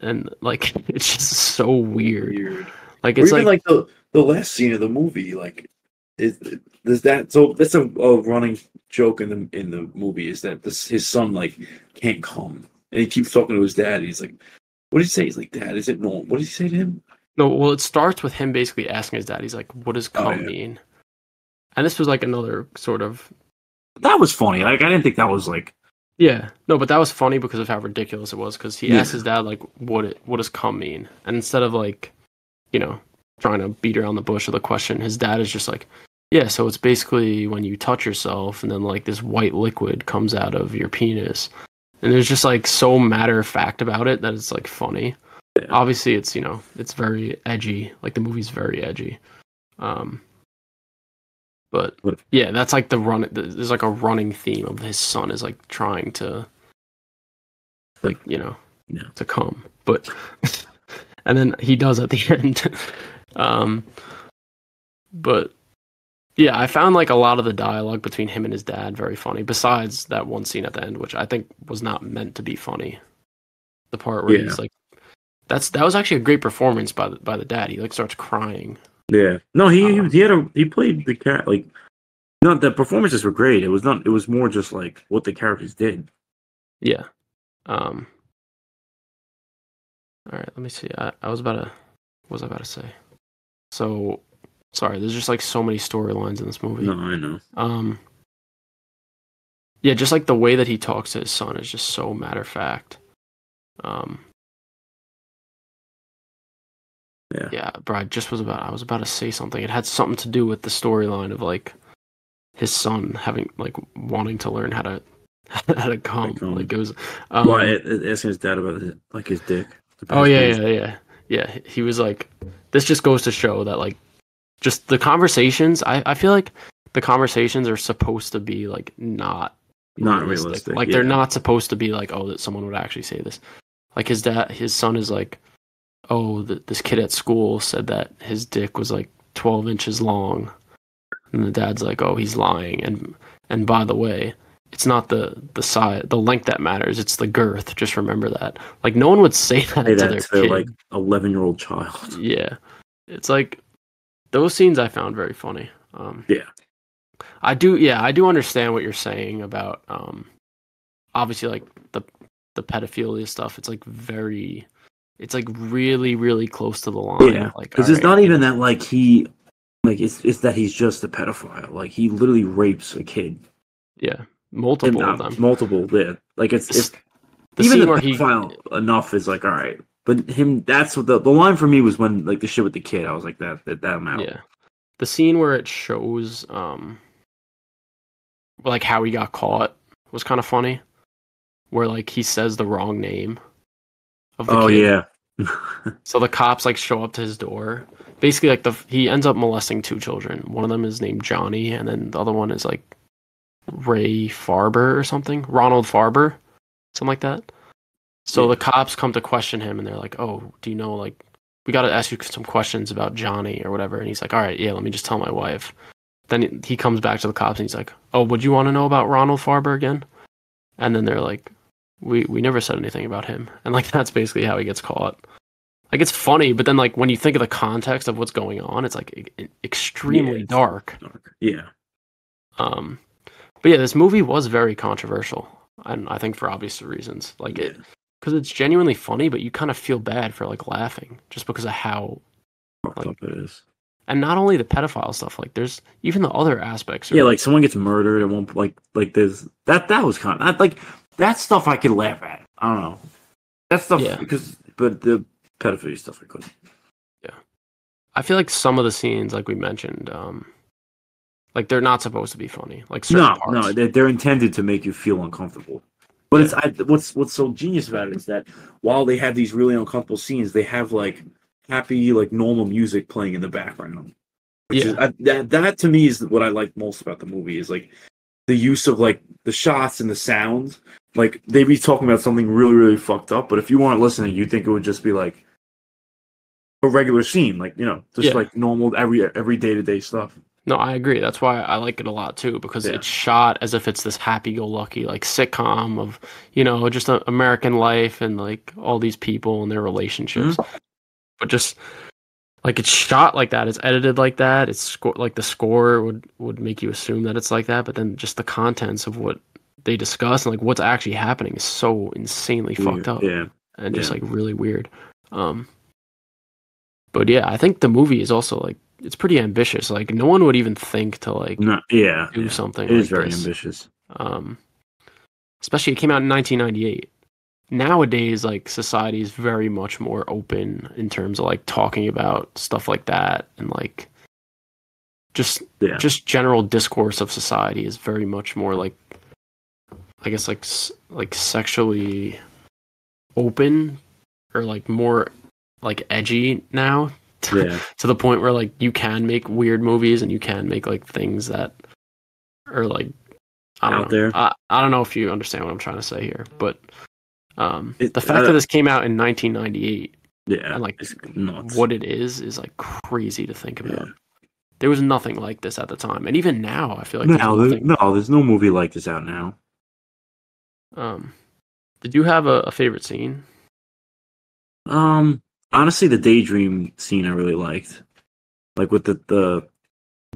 and like it's just so weird. Like, it's or even like the last scene of the movie, like there's that. So that's a running joke in the movie is that his son like can't come, and he keeps talking to his dad. And he's like, "What did he say?" He's like, "Dad, is it normal?" What did he say to him? No, well, it starts with him basically asking his dad. He's like, "What does come mean?" And this was like another sort of. That was funny. Like, I didn't think that was like. Yeah, no, but that was funny because of how ridiculous it was. Because he asked his dad like, what does come mean?" And instead of like, you know, trying to beat around the bush of the question, his dad is just like, "Yeah, so it's basically when you touch yourself and then like this white liquid comes out of your penis." And there's just like so matter of fact about it that it's like funny. Yeah. Obviously, it's, you know, it's very edgy. Like, the movie's very edgy. But yeah, that's like there's like a running theme of his son is like trying to, like, you know, to come. But and then he does at the end. But yeah, I found like a lot of the dialogue between him and his dad very funny. Besides that one scene at the end, which I think was not meant to be funny. The part where he's like, that was actually a great performance by the dad. He like starts crying. Yeah. No, he played the cat like. No, the performances were great. It was more just like what the characters did. Yeah. All right. Let me see. What was I about to say? So, sorry. There's just like so many storylines in this movie. No, I know. Yeah, just like the way that he talks to his son is just so matter of fact. Yeah, bro, I was about to say something. It had something to do with the storyline of like his son having like wanting to learn how to come. Like, it was asking his dad about his dick. Oh yeah. He was like, this just goes to show that like just the conversations. I feel like the conversations are supposed to be like not realistic. Like, they're not supposed to be like, oh, that someone would actually say this. Like, his son is like, oh, this kid at school said that his dick was like 12 inches long, and the dad's like, oh, he's lying, and by the way, it's not the size, the length that matters, it's the girth. Just remember that. Like, no one would say that to their kid. Like 11-year-old child. Yeah, it's like those scenes I found very funny. I do understand what you're saying about obviously like the pedophilia stuff. It's like it's like really, really close to the line. Yeah, like, because it's not even that like he, like it's that he's just a pedophile. Like, he literally rapes a kid. Yeah, multiple of them. Multiple, yeah. Like, it's the even scene the where pedophile enough is like, all right. But him, that's what the line for me was when like the shit with the kid. I was like, that amount. Yeah, the scene where it shows like how he got caught was kind of funny. Where like he says the wrong name of the kid. Yeah. So the cops like show up to his door. Basically, like he ends up molesting 2 children. One of them is named Johnny, and then the other one is like Ray Farber or something. Ronald Farber, something like that. So the cops come to question him, and they're like, "Oh, do you know, like, we got to ask you some questions about Johnny or whatever." And he's like, "All right, yeah, let me just tell my wife." Then he comes back to the cops, and he's like, "Oh, would you want to know about Ronald Farber again?" And then they're like, We never said anything about him. And like, that's basically how he gets caught. like it's funny, but then like when you think of the context of what's going on, it's like extremely dark. Yeah. But yeah, this movie was very controversial, and I think for obvious reasons. Like it, because it's genuinely funny, but you kind of feel bad for like laughing just because of how fucked up it is. And not only the pedophile stuff, like there's even the other aspects. Yeah, like someone gets murdered and won't like there's that was kind of like that stuff I could laugh at. I don't know that stuff but the pedophilia stuff I couldn't. Yeah, I feel like some of the scenes, like we mentioned, like they're not supposed to be funny. Like certain parts. They're intended to make you feel uncomfortable. But what's so genius about it is that while they have these really uncomfortable scenes, they have like happy, like normal music playing in the background. Which is, that to me is what I like most about the movie is like the use of like the shots and the sounds. Like they be talking about something really, really fucked up, but if you weren't listening, you'd think it would just be like a regular scene, like just like normal every day-to-day stuff. No, I agree. That's why I like it a lot too, because it's shot as if it's this happy-go-lucky like sitcom of just American life and like all these people and their relationships. Mm-hmm. But just like it's shot like that, it's edited like that. It's like the score would make you assume that it's like that, but then just the contents of what they discuss and like what's actually happening is so insanely fucked up. Yeah, and just like really weird. But yeah, I think the movie is also like it's pretty ambitious. Like no one would even think to like do something. It is very ambitious. Especially it came out in 1998. Nowadays, like society is very much more open in terms of like talking about stuff like that, and like just general discourse of society is very much more like, I guess like sexually open or like more like edgy now. To the point where like you can make weird movies and you can make like things that are like I don't know if you understand what I'm trying to say here, but the fact that this came out in 1998 and like what it is like crazy to think about. There was nothing like this at the time, and even now I feel like there's no movie like this out now. Did you have a favorite scene? Honestly, the daydream scene I really liked, like with the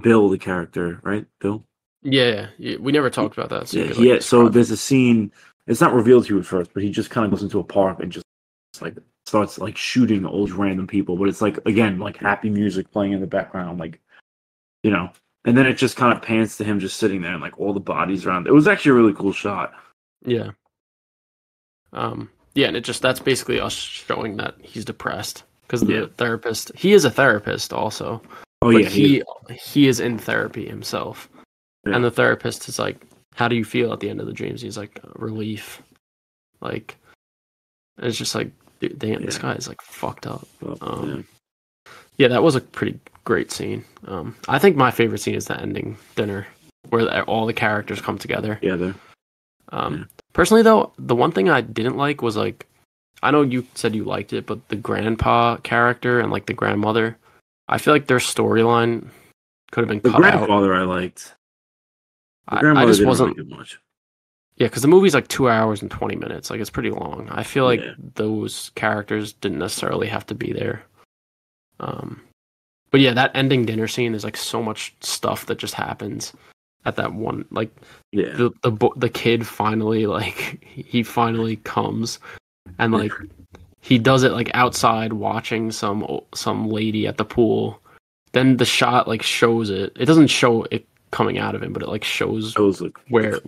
Bill, the character, right? Bill. Yeah, we never talked about that. So so there's a scene. It's not revealed to you at first, but he just kind of goes into a park and just like starts like shooting all these random people. But it's like again like happy music playing in the background, like and then it just kind of pans to him just sitting there and like all the bodies around. It was actually a really cool shot. Yeah. Yeah, and that's basically us showing that he's depressed because the therapist. He is a therapist also. Oh but he is in therapy himself, and the therapist is like, "How do you feel at the end of the dreams?" He's like, "Relief." Like, and it's just like, dude, damn, this guy is like fucked up. Yeah, that was a pretty great scene. I think my favorite scene is the ending dinner where all the characters come together. Personally, though, the one thing I didn't like was like, I know you said you liked it, but the grandpa character and like the grandmother, I feel like their storyline could have been cut out. The grandfather I liked. I just wasn't like much. Yeah, because the movie's like 2 hours and 20 minutes. Like it's pretty long. I feel like those characters didn't necessarily have to be there. But yeah, that ending dinner scene is like so much stuff that just happens at that one. Like the kid finally like he finally comes and like he does it like outside watching some lady at the pool. Then the shot like shows it. It doesn't show it coming out of him, but it like shows like, where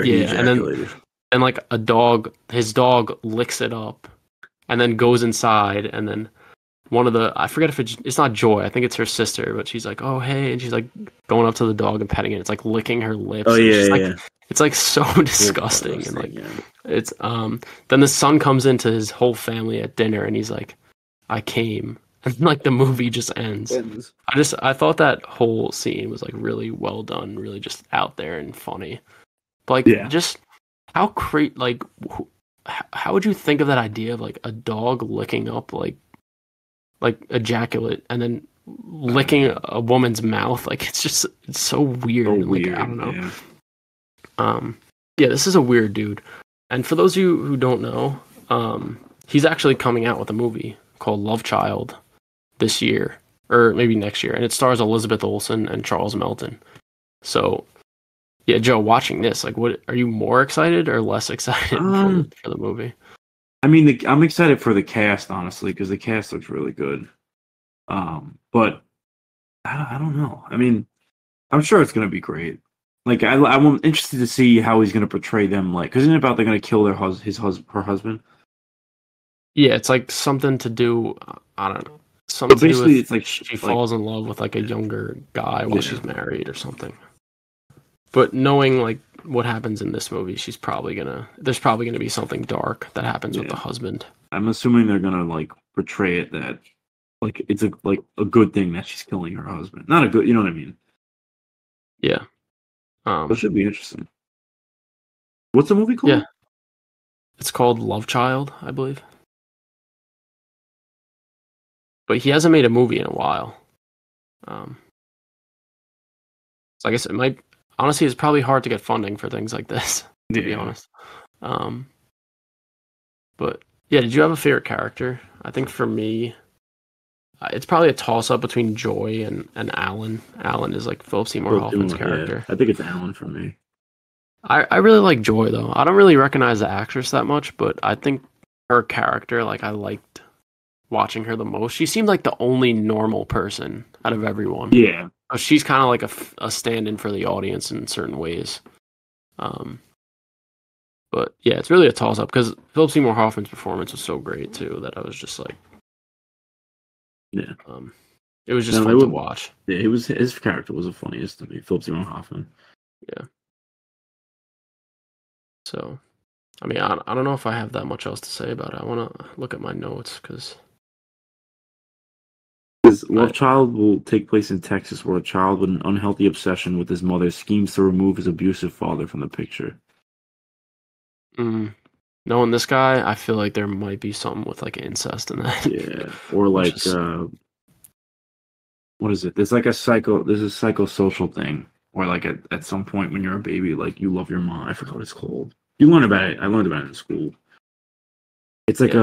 he ejaculated. And like his dog licks it up and then goes inside, and then one of the, I forget if it's not Joy, I think it's her sister, but she's like, oh hey, and she's like going up to the dog and petting it. It's like licking her lips. Oh yeah, like, it's like so disgusting. And like it's then the son comes into his whole family at dinner and he's like, I came. And like the movie just ends. I thought that whole scene was like really well done, really just out there and funny. But like just how like how would you think of that idea of like a dog licking up like ejaculate and then licking a woman's mouth? Like it's so weird. So weird. Like, I don't know. This is a weird dude. And for those of you who don't know, he's actually coming out with a movie called Love Child this year, or maybe next year, and it stars Elizabeth Olsen and Charles Melton. So, yeah, Joe, watching this, like, what are you more excited or less excited for the movie? I mean, I'm excited for the cast, honestly, because the cast looks really good. But I don't know. I mean, I'm sure it's gonna be great. Like, I'm interested to see how he's gonna portray them. Like, because isn't it about they're gonna kill her husband? Yeah, it's like something to do. I don't know. Something But to do basically, with it's like she falls in love with like a younger guy while Yeah. she's married or something. But knowing like what happens in this movie, there's probably gonna be something dark that happens with the husband. I'm assuming they're gonna like portray it that like it's a good thing that she's killing her husband. Not a good, you know what I mean? Yeah. It should be interesting. What's the movie called? Yeah. It's called Love Child, I believe. But he hasn't made a movie in a while. So I guess it might. Honestly, it's probably hard to get funding for things like this, to be honest. But yeah, did you have a favorite character? I think for me, it's probably a toss-up between Joy and Alan. Alan is like Philip Seymour Hoffman's character. Yeah. I think it's Alan for me. I really like Joy, though. I don't really recognize the actress that much, but I think her character, like, I liked watching her the most. She seemed like the only normal person out of everyone. Yeah. She's kind of like a stand-in for the audience in certain ways. But yeah, it's really a toss-up because Philip Seymour Hoffman's performance was so great too that I was just like, yeah, it was just fun to watch. Yeah, his character was the funniest to me, Philip Seymour Hoffman. Yeah. So, I mean, I don't know if I have that much else to say about it. I want to look at my notes because Love Child will take place in Texas, where a child with an unhealthy obsession with his mother schemes to remove his abusive father from the picture. Knowing this guy, I feel like there might be something with like incest in that. Yeah, or like what is it? There's a psychosocial thing where like at some point when you're a baby, like you love your mom. I forgot what it's called. You learn about it. I learned about it in school. It's like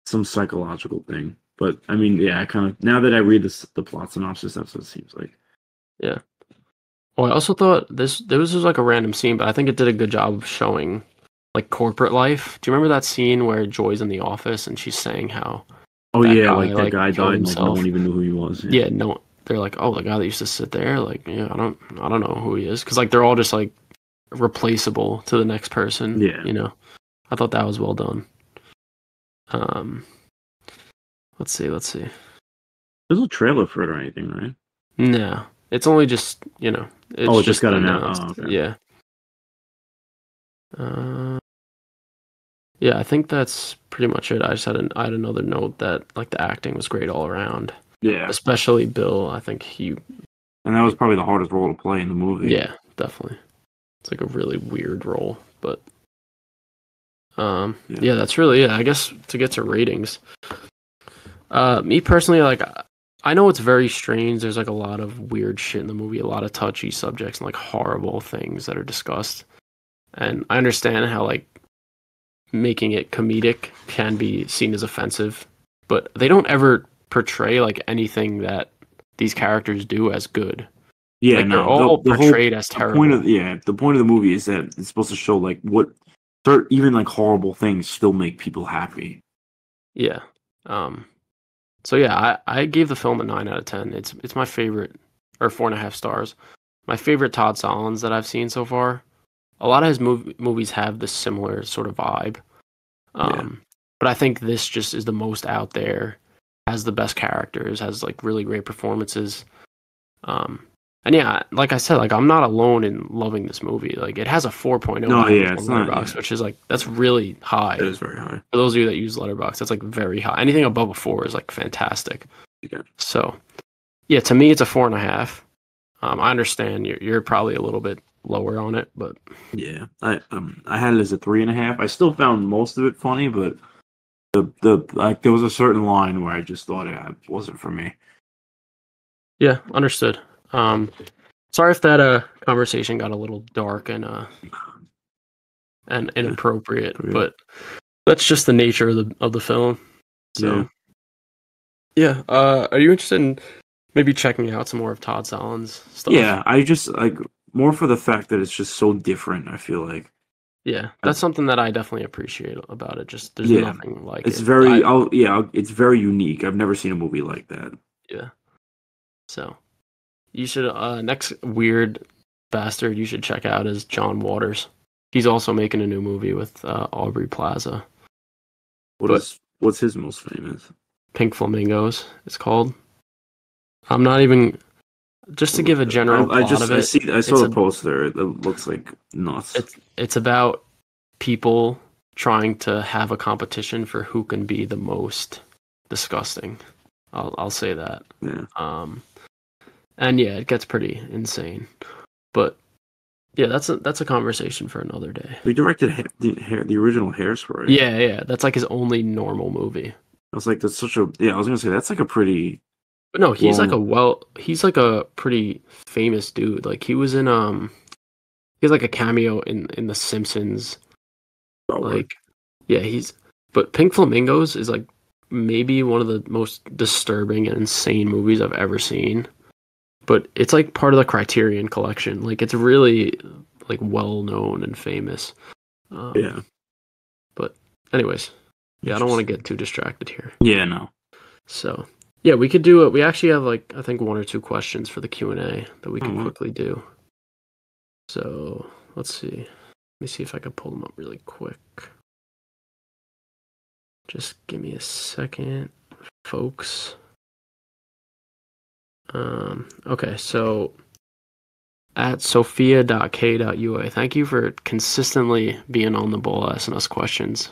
some psychological thing. But I mean, yeah, I kind of now that I read the plot synopsis, that's what it seems like. Yeah. Well, I also thought this was like a random scene, but I think it did a good job of showing like corporate life. Do you remember that scene where Joy's in the office and she's saying how? Oh yeah, that guy died and like, no one even knew who he was. Yeah, no, they're like, oh, the guy that used to sit there. Like, yeah, I don't know who he is because like they're all just like replaceable to the next person. Yeah, you know, I thought that was well done. Let's see. There's no trailer for it or anything, right? No, it's only just it's it just got announced. Oh, okay. Yeah. Yeah, I think that's pretty much it. I had another note that like the acting was great all around. Yeah, especially Bill. I think and that was probably the hardest role to play in the movie. Yeah, definitely. It's like a really weird role, but yeah, that's really it. I guess to get to ratings. Me personally, like I know it's very strange. There's like a lot of weird shit in the movie, a lot of touchy subjects and like horrible things that are discussed. And I understand how like making it comedic can be seen as offensive, but they don't ever portray like anything that these characters do as good. Yeah, like, they're all portrayed as terrible. The point of the movie is that it's supposed to show like even like horrible things still make people happy. Yeah. So yeah, I gave the film a 9 out of 10. It's my favorite, or 4.5 stars. My favorite Todd Solondz that I've seen so far. A lot of his movies have this similar sort of vibe. But I think this just is the most out there, has the best characters, has like really great performances. And yeah, like I said, like I'm not alone in loving this movie. Like it has a 4.0 on Letterboxd, which is like that's really high. It is very high. For those of you that use Letterboxd, that's like very high. Anything above a 4 is like fantastic. Yeah. So, yeah, to me it's a 4.5. I understand you're probably a little bit lower on it, but yeah, I had it as a 3.5. I still found most of it funny, but there was a certain line where I just thought it wasn't for me. Yeah, understood. Sorry if that conversation got a little dark and inappropriate, but that's just the nature of the film. So Yeah. Are you interested in maybe checking out some more of Todd Solondz stuff? Yeah, I just like more for the fact that it's just so different. I feel like. Yeah, that's something that I definitely appreciate about it. Just there's Yeah, nothing like it's it. very. It's very unique. I've never seen a movie like that. Yeah. So you should next weird bastard you should check out is John Waters. He's also making a new movie with Aubrey Plaza. What's his most famous? Pink Flamingos, it's called. I'm not even just to give a general plot of it. I saw the poster. It looks like nuts. It's about people trying to have a competition for who can be the most disgusting. I'll say that. Yeah. And yeah, it gets pretty insane. But yeah, that's a conversation for another day. He directed the original Hairspray. Yeah, that's like his only normal movie. I was like, that's such a I was gonna say that's like a pretty. But no, he's like a pretty famous dude. Like he was in he has like a cameo in The Simpsons. Like, yeah, but Pink Flamingos is like maybe one of the most disturbing and insane movies I've ever seen. But it's like part of the Criterion collection. Like it's really like well known and famous. Yeah. But anyways, yeah, I don't want to get too distracted here. Yeah, no. So yeah, we could do it. We actually have like I think 1 or 2 questions for the Q&A that we can quickly do. So let's see. Let me see if I can pull them up really quick. Just give me a second, folks. Okay, so at sophia.k.ua, thank you for consistently being on the ball asking us questions.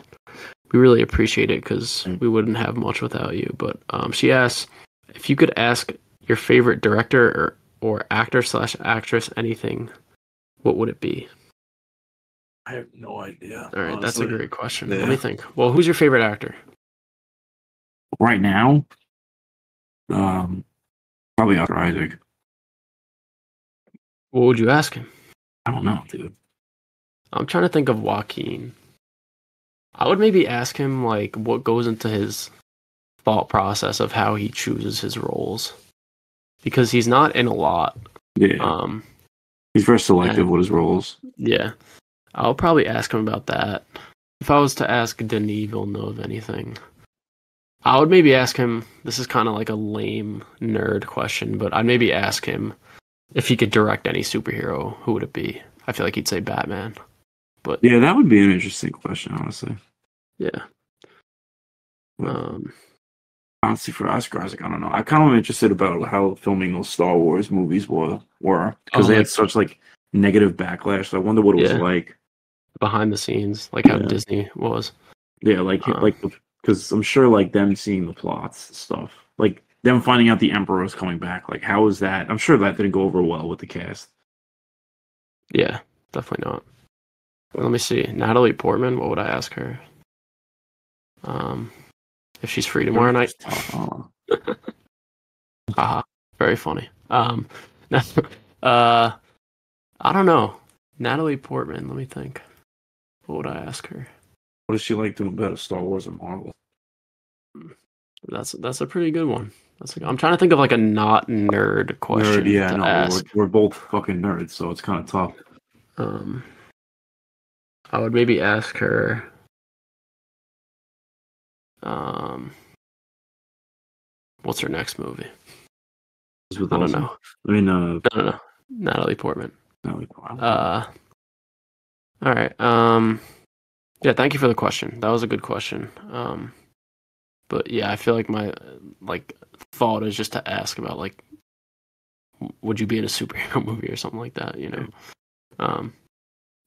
We really appreciate it because we wouldn't have much without you. But she asks if you could ask your favorite director or actor/actress anything, what would it be? I have no idea. All right, honestly. That's a great question. Yeah. Let me think. Well, who's your favorite actor? Right now? Probably Oscar Isaac. What would you ask him? I don't know, dude. I'm trying to think of Joaquin. I would maybe ask him like what goes into his thought process of how he chooses his roles, because he's not in a lot. Yeah. He's very selective with his roles. Yeah. I'll probably ask him about that. If I was to ask Denis Villeneuve anything, I would maybe ask him, this is kind of like a lame nerd question, but I'd maybe ask him if he could direct any superhero, who would it be? I feel like he'd say Batman. But yeah, that would be an interesting question, honestly. Yeah. Honestly, for Oscar Isaac, I don't know. I kind of am interested about how filming those Star Wars movies were because they had such like negative backlash. So I wonder what it was like behind the scenes, like how Disney was. Yeah, like because I'm sure like them seeing the plots stuff, like them finding out the Emperor was coming back. Like, how was that? I'm sure that didn't go over well with the cast. Yeah, definitely not. Let me see. Natalie Portman, what would I ask her? If she's free tomorrow night. Haha, very funny. I don't know. Natalie Portman, let me think. What would I ask her? What does she like doing better, Star Wars or Marvel? That's a pretty good one. I'm trying to think of like a not nerd question. Ask. We're both fucking nerds, so it's kind of tough. I would maybe ask her. What's her next movie? I don't know. I mean, no. Natalie Portman. Natalie Portman. All right. Yeah, thank you for the question. That was a good question. But yeah, I feel like my thought is just to ask about like, would you be in a superhero movie or something like that? You know.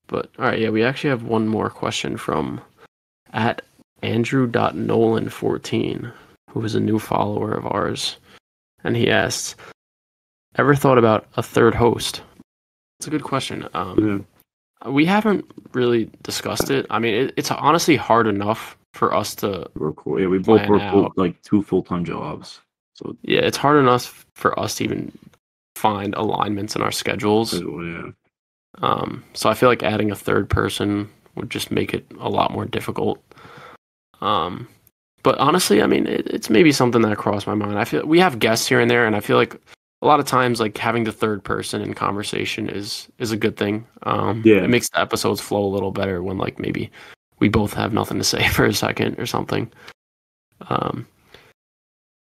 But all right, yeah, we actually have one more question from at Andrew.Nolan14, who is a new follower of ours, and he asks, "Ever thought about a third host?" It's a good question. We haven't really discussed it. I mean, it's honestly hard enough for us to record. Yeah, we both work like 2 full-time jobs. So yeah, it's hard enough for us to even find alignments in our schedules. Yeah. So I feel like adding a third person would just make it a lot more difficult. But But honestly, I mean, it's maybe something that crossed my mind. I feel we have guests here and there, and I feel like a lot of times, like having the third person in conversation is a good thing. It makes the episodes flow a little better when like maybe we both have nothing to say for a second or something.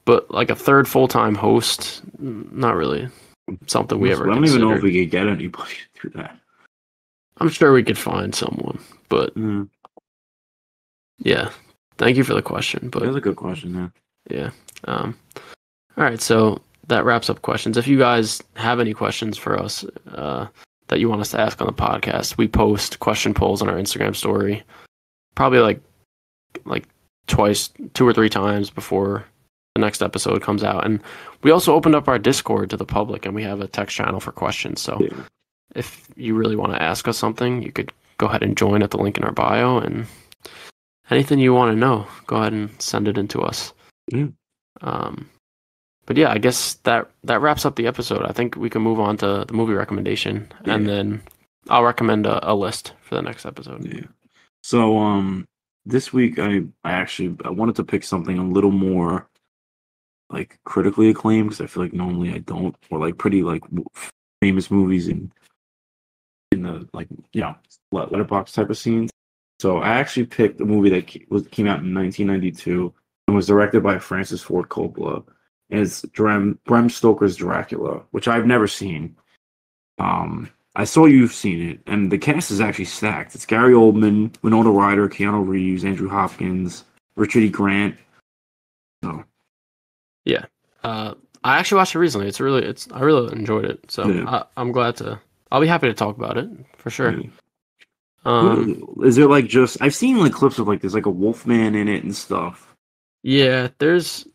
But like a third full-time host, not really something we ever I don't considered. even know if we could get anybody to do that. I'm sure we could find someone, but yeah. Thank you for the question. But that's a good question, yeah. All right, so that wraps up questions. If you guys have any questions for us that you want us to ask on the podcast, we post question polls on our Instagram story, probably like twice, 2 or 3 times before the next episode comes out. And we also opened up our Discord to the public, and we have a text channel for questions. So if you really want to ask us something, you could go ahead and join at the link in our bio, and anything you want to know, go ahead and send it in to us. But yeah, I guess that wraps up the episode. I think we can move on to the movie recommendation, and then I'll recommend a list for the next episode. Yeah. So this week I wanted to pick something a little more like critically acclaimed, because I feel like normally I don't, or like pretty like famous movies in the like letterbox type of scenes. So I actually picked a movie that came out in 1992 and was directed by Francis Ford Coppola. And it's Bram Stoker's Dracula, which I've never seen. I saw you've seen it, and the cast is actually stacked. It's Gary Oldman, Winona Ryder, Keanu Reeves, Andrew Hopkins, Richard E. Grant. So, yeah, I actually watched it recently. I really enjoyed it. So I'm glad to. I'll be happy to talk about it for sure. Yeah. Is there like just I've seen like clips of like there's like a Wolfman in it and stuff. Yeah, it's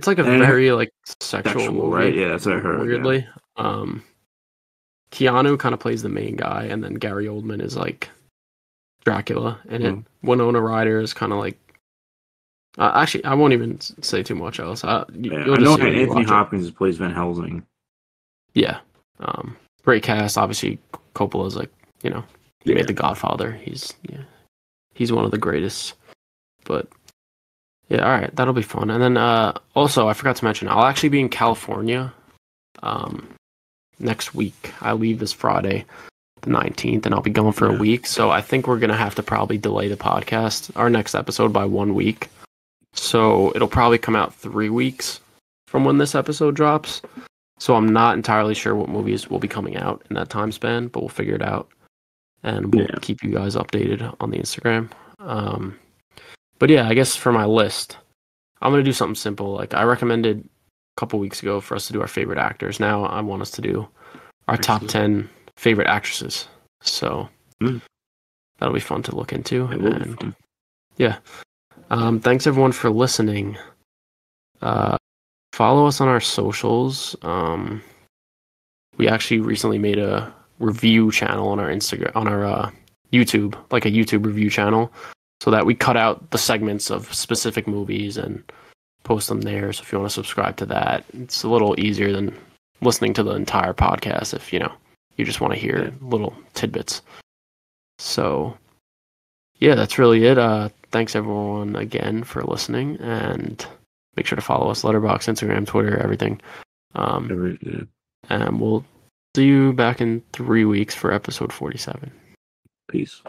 like a very like sexual movie, right? Yeah, that's what I heard. Weirdly, Keanu kind of plays the main guy, and then Gary Oldman is like Dracula in it. Winona Ryder is kind of like. Actually, I won't even say too much else. I know Anthony Hopkins plays Van Helsing. Yeah, great cast. Obviously, Coppola's like he made The Godfather. He's one of the greatest. But yeah, all right, that'll be fun. And then also, I forgot to mention, I'll actually be in California next week. I leave this Friday, the 19th, and I'll be gone for a week. So I think we're gonna have to probably delay the podcast, our next episode, by 1 week. So it'll probably come out 3 weeks from when this episode drops. So I'm not entirely sure what movies will be coming out in that time span, but we'll figure it out. And we'll keep you guys updated on the Instagram. But yeah, I guess for my list, I'm going to do something simple. Like I recommended a couple weeks ago for us to do our favorite actors. Now I want us to do our top 10 favorite actresses. So that'll be fun to look into. And yeah. Thanks everyone for listening. Follow us on our socials. We actually recently made a review channel on our Instagram, on our YouTube, like a YouTube review channel, so that we cut out the segments of specific movies and post them there. So if you want to subscribe to that, it's a little easier than listening to the entire podcast if you just want to hear little tidbits. So yeah, that's really it. Thanks everyone again for listening, and make sure to follow us: Letterboxd, Instagram, Twitter, everything. And we'll see you back in 3 weeks for episode 47. Peace.